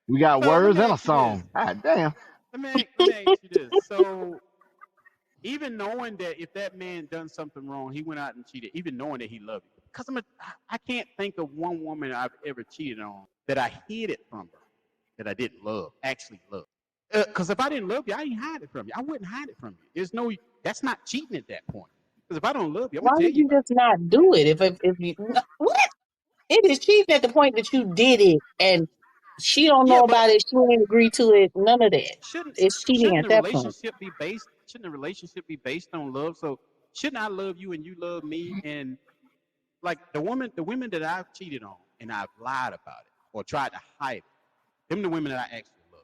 We got so let words me and a ask you this. song. God damn. Let me ask you this. So even knowing that if that man done something wrong, he went out and cheated, even knowing that he loved you, because I can't think of one woman I've ever cheated on that I hid it from her, that I didn't love, actually love. Because if I didn't love you, I ain't hide it from you. I wouldn't hide it from you. That's not cheating at that point. Because if I don't love you, I'm Why gonna tell would you you about just not do it if you what? It is cheating at the point that you did it and she it. don't Yeah, know but about it. She ain't agree to it. None of that. shouldn't It's cheating shouldn't at the that point. relationship be based? Shouldn't the relationship be based on love? So shouldn't I love you and you love me? And like the women that I've cheated on and I've lied about it or tried to hide it, them the women that I actually love.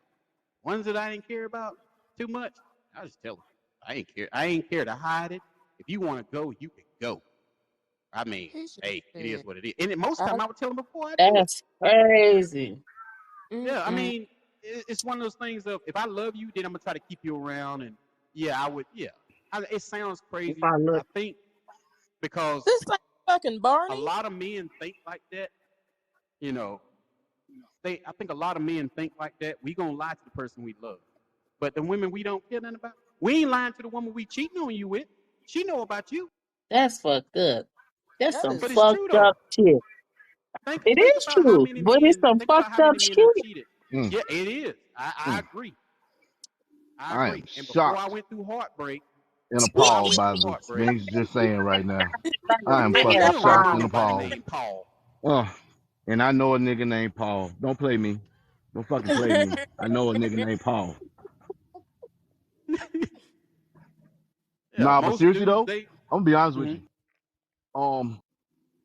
Ones that I didn't care about too much, I just tell them I ain't care. I ain't care to hide it. If you want to go, you can go. I mean, He should hey, it is said, what it is. And most of the I, time, I would tell them before I do it. That's crazy. Yeah, I mm-mm. mean, it's one of those things of if I love you, then I'm gonna try to keep you around, and yeah, I would. Yeah, it sounds If crazy. I I look, think because This ain't fucking a Barney. lot of men think like that. You know, I think a lot of men think like that. We gonna lie to the person we love, but the women we don't care nothing about, we ain't lying to the woman we cheating on you with. She know about you, that's fucked up. That's That some but is it's true fucked though. up shit. It Think is about how true, many but it's men. some Think about fucked how up many men I've shit. cheated. Mm, Yeah, it is. I mm. agree. I I agree. am And before I shocked went through heartbreak, and before I appalled went by through the heartbreak, things you're saying right now. I am Man, and fucking you don't even shocked know and appalled. nobody appalled. named Paul. And I know a nigga named Paul. Don't play me. Don't fucking play me. I know a nigga named Paul. Yeah, Nah, but most seriously dudes though, they. I'm gonna be honest with Mhm. you.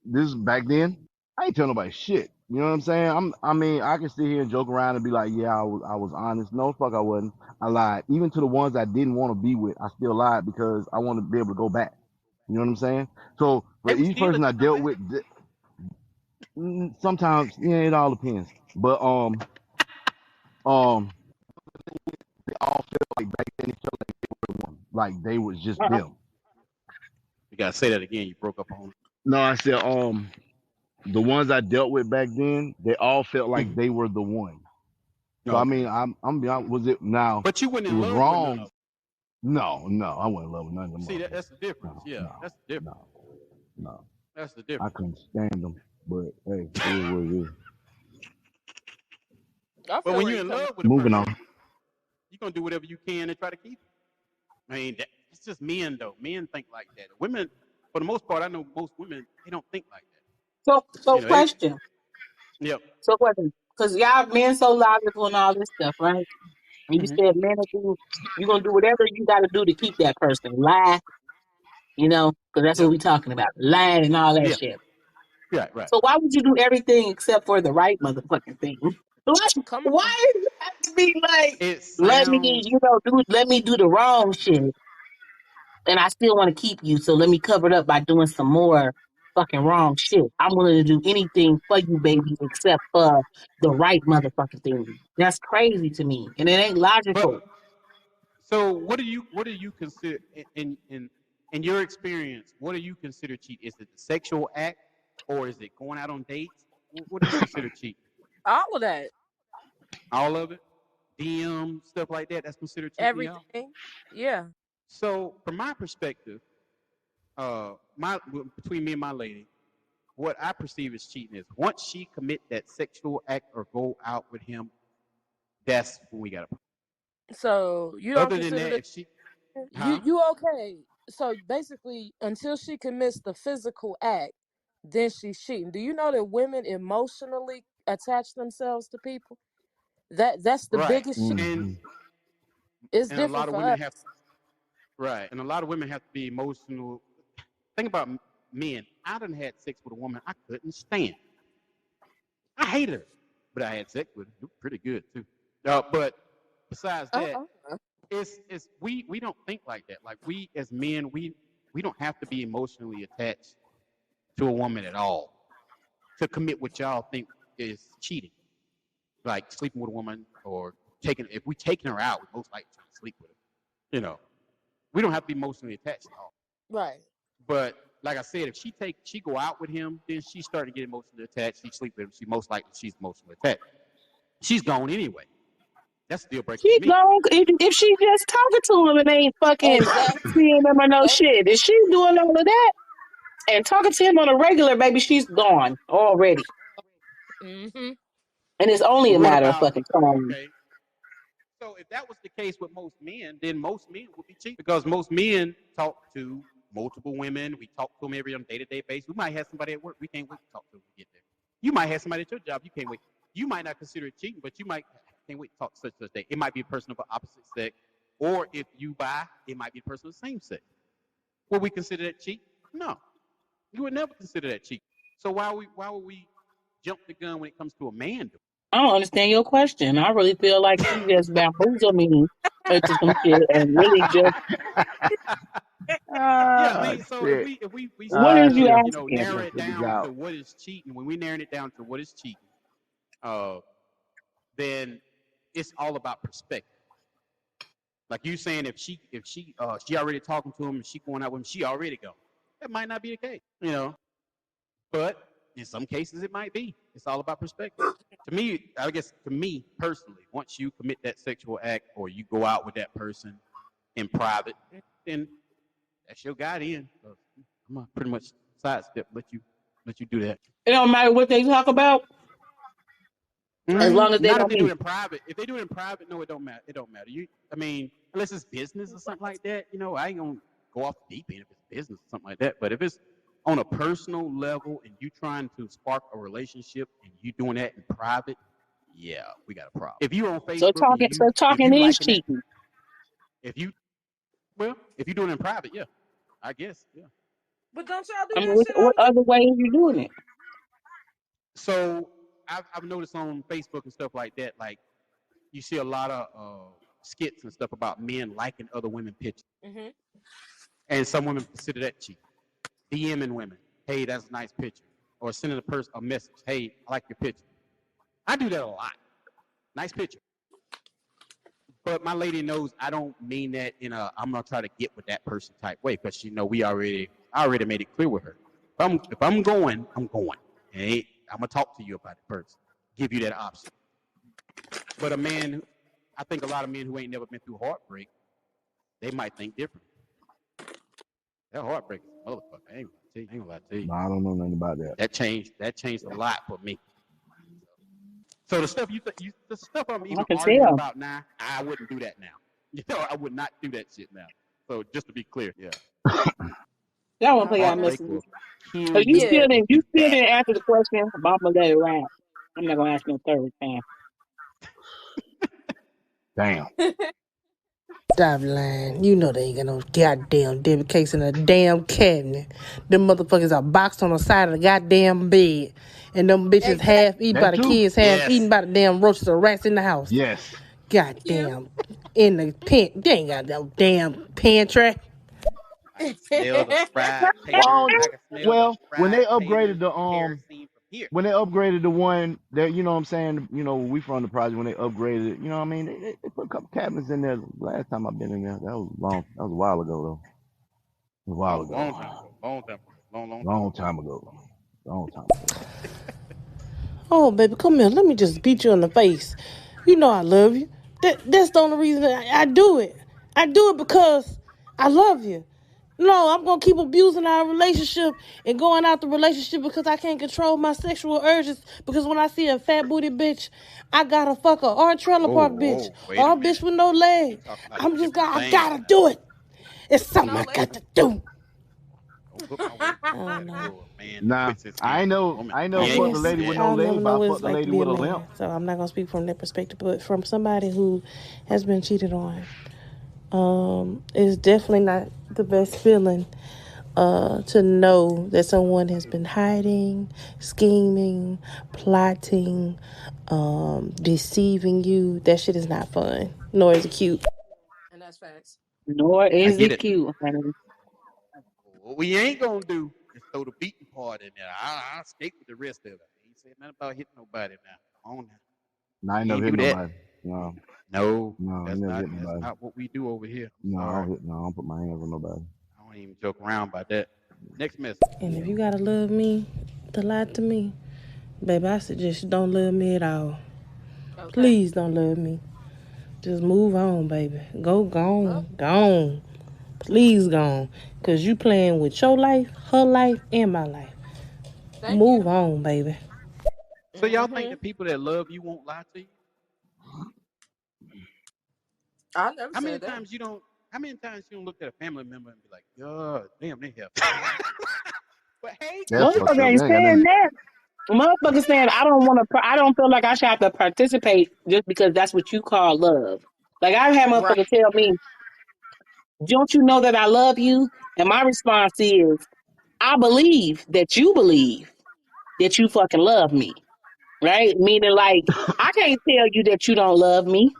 This back then, I ain't tell nobody shit. You know what I'm saying? I mean, I can sit here and joke around and be like, yeah, I was honest. No, fuck, I wasn't. I lied. Even to the ones I didn't want to be with, I still lied because I want to be able to go back. You know what I'm saying? So for They would each still person let I you come dealt back. with, sometimes, yeah, it all depends. But um, they all felt like back then they felt like they were the one, like they was just Uh-uh. them. You gotta say that again. You broke up on No, I said the ones I dealt with back then, they all felt it. like they were the one. So I Okay. mean, I'm beyond. Was it now? But you went It in was love with none wrong. of them. No, no, I wasn't in love with none of them See, motherfuckers. that's the difference. No, Yeah, no, that's the difference. no, no. That's the I difference. couldn't stand them. But hey, it is what it is. I But feel when where you're you in coming love with a Moving on. person, you're gonna do whatever you can to try to keep it. I mean, it's just men though. Men think like that. Women, for the most part, I know most women they don't think like that. So You know, they question. yep. So question. Because y'all men so logical and all this stuff, right? And you Mm-hmm. said men are do you're gonna do whatever you gotta do to keep that person. Lie, because that's what Yep. we talking about. Lying and all that Yeah. shit. Right. Right. So why would you do everything except for the right motherfucking thing? Come on. Why does it have to be like It let me, sounds, let me do the wrong shit and I still want to keep you, so let me cover it up by doing some more fucking wrong shit. I'm willing to do anything for you, baby, except for the right motherfucking thing. That's crazy to me. And it ain't logical. but so what do you consider in your experience? What do you consider cheat? Is it the sexual act, or is it going out on dates? What do you consider cheat? All of that. All of it, DM stuff like that. That's considered cheating, y'all. Everything. Yeah. So from my perspective, my between me and my lady, what I perceive as cheating is once she commit that sexual act or go out with him, that's when we got a problem. So you don't Other than consider that, that if she, huh? you okay. So basically until she commits the physical act, then she's cheating. Do you know that women emotionally attach themselves to people? That's the Right, biggest shit. and Mm-hmm. It's and a different lot of for women us. have right, and a lot of women have to be emotional. Think about men. I done had sex with a woman I couldn't stand. I hated her, but I had sex with her. It was pretty good too. But besides that, Uh-uh. it's we don't think like that. Like we as men, we don't have to be emotionally attached to a woman at all to commit what y'all think is cheating, like sleeping with a woman or taking. If we taking her out, we most likely trying to sleep with her. You know, we don't have to be emotionally attached at all. Right. But like I said, if she go out with him, then she's starting to get emotionally attached. She sleep with him. She most likely she's emotionally attached. She's gone anyway. That's a deal breaker for She me. gone if she just talking to him and ain't fucking Exactly. seeing him or no Yep. shit. If she doing all of that and talking to him on a regular, baby, she's gone already. Mm-hmm. And it's only But a what matter of about fucking time. okay? So if that was the case with most men, then most men would be cheating because most men talk to multiple women. We talk to them every on a day-to-day basis. We might have somebody at work. We can't wait to talk to them when we get there. You might have somebody at your job. You can't wait. You might not consider it cheating, but you might can't wait to talk to such day. It might be a person of the opposite sex, or if you bi, it might be a person of the same sex. Would we consider that cheat? No, you would never consider that cheat. So why would we jump the gun when it comes to a man doing I don't understand your question. I really feel like she just bamboozled me into some shit and really just Yeah, I Ah, mean, so if shit. we what start is to you Chef, narrow asking? Chef it with the down to gout. what is cheating, when we narrow it down to what is cheating, uh, then it's all about perspective. Like you saying, if she already talking to him and she going out with him, she already go. That might not be the case, but in some cases it might be. It's all about perspective. To me, I guess to me personally, once you commit that sexual act or you go out with that person in private, then that's your guy in. So I'm gonna pretty much sidestep, let you do that. It don't matter what they talk about as long as they Not if don't they do meet. it in private. If they do it in private, no, it don't matter. It don't matter. I mean, unless it's business or something like that, I ain't gonna go off the deep end if it's business or something like that. But if it's on a personal level and you trying to spark a relationship and you doing that in private, yeah, we got a problem. If you on So Facebook and talking so if talking you is liking that, cheating. if you doing it in private, yeah, I guess, yeah. But don't y'all do I mean, that shit what on other way are you doing it? So I've noticed on Facebook and stuff like that, like you see a lot of skits and stuff about men liking other women pictures, Mm-hmm. and some women consider that cheating. DMing women, hey, that's a nice picture, or sending a person a message, hey, I like your picture. I do that a lot. Nice picture. But my lady knows I don't mean that in a I'm gonna try to get with that person type way because I already made it clear with her. If I'm going, I'm going. Hey, I'm gonna talk to you about it first. Give you that option. But I think a lot of men who ain't never been through heartbreak, they might think different. That heartbreak is a motherfucker. I ain't gonna lie to you. No, I don't know nothing about that. That changed a lot for me. So the stuff the stuff I'm I even can arguing tell. about now, I wouldn't do that now. I would not do that shit now. So just to be clear, yeah. Y'all want to play y'all Heartbreak messages. will kill Cause you you still if didn't, you you do still that. didn't answer the question. But I'm gonna let it rap. I'm not gonna ask no third time. Damn. Stop lying. You know they ain't got no goddamn Debbie cakes in a damn cabinet. Them motherfuckers are boxed on the side of the goddamn bed. And them bitches half eaten by That's the true. kids, half eaten Yes. by the damn roaches or rats in the house. Yes. Goddamn. In the they ain't got no damn pantry. I can smell the fried Well, taters. I can smell the well, when fried they upgraded taters the and kerosene from here. when they upgraded the one that, you know what I'm saying, you know, we from the project, when they upgraded it, you know what I mean, they put a couple cabinets in there. Last time I've been in there, that was a while ago though. A while Oh, ago. long time ago. Long time ago. Long time Long ago. time ago. Long time ago. Oh, baby, come here. Let me just beat you in the face. You know I love you. That's the only reason I do it. I do it because I love you. No, I'm going to keep abusing our relationship and going out the relationship because I can't control my sexual urges. Because when I see a fat booty bitch, I got to fuck her. Or a trailer park bitch. Wait a Or a bitch minute. with no We leg. talking about different I things got to now. do it. It's something I got to do. Don't put my words in Oh, nobody no. for a man that Nah, puts his I hands ain't on a know woman. I ain't We never I ain't fucked a gonna guess do lady with that. no I'll never leg, but know I what fucked it's a like to lady be a with a limp. man. So I'm not going to speak from that perspective. But from somebody who has been cheated on, it's definitely not the best feeling to know that someone has been hiding, scheming, plotting, deceiving you. That shit is not fun, nor is it cute. And that's facts. Nor I is get it it. cute, honey. What we ain't gonna do is throw the beating part in there. I'll skate with the rest of it. I ain't saying nothing about hitting nobody now. Come on now. Nah, I ain't We never ain't hit do that. nobody. No, No, no, I ain't that's never not hit that's nobody. not what we do over here. I'm No, sorry. I don't put my hands on nobody. I don't even joke around about that. Next message. And if you gotta love me to lie to me, baby, I suggest you don't love me at all. Okay. Please don't love me. Just move on, baby. Go Well, gone, gone. Please gone. Cause you playing with your life, her life, and my life. thank Move you. on, baby. So y'all think Mm-hmm. the people that love you won't lie to you? I never How many said that. times you don't? How many times you don't look at a family member and be like, "God damn, they have." But hey, That's good. fucked Motherfucker up. ain't They ain't got saying nothing. that. Motherfucker saying I don't want to. I don't feel like I should have to participate just because that's what you call love. Like I've had Right. motherfuckers tell me, "Don't you know that I love you?" And my response is, "I believe that you fucking love me." Right? Meaning, like I can't tell you that you don't love me.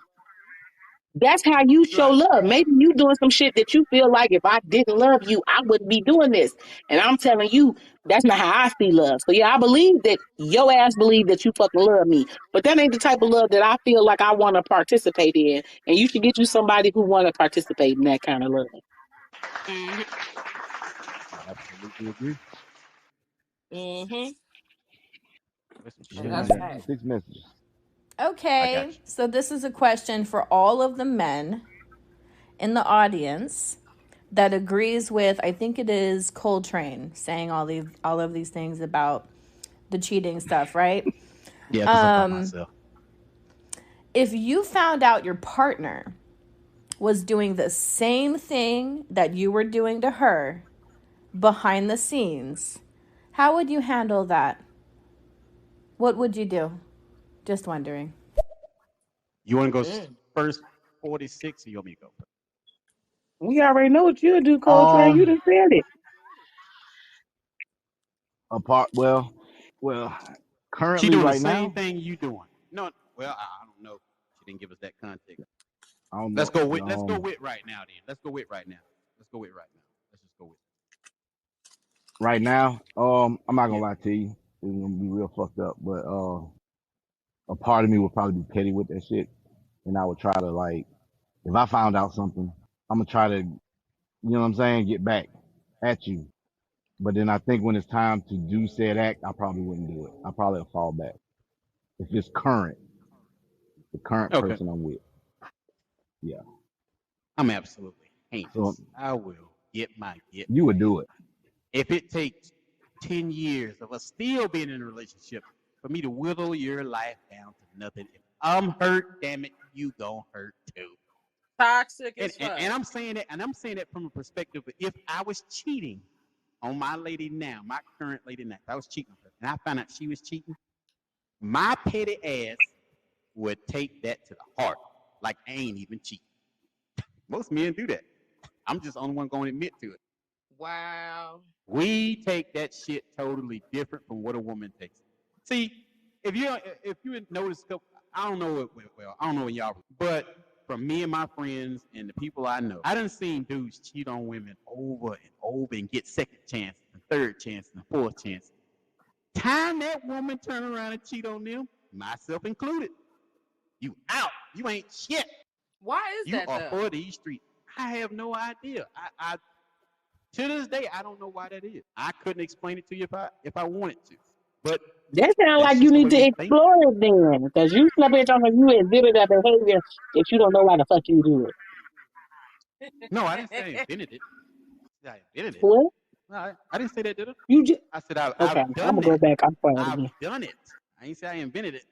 That's how you show Right. love. Maybe you doing some shit that you feel like if I didn't love you, I wouldn't be doing this. And I'm telling you, that's not how I see love. So yeah, I believe that your ass believe that you fucking love me. But that ain't the type of love that I feel like I want to participate in. And you should get you somebody who want to participate in that kind of love. Mm-hmm. I absolutely agree. Mm-hmm. Where's some And shit Man, I that's at? got facts. 6 messages. I got Okay, you. so this is a question for all of the men in the audience that agrees with, I think it is Coltrane saying all of these things about the cheating stuff, right? Yeah, because I'm by Um, myself. if you found out your partner was doing the same thing that you were doing to her behind the scenes, how would you handle that? What would you do? Just wondering. You want to go Mm. first 46 or you want me to go? We already know what you'll do, Coltrane. You Um, just said it. apart. Well, She currently doing the right same now, thing you doing. No, well, I don't know. She didn't give us that context. I don't Let's know. go with right now then. Let's go with right now. Let's go with right now. Let's just go with. Right now, I'm not gonna Yeah. lie to you. It's gonna be real fucked up, but a part of me would probably be petty with that shit, and I would try to like, if I found out something, I'm gonna try to, you know what I'm saying, get back at you. But then I think when it's time to do said act, I probably wouldn't do it. I probably would fall back if it's the current Okay. person I'm with. Yeah, I'm absolutely so heinous. I will get my get you back. would do it. If it takes 10 years of us still being in a relationship for me to whittle your life down to nothing, if I'm hurt, damn it, you gonna hurt too. Toxic And, as and, fuck. and I'm saying that, from a perspective of if I was cheating on my lady now, my current lady now, I was cheating on her, and I found out she was cheating, my petty ass would take that to the heart. Like I ain't even cheating. Most men do that. I'm just the only one going to admit to it. Wow. We take that shit totally different from what a woman takes. See, if you notice, I don't know it well. I don't know when y'all, but from me and my friends and the people I know, I done seen dudes cheat on women over and over and get second chances, and third chances, and fourth chances. Time that woman turn around and cheat on them, myself included, you out. You ain't shit. Why is You that are though? for these streets. I have no idea. I to this day I don't know why that is. I couldn't explain it to you if I wanted to. But That sounds that's like you just the need way to we think. explore it then, because you up here talking you exhibit a behavior that you don't know why the fuck you do it. No, I didn't say I invented it. I invented it. What? No, I didn't say that, did I? You just I said okay? I've I'm done gonna go that. back. I'm quiet I've again. done it. I ain't say I invented it.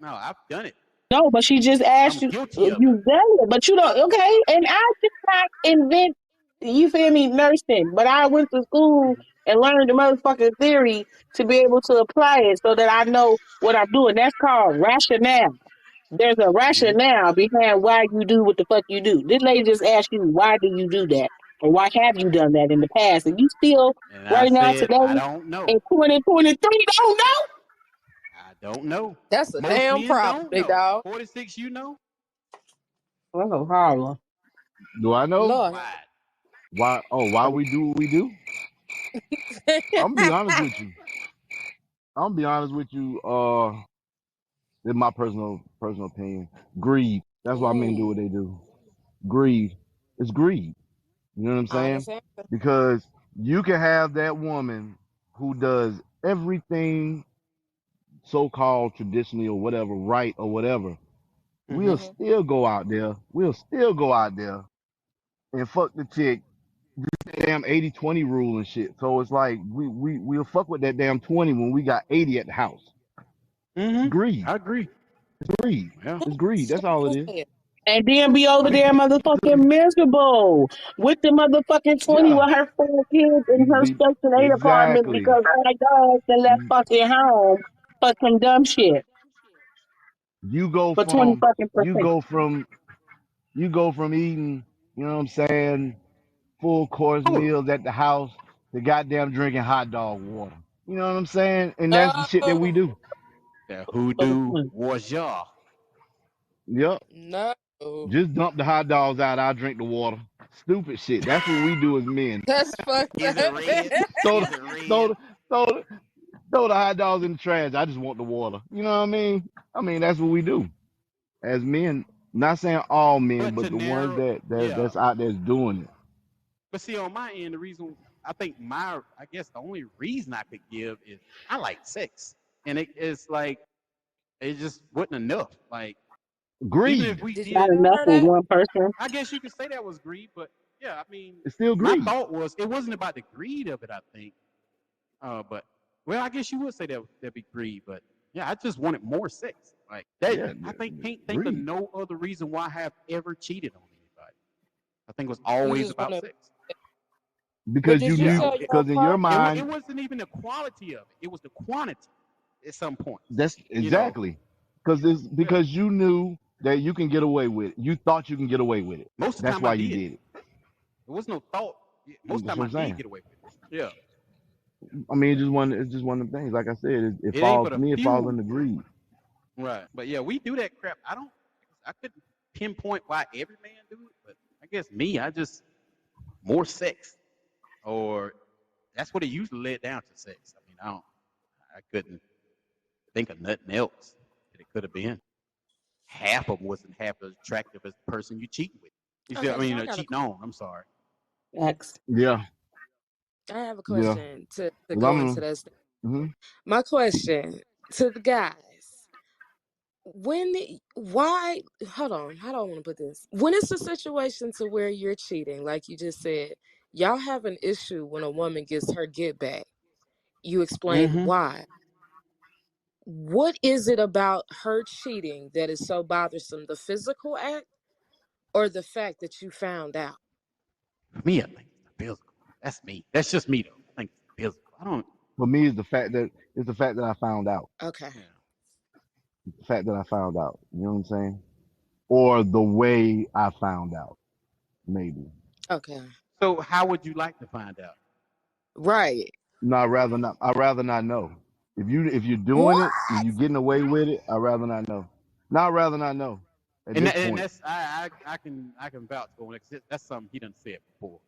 No, I've done it. No, but she just asked I'm you. guilty of it. You done it, but you don't. Okay, and I did not invent. You feel me? Nursing, but I went to school and learned the motherfucking theory to be able to apply it so that I know what I'm doing. That's called rationale. There's a Mm-hmm. rationale behind why you do what the fuck you do. This lady just asked you, why do you do that? Or why have you done that in the past? And you still, And I right now, said today, I don't know. in 2023, don't know? I don't know. That's a Most damn men problem, don't big know. dog. 46, you know? Oh, holla. Do I know Lord. Why? why? Oh, why we do what we do? I'm gonna be honest with you. I'm gonna be honest with you. In my personal opinion, greed. That's why men do Ooh, what they do. Greed. It's greed. You know what I'm saying? honest answer. Because you can have that woman who does everything so-called traditionally or whatever, right or whatever. We'll Mm-hmm. Hmm. still go out there. We'll still go out there and fuck the chick. Damn 80-20 rule and shit. So it's like we'll fuck with that damn 20 when we got 80 at the house. Mm-hmm. Greed. I agree. Greed. Yeah. It's greed. That's all it is. And then be over there motherfucking miserable with the motherfucking 20 Yeah. with her 4 kids in her Be Section 8 apartment exactly. because her dogs that left fucking home for some dumb shit You go for 20 from fucking you percent. go from you go from eating, you know what I'm saying, full course Totally. meals at the house to goddamn drinking hot dog water. You know what I'm saying? And that's the shit that we No, do. The hoodoo was y'all. Yep. no, Just dump the hot dogs out. I'll drink the water. Stupid shit. That's what we do as men. that's fucked Is it up. red? Throw Is the, it throw red? the, throw the, throw the hot dogs in the trash. I just want the water. You know what I mean? I mean, that's what we do as men. Not saying all men, But but to the ones narrow, yeah. that's out there doing it. But see, on my end, the reason I think I guess the only reason I could give is I like sex, and it's like it just wasn't enough. Like even if Greed. we Did you Not did, enough tell her for that? one person. I guess you could say that was greed. But yeah, I mean, It's still my greed. thought was it wasn't about the greed of it. I think, but well, I guess you would say that'd be greed. But yeah, I just wanted more sex. Like that, Yeah, I can't think of greed. no other reason why I have ever cheated on anybody. I think it was You always just want about to. sex. But Because did you you Yeah, knew. tell your Because in your partner? it mind, wasn't even the quality of it; it was the quantity. At some point, that's you know. exactly. Because you knew that you can get away with it. You thought you can get away with it. Most of the That's time, I why you did. did it. There was no thought. Most of the That's time, what I I'm did saying. get away with it. Yeah, I mean, it's just one of the things. Like I said, it it ain't falls but to a me. It falls few. under greed. Right, but yeah, we do that crap. I couldn't pinpoint why every man do it, but I guess me, I just more sex, or that's what it usually led down to, sex. I mean, I couldn't think of nothing else that it could have been. Half of them wasn't half as attractive as the person you cheating with. You see, I Okay, so mean, I got a. cheating on. I'm sorry. X. Yeah, I have a yeah. question to 'Cause go into that. mhm. My question to the guys: why? Hold on, how do I want to put this? When it's a situation to where you're cheating, like you just said, y'all have an issue when a woman gets her get back. You explained Mm-hmm. why. What is it about her cheating that is so bothersome? The physical act or the fact that you found out? For me, I think it's the physical. That's me. That's just me, though. I think physical. I don't. For me, it's the fact that I found out. Okay. Yeah. The fact that I found out. You know what I'm saying? Or the way I found out, maybe. Okay. So how would you like to find out? Right. No, I'd rather not. I'd rather not know. If you're doing What? it, if you're getting away with it, I'd rather not know. No, I'd rather not know at And this and point. that's I can vouch for it. That's something he done said before.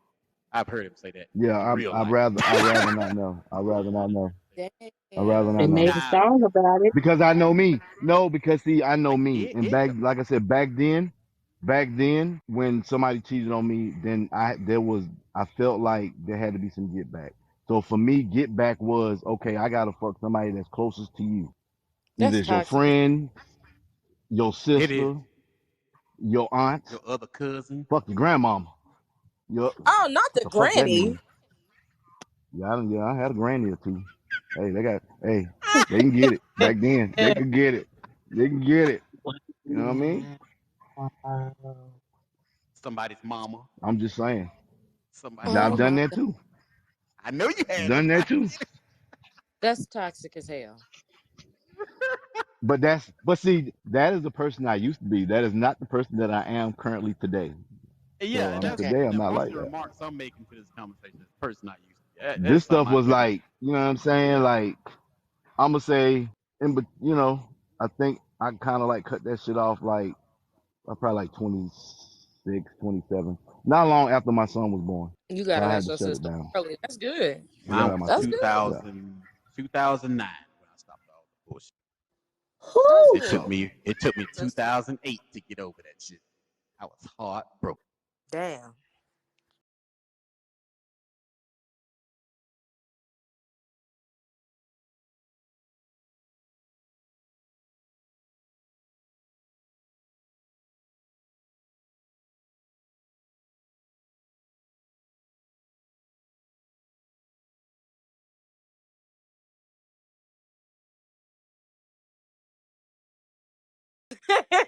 I've heard him say that Yeah, in real I'd life. rather not know. I'd rather not know. I'd rather They not Damn. know. made a Now song about it. Because I know me. No, because see, I know me. And it back, could like I said, back then, when somebody cheated on me, then I felt like there had to be some get back. So for me, get back was okay. I gotta fuck somebody that's closest to you. Either That's it's your toxic. friend, your it is sister, your aunt, your other cousin. fuck your grandmama. Your Oh, not what the the fuck that mean? granny. Yeah, I had a granny or two. Hey, they can get it. Back then, they could get it. They can get it. You know what I mean? Wow. Somebody's mama. I'm just saying. Somebody's I've Oh mother. done my that god. too. I know you had Done that too. somebody. That's toxic as hell. But see, that is the person I used to be. That is not the person that I am currently today. So Yeah, and that's Okay. today I'm now not most like of the that. remarks I'm making to this conversation is the person I used to be. That's This something stuff I was couldn't. like, you know what I'm saying? Like I'm gonna say, you know, I think I kind of like cut that shit off like probably like 26, 27. Not long after my son was born, You so got I out had to your shut it system down. early. That's good. I got Mine out was my That's system. good. Yeah. 2009 when I stopped all the bullshit. That's Whew. good. It took me That's good. 2008 to get over that shit. I was heartbroken. Damn.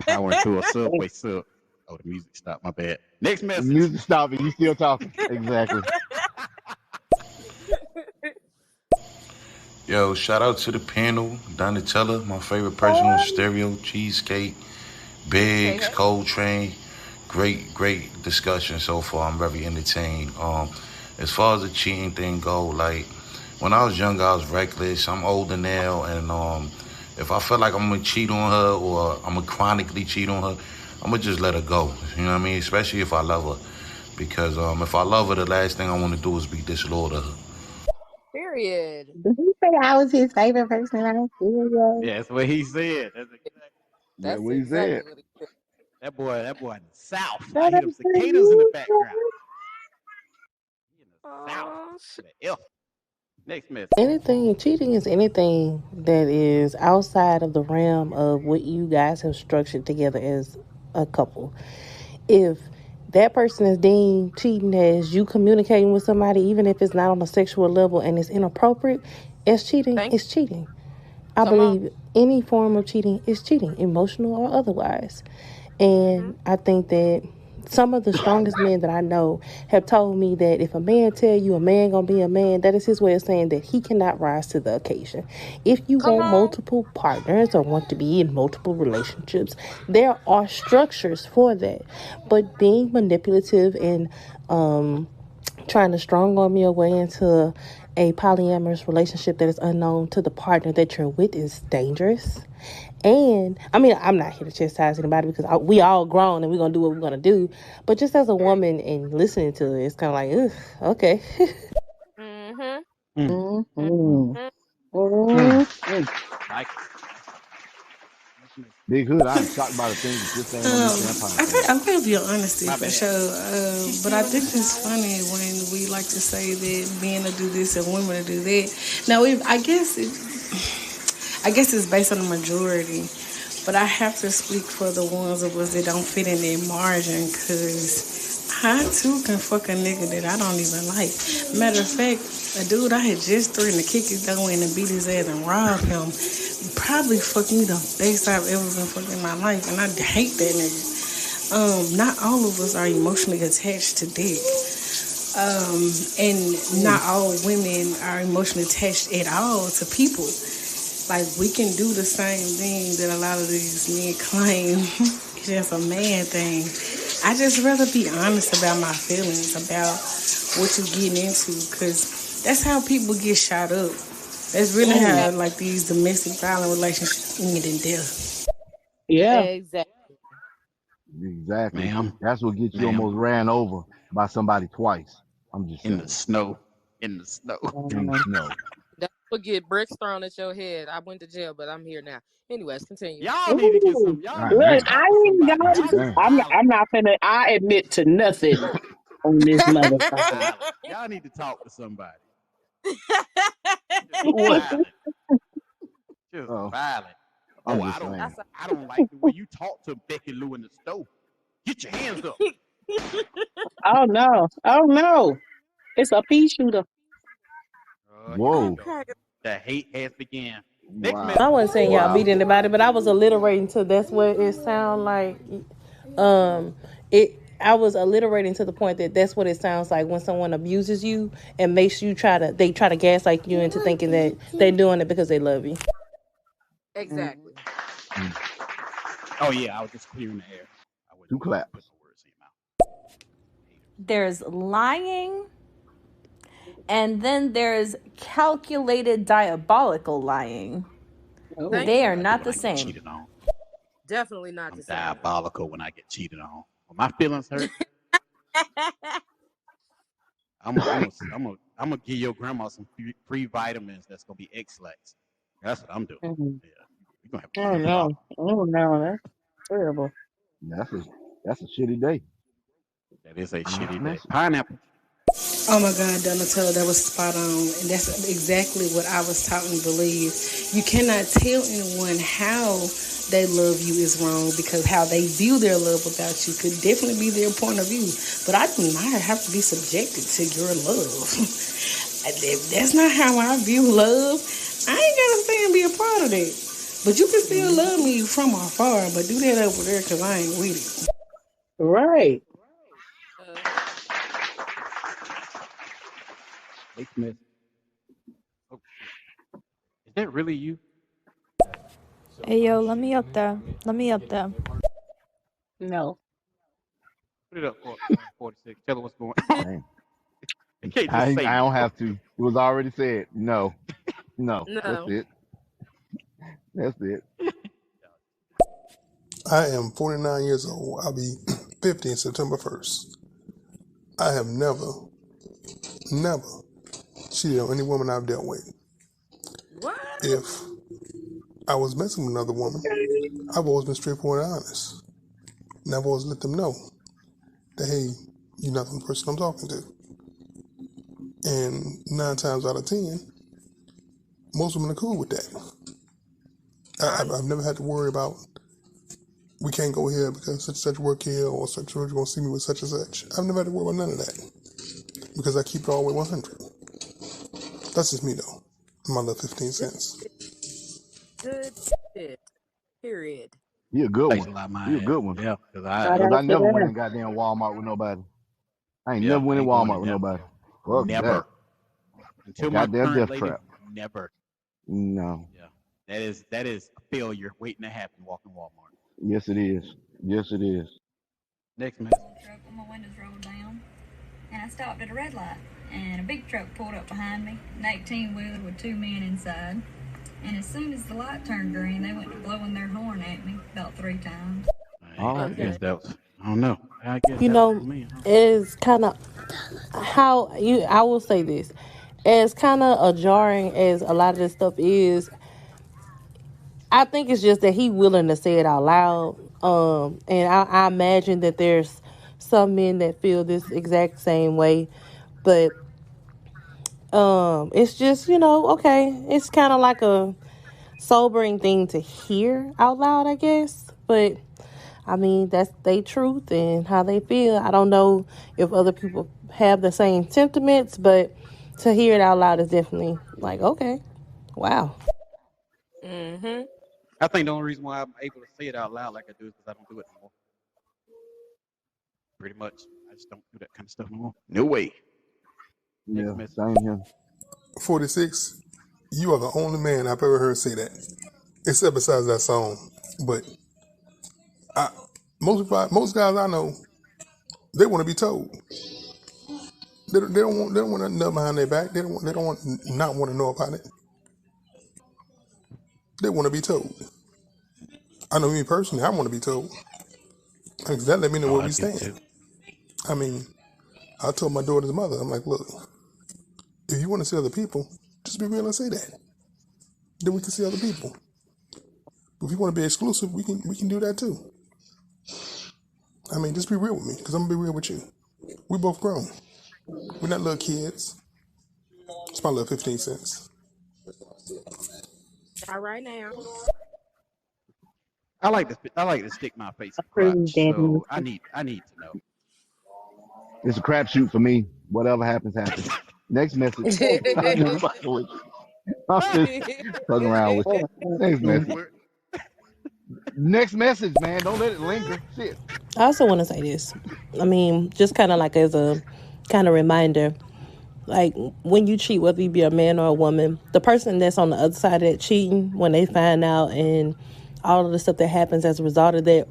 Power into a subway sub. Oh, the music stopped. My bad. Next The message. music stopped and you still talking. Exactly. Yo, shout out to the panel, Donatella, my favorite person on stereo, Cheesecake, Hey, Biggs, hey. Coltrane. Great discussion so far. I'm very entertained. As far as the cheating thing go, like when I was younger, I was reckless. I'm older now, and if I feel like I'm gonna cheat on her or I'm gonna chronically cheat on her, I'm gonna just let her go. You know what I mean? Especially if I love her, because if I love her, the last thing I want to do is be disloyal to her. Period. Did he say I was his favorite person on video? Yeah, that's what he said. That's exactly. Yeah, That's what he said. exactly what he said. That boy in the South. I But hear I'm them saying cicadas in the you background. He in the South Oh, shit. with an F. Next message. Anything cheating is anything that is outside of the realm of what you guys have structured together as a couple. If that person is deemed cheating as you communicating with somebody, even if it's not on a sexual level and it's inappropriate, it's cheating. Thank It's cheating. I Come on. believe any form of cheating is cheating, emotional or otherwise. Mm-hmm. And I think that some of the strongest men that I know have told me that if a man tell you a man gonna be a man, that is his way of saying that he cannot rise to the occasion. If you Come want on. multiple partners or want to be in multiple relationships, there are structures for that. But being manipulative and trying to strong arm your way into a polyamorous relationship that is unknown to the partner that you're with is dangerous. And I mean, I'm not here to chastise anybody because we all grown and we're gonna do what we're gonna do. But just as a Period. woman and listening to it, it's kind of like, ugh, okay. Mm-hmm. Mm, Mm-hmm. Mm-hmm. mm. Mm-hmm. Like it. Next message. Big Hood, I'm shocked by the things that you're saying on this damn podcast. I feel your honesty My for bad. sure. But I think it's funny when we like to say that men will do this and women will do that. Now, I guess it's based on the majority, but I have to speak for the ones of us that don't fit in that margin, cause I too can fuck a nigga that I don't even like. Matter of fact, a dude I had just threatened to kick his door in and beat his ass and rob him probably fucked me the best I've ever been fucked in my life, and I hate that nigga. Not all of us are emotionally attached to dick. And not all women are emotionally attached at all to people. Like, we can do the same thing that a lot of these men claim. It's just a man thing. I just rather be honest about my feelings, about what you're getting into, because that's how people get shot up. That's really how, like, these domestic violent relationships end in death. Yeah. Exactly. Exactly. Ma'am, That's what gets you ma'am, almost ran over by somebody twice. I'm just in the saying. snow, in the snow. In the snow. Don't forget bricks thrown at your head. I went to jail, but I'm here now. Anyways, continue. Y'all need to get Ooh. some. Y'all God need to Look, damn. I talk to ain't somebody. gonna. God Y'all damn. I'm violent. not finna. I admit to nothing on this motherfucker. Violent. Y'all need to talk to somebody. Just What? violent. Just Oh, violent. I'm Oh, just saying. That's I don't like the way you talk to Becky Lou in the stove. Get your hands up. Oh no! Oh no! It's a pea shooter. Here we Whoa. go. okay. The hate has begun. Next I Wow. message. wasn't saying y'all beat Wow. anybody, but I was alliterating to that's what it sound like. It. I was alliterating to the point that that's what it sounds like when someone abuses you and makes you they try to gaslight you into thinking that they're doing it because they love you. Exactly. Mm. Oh yeah, I was just clearing the air. I wasn't 2 putting claps. no words in your mouth. There's lying, and then there's calculated diabolical lying. Oh. Thank They you. are What I do not when the I get same. cheated on. Definitely not I'm the same. diabolical when I get cheated on. When my feelings hurt, I'm gonna give your grandma some free vitamins that's gonna be X-Lax. That's what I'm doing. Mhm. Yeah, you're gonna have to Oh give me a no! lot. Oh no! That's terrible. That's a that's a shitty day. That is a Next shitty day. message. Pineapple. Oh my God, Donatella, that was spot on. And that's exactly what I was taught and believe. You cannot tell anyone how they love you is wrong, because how they view their love about you could definitely be their point of view. But I do not have to be subjected to your love. If that's not how I view love, I ain't gonna stay and be a part of that. But you can still love me from afar, but do that over there because I ain't with it. Right. Uh, Next message. Oh shit. Is that really you? Hey yo, let me up there. Let me up there. No. Put it up for 46. Tell her what's going on. Damn. You can't just say I don't no. have to. It was already said. No. No. That's no. it. That's it. I am 49 years old. I'll be 50 in September 1st. I have never cheated on any woman I've dealt with. What? If I was messing with another woman, I've always been straightforward and honest. And I've always let them know that, hey, you're not the person I'm talking to. And 9 times out of 10, most women are cool with that. I've never had to worry about, we can't go here because such and such work here, or such and such going to see me with such and such. I've never had to worry about none of that because I keep it all the way 100. That's just me, though. My little 15 This cents. is good shit. Period. He a good Thanks one. a lot, He my a ass. good one. Yeah, because Shout Cause out I to never went them. in goddamn Walmart with nobody. I ain't yeah, never went I in ain't going Walmart in with there. nobody. Fuck that. Never. A Until my goddamn current death lady, trap. never. No. Yeah. That is a failure waiting to happen walking Walmart. Yes, it is. Yes, it is. Next message. Truck with my windows rolled down, and I stopped at a red light, and a big truck pulled up behind me, an 18-wheeler with 2 men inside. And as soon as the light turned green, they went to blowing their horn at me about 3 times. I guess Okay. that was, I don't know. I guess You that was know, for me. Huh? it is kind of how you. I will say this, as kind of a jarring as a lot of this stuff is. I think it's just that he willing to say it out loud. And I imagine that there's some men that feel this exact same way, but it's just okay. It's kind of like a sobering thing to hear out loud, I guess. But I mean, that's their truth and how they feel. I don't know if other people have the same sentiments, but to hear it out loud is definitely like, okay, wow. Mm-hmm. I think the only reason why I'm able to say it out loud like I do is because I don't do it no more. Pretty much. I just don't do that kind of stuff no more. No way. Next Yeah, message. same here. 46. You are the only man I've ever heard say that, except besides that song. But most guys I know, they want to be told. They don't want nothing know behind their back. They don't want not want to know about it. They want to be told. I know me personally, I want to be told. Because that let me know Oh, where I we do stand. too. I mean, I told my daughter's mother, I'm like, look, if you want to see other people, just be real and say that. Then we can see other people. But if you want to be exclusive, we can do that too. I mean, just be real with me, because I'm gonna be real with you. We both grown. We're not little kids. It's my little 15 cents. All right now. I like to stick my face in Approve, crotch, Daddy. so I need to know. It's a crapshoot for me. Whatever happens, happens. Next message. I'm just fucking with you. I'm just fucking around with you. Next message. Where Next message, man. Don't let it linger. Shit. I also want to say this. I mean, just kind of like as a kind of reminder, like when you cheat, whether you be a man or a woman, the person that's on the other side of that cheating, when they find out and all of the stuff that happens as a result of that,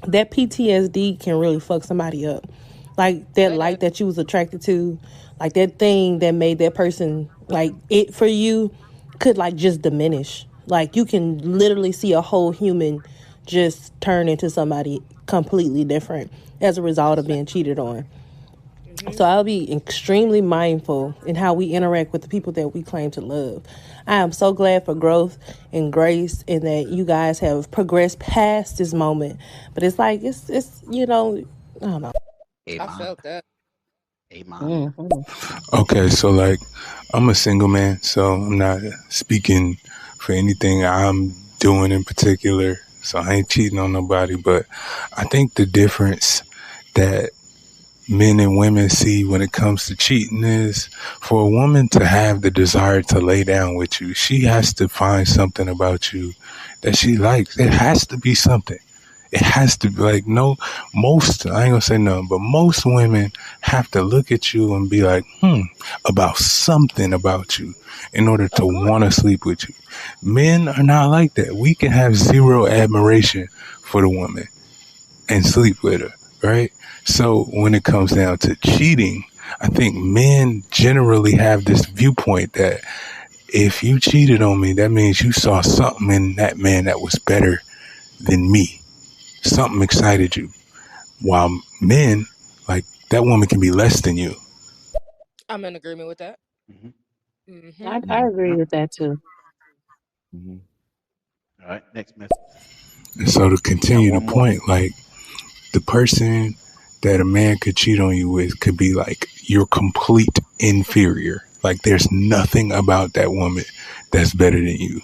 that PTSD can really fuck somebody up. Like that light that you was attracted to, like that thing that made that person like it for you could like just diminish. Like you can literally see a whole human just turn into somebody completely different as a result of being cheated on. So I'll be extremely mindful in how we interact with the people that we claim to love. I am so glad for growth and grace and that you guys have progressed past this moment. But it's like it's I don't know. I Amen. felt that. Amen. Mm-hmm. Okay, so like, I'm a single man, so I'm not speaking for anything I'm doing in particular. So I ain't cheating on nobody, but I think the difference that men and women see when it comes to cheating is for a woman to have the desire to lay down with you, she has to find something about you that she likes. It has to be something. It has to be like, no, most, I ain't gonna say none, but most women have to look at you and be like, about something about you in order to want to sleep with you. Men are not like that. We can have zero admiration for the woman and sleep with her, right? So when it comes down to cheating, I think men generally have this viewpoint that if you cheated on me, that means you saw something in that man that was better than me. Something excited you. While men, like, that woman can be less than you. I'm in agreement with that. Mm-hmm. Mm-hmm. I agree with that too. Mm-hmm. All right. Next message. And so to We got continue the one more. point, like, the person that a man could cheat on you with could be like your complete inferior. Like there's nothing about that woman that's better than you.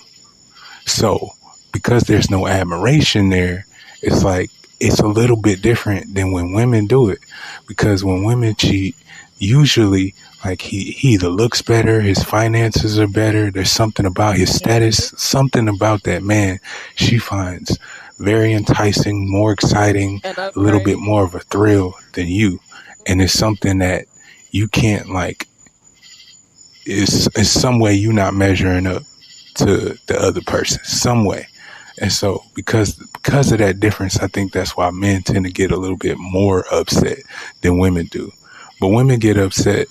So because there's no admiration there, it's like it's a little bit different than when women do it. Because when women cheat, usually like he either looks better, his finances are better, there's something about his status, something about that man she finds very enticing, more exciting, An a little bit upgrade. more of a thrill than you. And it's something that you can't like is some way you're not measuring up to the other person, some way. And so because of that difference, I think that's why men tend to get a little bit more upset than women do. But women get upset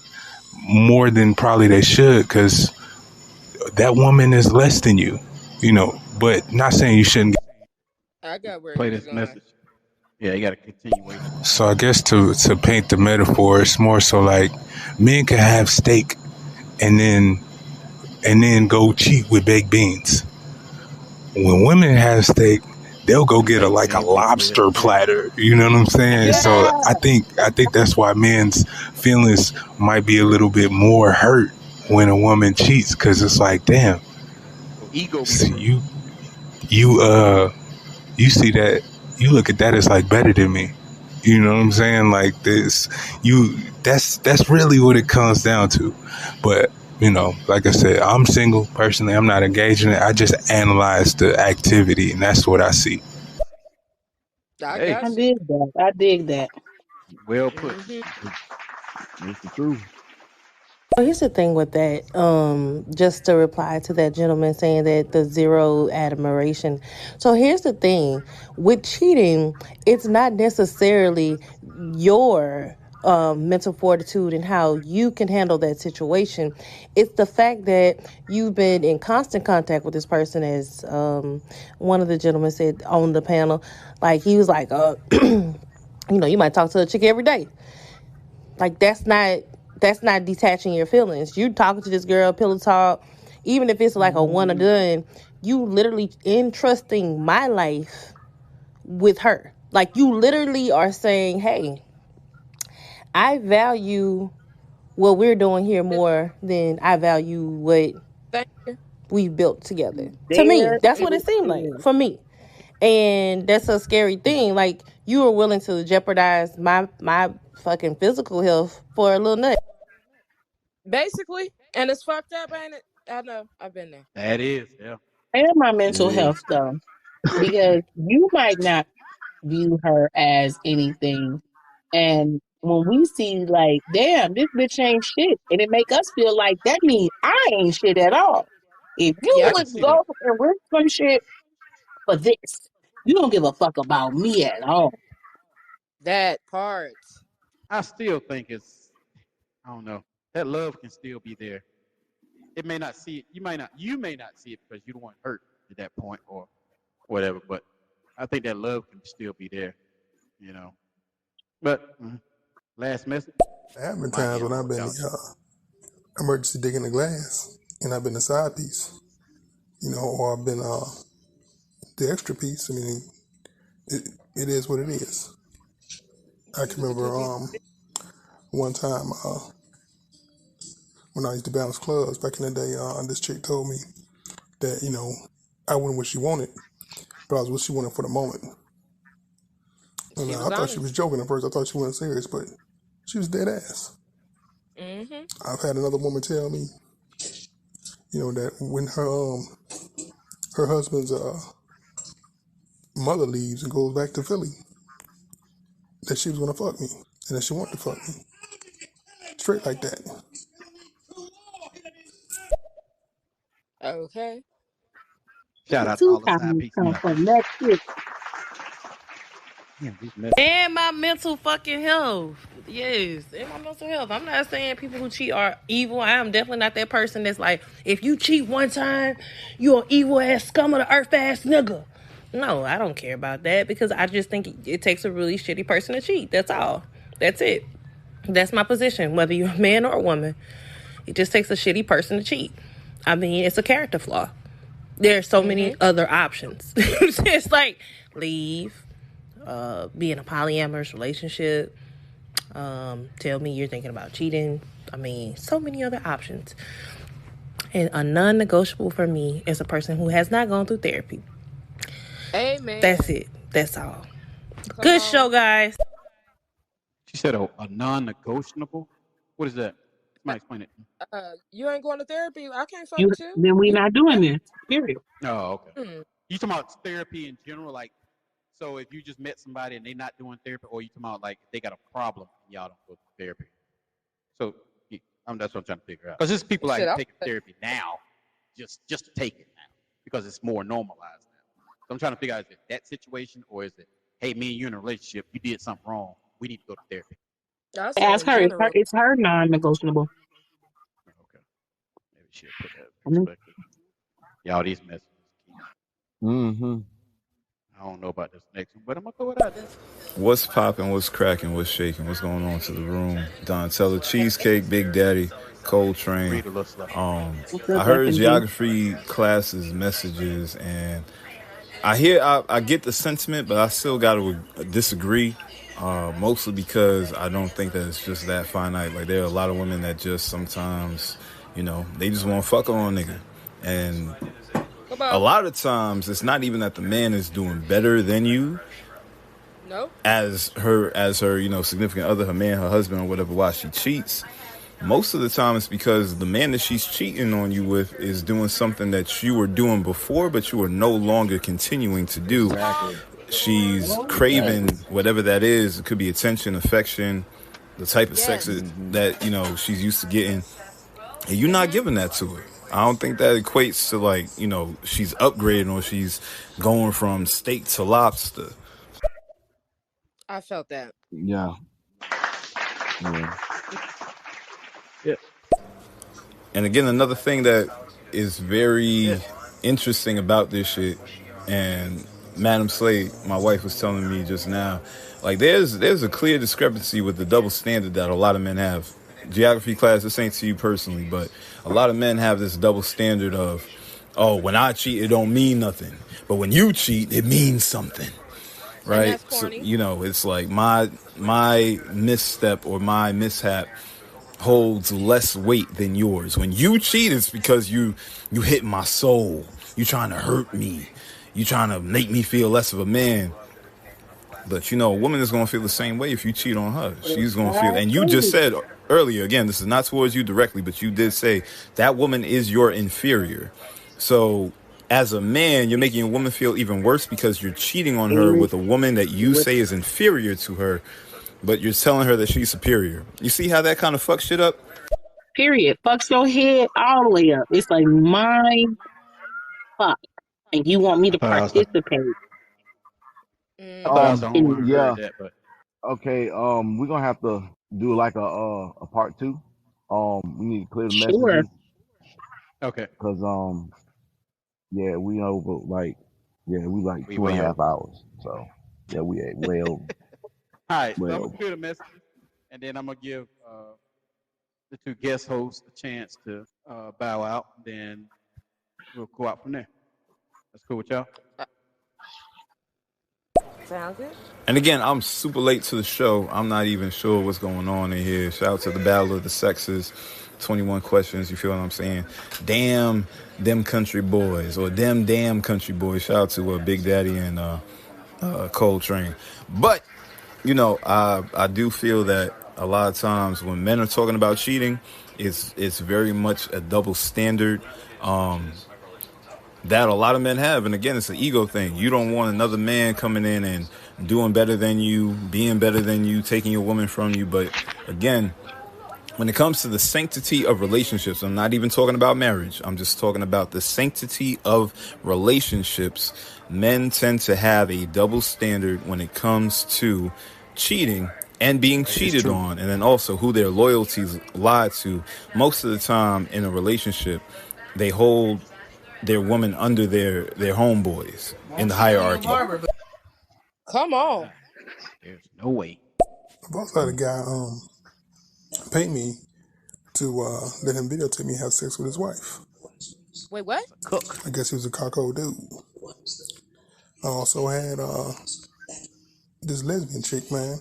more than probably they should because that woman is less than you, but not saying you shouldn't. I got where Play he was this going. message. Yeah, you got a continuation on So that. I guess to paint the metaphor, it's more so like men can have steak and then go cheat with baked beans. When women have steak, they'll go And get a baked like a beans is good lobster too. platter. You know what I'm saying? So Yeah. I think that's why men's feelings might be a little bit more hurt when a woman cheats because it's like, damn, Your ego be see, hurt. you see that, you look at that as like better than me. You know what I'm saying? Like this, that's really what it comes down to. But like I said, I'm single personally. I'm not engaged in it. I just analyze the activity, and that's what I see. I Hey, I got you. dig that. I dig that. well put. Mm-hmm. It's the truth. Well, here's the thing with that. Just to reply to that gentleman saying that the zero admiration. So here's the thing with cheating, it's not necessarily your mental fortitude and how you can handle that situation. It's the fact that you've been in constant contact with this person, as one of the gentlemen said on the panel. Like he was like, you might talk to a chick every day. Like that's not detaching your feelings. You talking to this girl, pillow talk, even if it's like a one and done, you literally entrusting my life with her. Like you literally are saying, hey, I value what we're doing here more than I value what Thank you. we built together. To me, There that's it what it seemed like is. for me. And that's a scary thing. Like you are willing to jeopardize my fucking physical health for a little nut. Basically, and it's fucked up, ain't it? I know. I've been there. That is, yeah. And my It mental is. health though, because you might not view her as anything. And when we see like, damn, this bitch ain't shit, and it make us feel like that means I ain't shit at all. If you I Yep. can would see that. go and risk some shit for this, you don't give a fuck about me at all. That part. I still think it's, I don't know, that love can still be there. It may not see it. You may not see it because you don't want hurt at that point or whatever. But I think that love can still be there, you know. But last message, There have been might be times a when little I've more been challenging. emergency digging the glass, and I've been the side piece, or I've been the extra piece. I mean, it is what it is. I You can was a two remember piece. one time when I used to bounce clubs back in the day. This chick told me that I wasn't what she wanted, but I was what she wanted for the moment. And She I was thought she honest. was joking at first. I thought she wasn't serious, but she was dead ass. Mm-hmm. I've had another woman tell me, that when her husband's mother leaves and goes back to Philly, that she was gonna fuck me and that she wanted to fuck me straight like that. Okay. Shout The out to two all the side comments pieces come out there. from that shit. Damn, these messages. And my mental fucking health. Yes, and my mental health. I'm not saying people who cheat are evil. I am definitely not that person that's like, if you cheat one time, you an evil ass scum of the earth ass nigga. No, I don't care about that because I just think it takes a really shitty person to cheat. That's all. That's it. That's my position, whether you're a man or a woman. It just takes a shitty person to cheat. I mean, it's a character flaw. There's so Mm-hmm. many other options. It's like leave, be in a polyamorous relationship, tell me you're thinking about cheating. I mean, so many other options. And a non-negotiable for me is a person who has not gone through therapy. That's Amen. it. That's all. Come Good show, on. guys. She said a non-negotiable. What is that? Somebody explain it. You ain't going to therapy. I can't fuck You with you. then we You not doing okay? this. Period. Oh, okay. Mm. You talking about therapy in general, like so if you just met somebody and they not doing therapy, or you talking about like they got a problem and y'all don't go to therapy. So that's what I'm trying to figure out. Because there's people out Shit, here I taking therapy now, just to take it now because it's more normalized now. So I'm trying to figure out is it that situation or is it, hey, me and you in a relationship, you did something wrong, we need to go to therapy. say Ask in her. It's her. general. It's her non-negotiable. Okay, maybe she'll put that in I mean, perspective. Y'all, these messages. Mm-hmm. I don't know about this next one, but I'm gonna throw it out there. What's popping? What's cracking? What's shaking? What's going on to the room? Donatella, Cheesecake, Big Daddy, Coltrane. Breathe a little slow. what's up, I F heard and G? geography classes messages, and I get the sentiment, but I still got to disagree. Mostly because I don't think that it's just that finite. Like there are a lot of women that just sometimes, they just want to fuck on a nigga, and Come a on. lot of times it's not even that the man is doing better than you Nope. as her significant other, her man, her husband, or whatever, while she cheats. Most of the time it's because the man that she's cheating on you with is doing something that you were doing before but you are no longer continuing to do. Exactly. She's craving Exactly. whatever that is. It could be attention, affection, the type of sex Yes. that she's used to getting. and you're not giving that to her. I don't think that equates to like, you know, she's upgrading or she's going from steak to lobster. I felt that. Yeah. Yeah. And again, another thing that is Yeah. very interesting about this shit, and Madam Slade, my wife, was telling me just now, like there's a clear discrepancy with the double standard that a lot of men have. Geography class, this ain't to you personally, but a lot of men have this double standard of, oh, when I cheat, it don't mean nothing, but when you cheat, it means something, right? So you know, it's like my misstep or my mishap holds less weight than yours. When you cheat, it's because you hit my soul. You trying to hurt me. You trying to make me feel less of a man. But you know, a woman is going to feel the same way if you cheat on her. She's going to feel, and you just said earlier, again, this is not towards you directly, but you did say that woman is your inferior. So as a man, you're making a woman feel even worse because you're cheating on her with a woman that you say is inferior to her, but you're telling her that she's superior. You see how that kind of fucks shit up? Period. Fucks your head all the way up. It's like mind fuck. And you want me to participate I thought I was the only one who Yeah. heard that, but Okay. We're gonna have to do like a part two. We need to clear the Sure. messages. Okay. Cause yeah, we over like we like We 2.5 way hours. So yeah, we ain't way over. All right, so Way I'm over. gonna clear the messages, and then I'm gonna give the two guest hosts a chance to bow out. Then we'll go out from there. That's cool with y'all. Sounds good. And again, I'm super late to the show. I'm not even sure what's going on in here. Shout out to the Battle of the Sexes. 21 questions, you feel what I'm saying? Damn them country boys, or Dem Damn Country Boys. Shout out to Big Daddy and Coltrane. But, you know, I do feel that a lot of times when men are talking about cheating, it's very much a double standard. That a lot of men have. And again, it's an ego thing. You don't want another man coming in and doing better than you, being better than you, taking your woman from you. But again, when it comes to the sanctity of relationships, I'm not even talking about marriage. I'm just talking about the sanctity of relationships. Men tend to have a double standard when it comes to cheating and being cheated on, and then also who their loyalties lie to. Most of the time in a relationship, they hold their woman under their homeboys in the hierarchy. Come on. There's no way. I've also had a guy pay me to let him videotape me have sex with his wife. Wait, what? Cook. I guess he was a cockle dude. I also had this lesbian chick, man.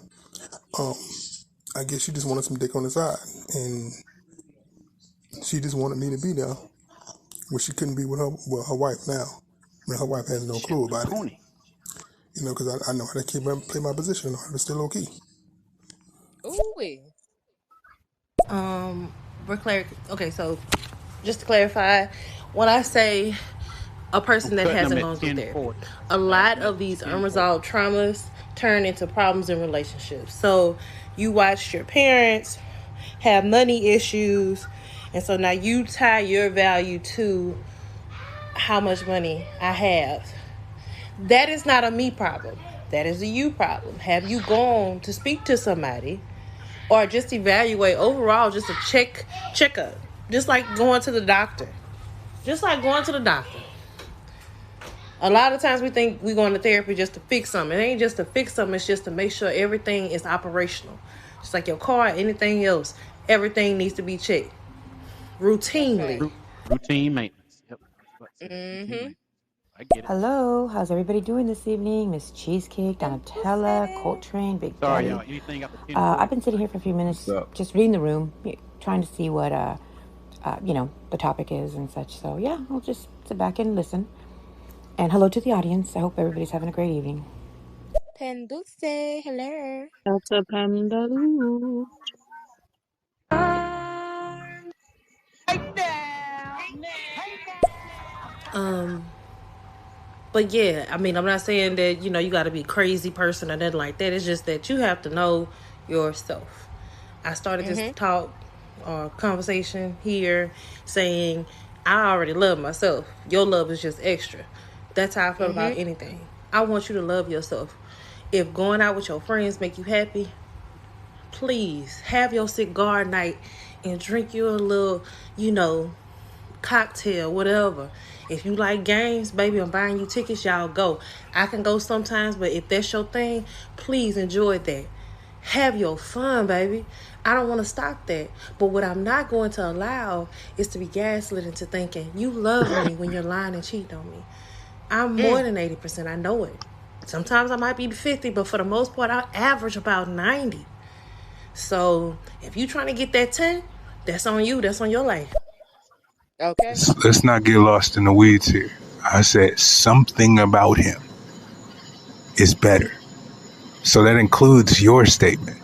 I guess she just wanted some dick on the side, and she just wanted me to be there, where she couldn't be with her wife now. I mean, her wife has no clue about it. You know, because I know how to play my position. I know how to stay low key. Ooh-wee. Okay, so just to clarify, when I say a person that hasn't gone through therapy, a lot of these unresolved traumas turn into problems in relationships. So you watched your parents have money issues, and so now you tie your value to how much money I have. That is not a me problem. That is a you problem. Have you gone to speak to somebody or just evaluate overall, just a checkup, just like going to the doctor? Just like going to the doctor. A lot of times we think we're going to therapy just to fix something. It ain't just to fix something. It's just to make sure everything is operational. Just like your car, anything else, everything needs to be checked routinely. Routine maintenance. Yep. Mm-hmm. I get it. Hello, how's everybody doing this evening? Miss Cheezcake, Donatella, Coltrane, Big Sorry, Daddy. y'all. Anything after 10? I've been sitting here for a few minutes, just reading the room, trying to see what the topic is and such. So yeah, I'll just sit back and listen. And hello to the audience. I hope everybody's having a great evening. Penduce, hello. That's a pandaloo. But yeah, I mean, I'm not saying that, you got to be a crazy person or nothing like that. It's just that you have to know yourself. I started this talk conversation here saying, I already love myself. Your love is just extra. That's how I feel about anything. I want you to love yourself. If going out with your friends make you happy, please have your cigar night and drink you a little, you know, cocktail, whatever. If you like games, baby, I'm buying you tickets. Y'all go. I can go sometimes, but if that's your thing, please enjoy that. Have your fun, baby. I don't want to stop that. But what I'm not going to allow is to be gaslit into thinking you love me when you're lying and cheating on me. I'm more than 80%. I know it. Sometimes I might be 50, but for the most part, I average about 90. So if you trying to get that 10, that's on you. That's on your life. Okay. Let's not get lost in the weeds here. I said something about him is better. So that includes your statement.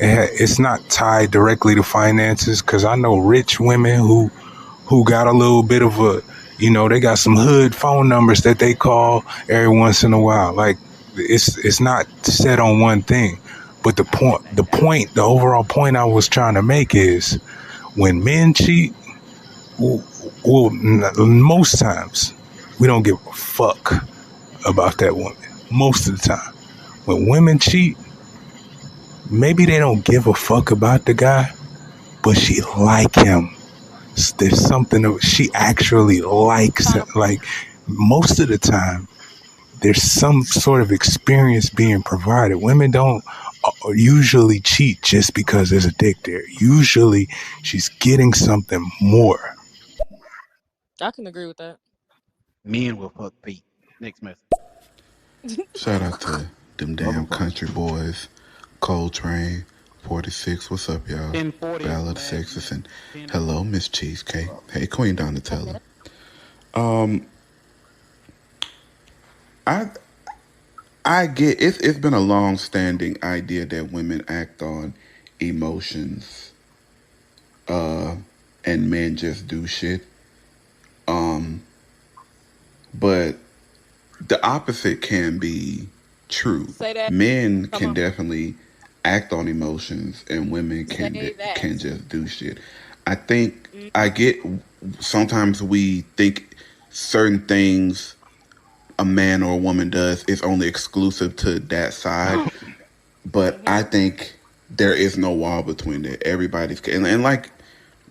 It's not tied directly to finances, because I know rich women who got a little bit of a, they got some hood phone numbers that they call every once in a while. Like, it's not set on one thing. But the overall point I was trying to make is when men cheat, well, most times we don't give a fuck about that woman. Most of the time. When women cheat, maybe they don't give a fuck about the guy, but she like him. There's something she actually likes him. Like, most of the time, there's some sort of experience being provided. Women don't usually cheat just because there's a dick there. Usually, she's getting something more. I can agree with that. Men will fuck feet. Next message. Shout out to Dem Damn Country Boys, Coltrane, 46. What's up, y'all? 1040 is the Ballad of last Sexes, message. and hello, Miss Cheesecake. Hey, Queen Donatella. I I get it's been a long standing idea that women act on emotions, and men just do shit. But the opposite can be true. Say that. Men Come can on. definitely act on emotions, and women Say that. can just do shit. I think I get sometimes we think certain things a man or a woman does is only exclusive to that side, but I think there is no wall between that. Everybody's and like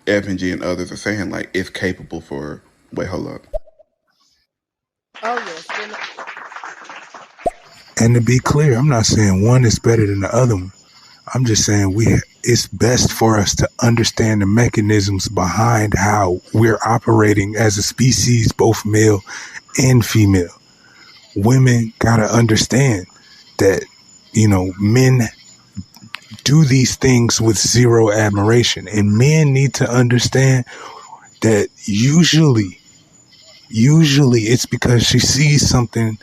FNG and others are saying, like, it's capable for. Wait, hold up. Oh yes. And to be clear, I'm not saying one is better than the other one. I'm just saying it's best for us to understand the mechanisms behind how we're operating as a species, both male and female. Women gotta understand that, men do these things with zero admiration. And men need to understand that usually it's because she sees something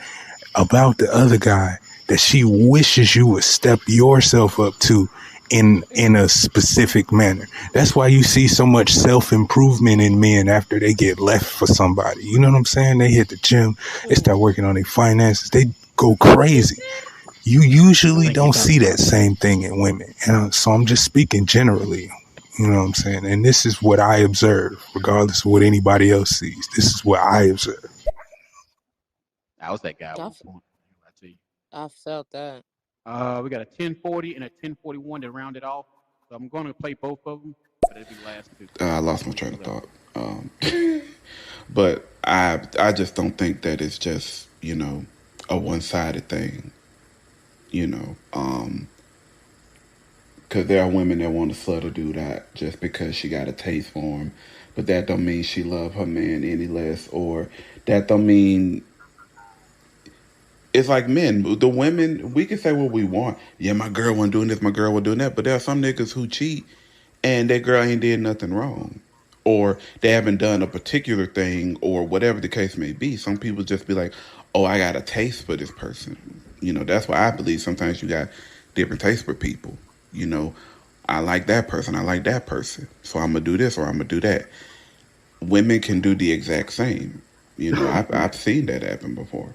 about the other guy that she wishes you would step yourself up to in a specific manner. That's why you see so much self-improvement in men after they get left for somebody. You know what I'm saying? They hit the gym, they start working on their finances, they go crazy. You usually don't see that same thing in women. So I'm just speaking generally. You know what I'm saying? And this is what I observe, regardless of what anybody else sees. This is what I observe. I was that guy at I, one f- point. I tell you. I felt that. We got a 1040 and a 1041 to round it off. So I'm going to play both of them, but it'll be the last two. I lost my train of thought. But I just don't think that it's just a one sided thing. You know, because there are women that want to slut a dude out just because she got a taste for him, but that don't mean she love her man any less, or that don't mean. It's like men. The women, we can say what we want. Yeah, my girl wasn't doing this, my girl was doing that. But there are some niggas who cheat and that girl ain't did nothing wrong. Or they haven't done a particular thing or whatever the case may be. Some people just be like, oh, I got a taste for this person. That's why I believe sometimes you got different tastes for people. You know, I like that person, I like that person. So I'm going to do this or I'm going to do that. Women can do the exact same. I've seen that happen before.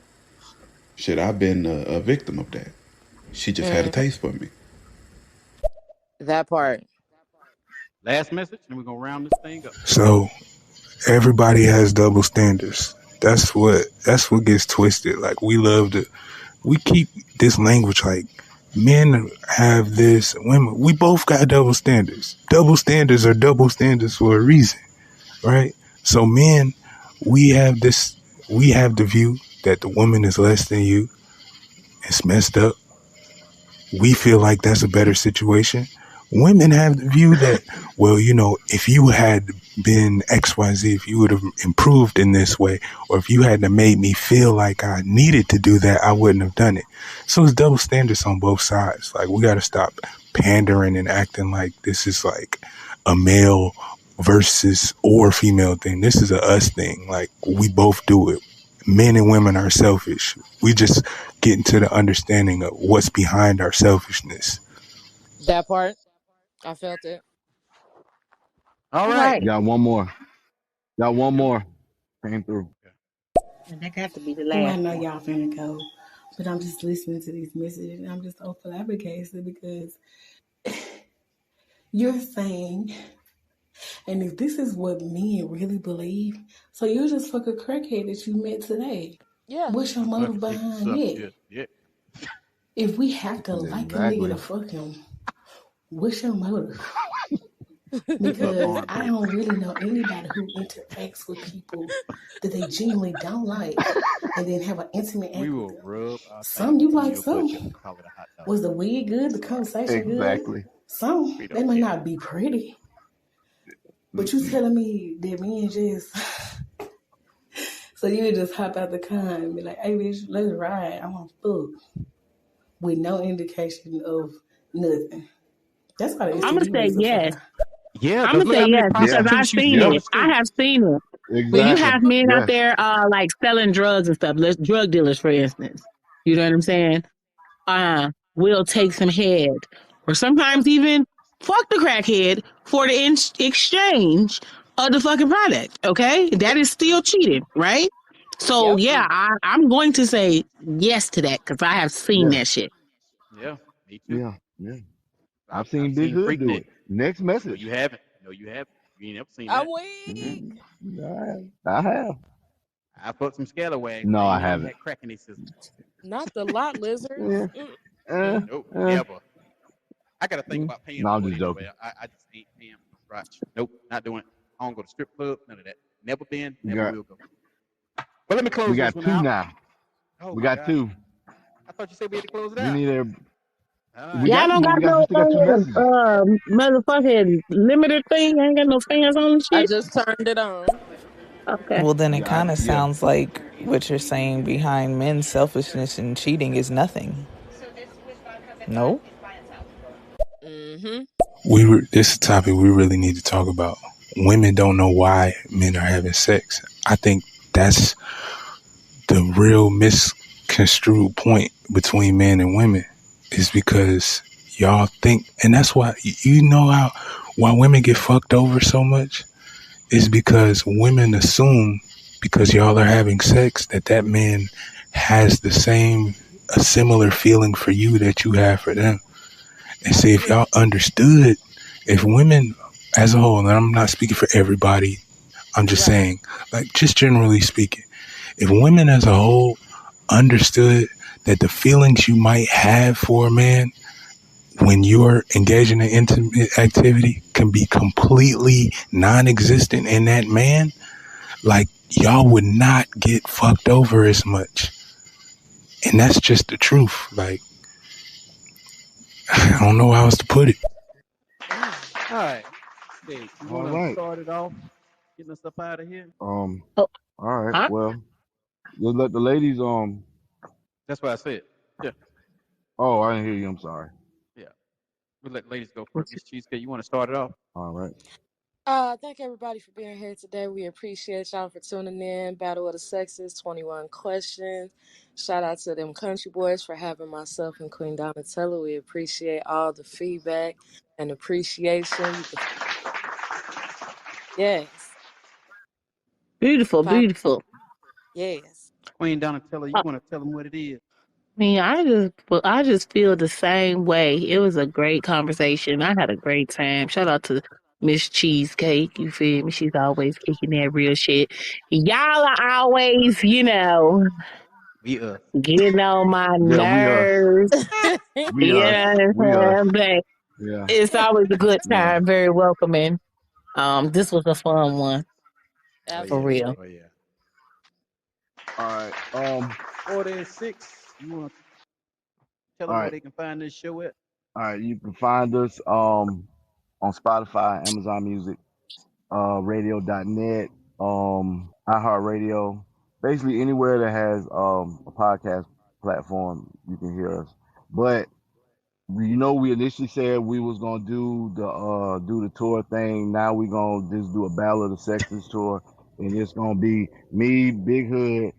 Shit, I've been a victim of that. She just had a Mm, taste for me. that part. Last message, and we're gonna round this thing up. So everybody has double standards. That's what gets twisted. Like we keep this language like men have this, women, we both got double standards. Double standards are double standards for a reason, right? So men, we have this, we have the view that the woman is less than you. It's messed up. We feel like that's a better situation. Women have the view that, well, if you had been XYZ, if you would have improved in this way, or if you hadn't made me feel like I needed to do that, I wouldn't have done it. So it's double standards on both sides. Like, we got to stop pandering and acting like this is like a male versus or female thing. This is a us thing. Like, we both do it. Men and women are selfish. We just get into the understanding of what's behind our selfishness. That part, I felt it. All All right. right. Got one more. Got one more. Came through. And that got to be the Oh, I last know one. y'all finna go, but I'm just listening to these messages and I'm just so flabbergasted because you're saying, and if this is what men really believe, so you just fuck a crackhead that you met today. Yeah. What's your motive Bucket chicken behind suck it? good. Yeah. If we have to like a nigga Exactly. to fuck him, what's your motive? Love Because I cornbread. don't really know anybody who interacts with people that they genuinely don't like and then have an intimate We act with will them. rub our Some you fingers in like, your bucket some. and call it a hot dog. Was the wig good? The Sorry. conversation good? Exactly. Some, We they don't may care. not be pretty. But you Mm-mm. telling me that men just, so you would just hop out the car and be like, hey bitch, let's ride. I want to fuck. With no indication of nothing. That's why the I'm gonna STD say rates are so yes. high. Yeah, I'm because gonna look say how many yes because Yeah. I've prostitutes you seen see on Yeah. the it. I street. have seen it. When you Exactly. have men out Yes. there, like selling drugs and stuff, drug dealers, for instance. You know what I'm saying? Will take some head, or sometimes even fuck the crackhead for the exchange of the fucking product. Okay, that is still cheating, right? So Yep. yeah, I'm going to say yes to that because I have seen Yeah. that shit. Yeah, me too. Yeah. Yeah. I've, I've seen I've Big seen Hood do Freaknik. it. Next No, message. you haven't. No, you haven't. You ain't never seen I'm that. weak. Mm, I have. I fucked some scalawags. No, They I ain't none of them haven't. had crack in their system. Not the lot lizards. Yeah. Uh, Nope, uh, never. I got to think about paying no, I'm for it just anyway. joking. I just ain't paying for no crotch. Nope, not doing it. I don't go to strip club, none of that. Never been, We never got will go. But let me we close this got one two out. now. Oh We my got gosh. two. I thought you said we had to close it We out. need a. All We right. Y'all got to, don't but got we no still got two messages. motherfucking limiter thing. I ain't got no fans on the I shit. just turned it on. Okay. Well, then it Yeah. kind of Yeah. sounds like what you're saying behind men's selfishness and cheating is nothing. No? Mm-hmm. This is a topic we really need to talk about. Women don't know why men are having sex. I think that's the real misconstrued point between men and women, is because y'all think, and that's why why women get fucked over so much is because women assume, because y'all are having sex, that man has a similar feeling for you that you have for them. And see, if y'all understood, if women as a whole, and I'm not speaking for everybody, I'm just Right. saying, like, just generally speaking, if women as a whole understood that the feelings you might have for a man when you're engaging in intimate activity can be completely non-existent in that man, like, y'all would not get fucked over as much. And that's just the truth. Like, I don't know how else to put it. All right. Hey, you All want to right. start it off? Getting us up out of here? Um. Oh, All right. huh? Well, just let the ladies. That's what I said. Yeah. Oh, I didn't hear you. I'm sorry. Yeah. We'll let ladies go first. Miss Cheesecake, you want to start it off? All right. Thank everybody for being here today. We appreciate y'all for tuning in. Battle of the Sexes, 21 questions. Shout out to them country boys for having myself and Queen Donatella. We appreciate all the feedback and appreciation. You can, yes. Beautiful, Five, beautiful. yes. Queen Donatella, you I want to tell them what it is? mean, I just feel the same way. It was a great conversation. I had a great time. Shout out to Miss Cheesecake, you feel me? She's always kicking that real shit. Y'all are always, We us. getting on my Yeah, we us. nerves. We You us. know We what us. I'm saying? But Yeah. it's always a good Yeah. time, very welcoming. This was a fun one, Oh for yeah. real. Oh yeah. All right. 4-6. You want to tell All them where right. they can find this show at? All right. You can find us on Spotify, Amazon Music, radio.net, iHeartRadio, basically anywhere that has a podcast platform, you can hear us. But we initially said we was gonna do the tour thing. Now we gonna just do a Battle of the Sexes tour, and it's gonna be me, Big Hood,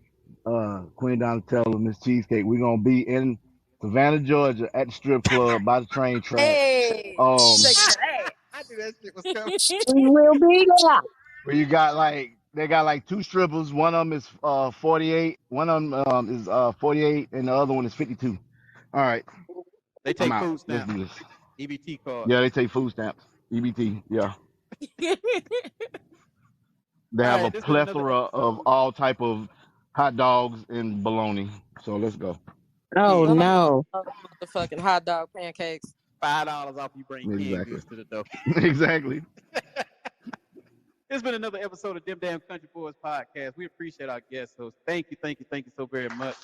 Queen Donatella, Miss Cheesecake. We're gonna be in Savannah, Georgia, at the strip club by the train track. Hey, shaking that ass. I knew that shit was coming. We will be there. Where they got like two strippers. One of them is 48. One of them is 48, and the other one is 52. All right, They I'm take out. food Let's stamps. do this. EBT card. Yeah, they take food stamps. EBT. Yeah, they All have a right. This been another plethora of episode. all type of hot dogs and bologna. So let's go. Oh Love no. motherfucking hot dog pancakes. $5 off you bring canned Exactly. goods to the door. Exactly. It's been another episode of Dem Damn Country Boys podcast. We appreciate our guests. So thank you so very much.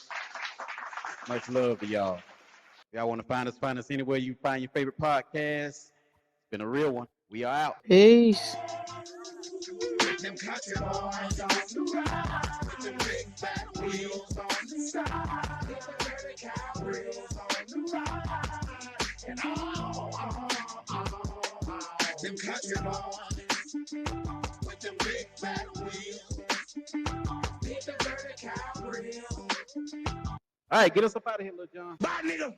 Much love to y'all. If y'all want to find us anywhere you find your favorite podcast. It's been a real one. We are out. Peace. Them country boys on the ride, with the big fat wheels on the side, with the dirty cow wheels on the ride, and them country boys with them big fat wheels, with the dirty cow wheels. All right, get us up out of here, Lil John. Bye, nigga.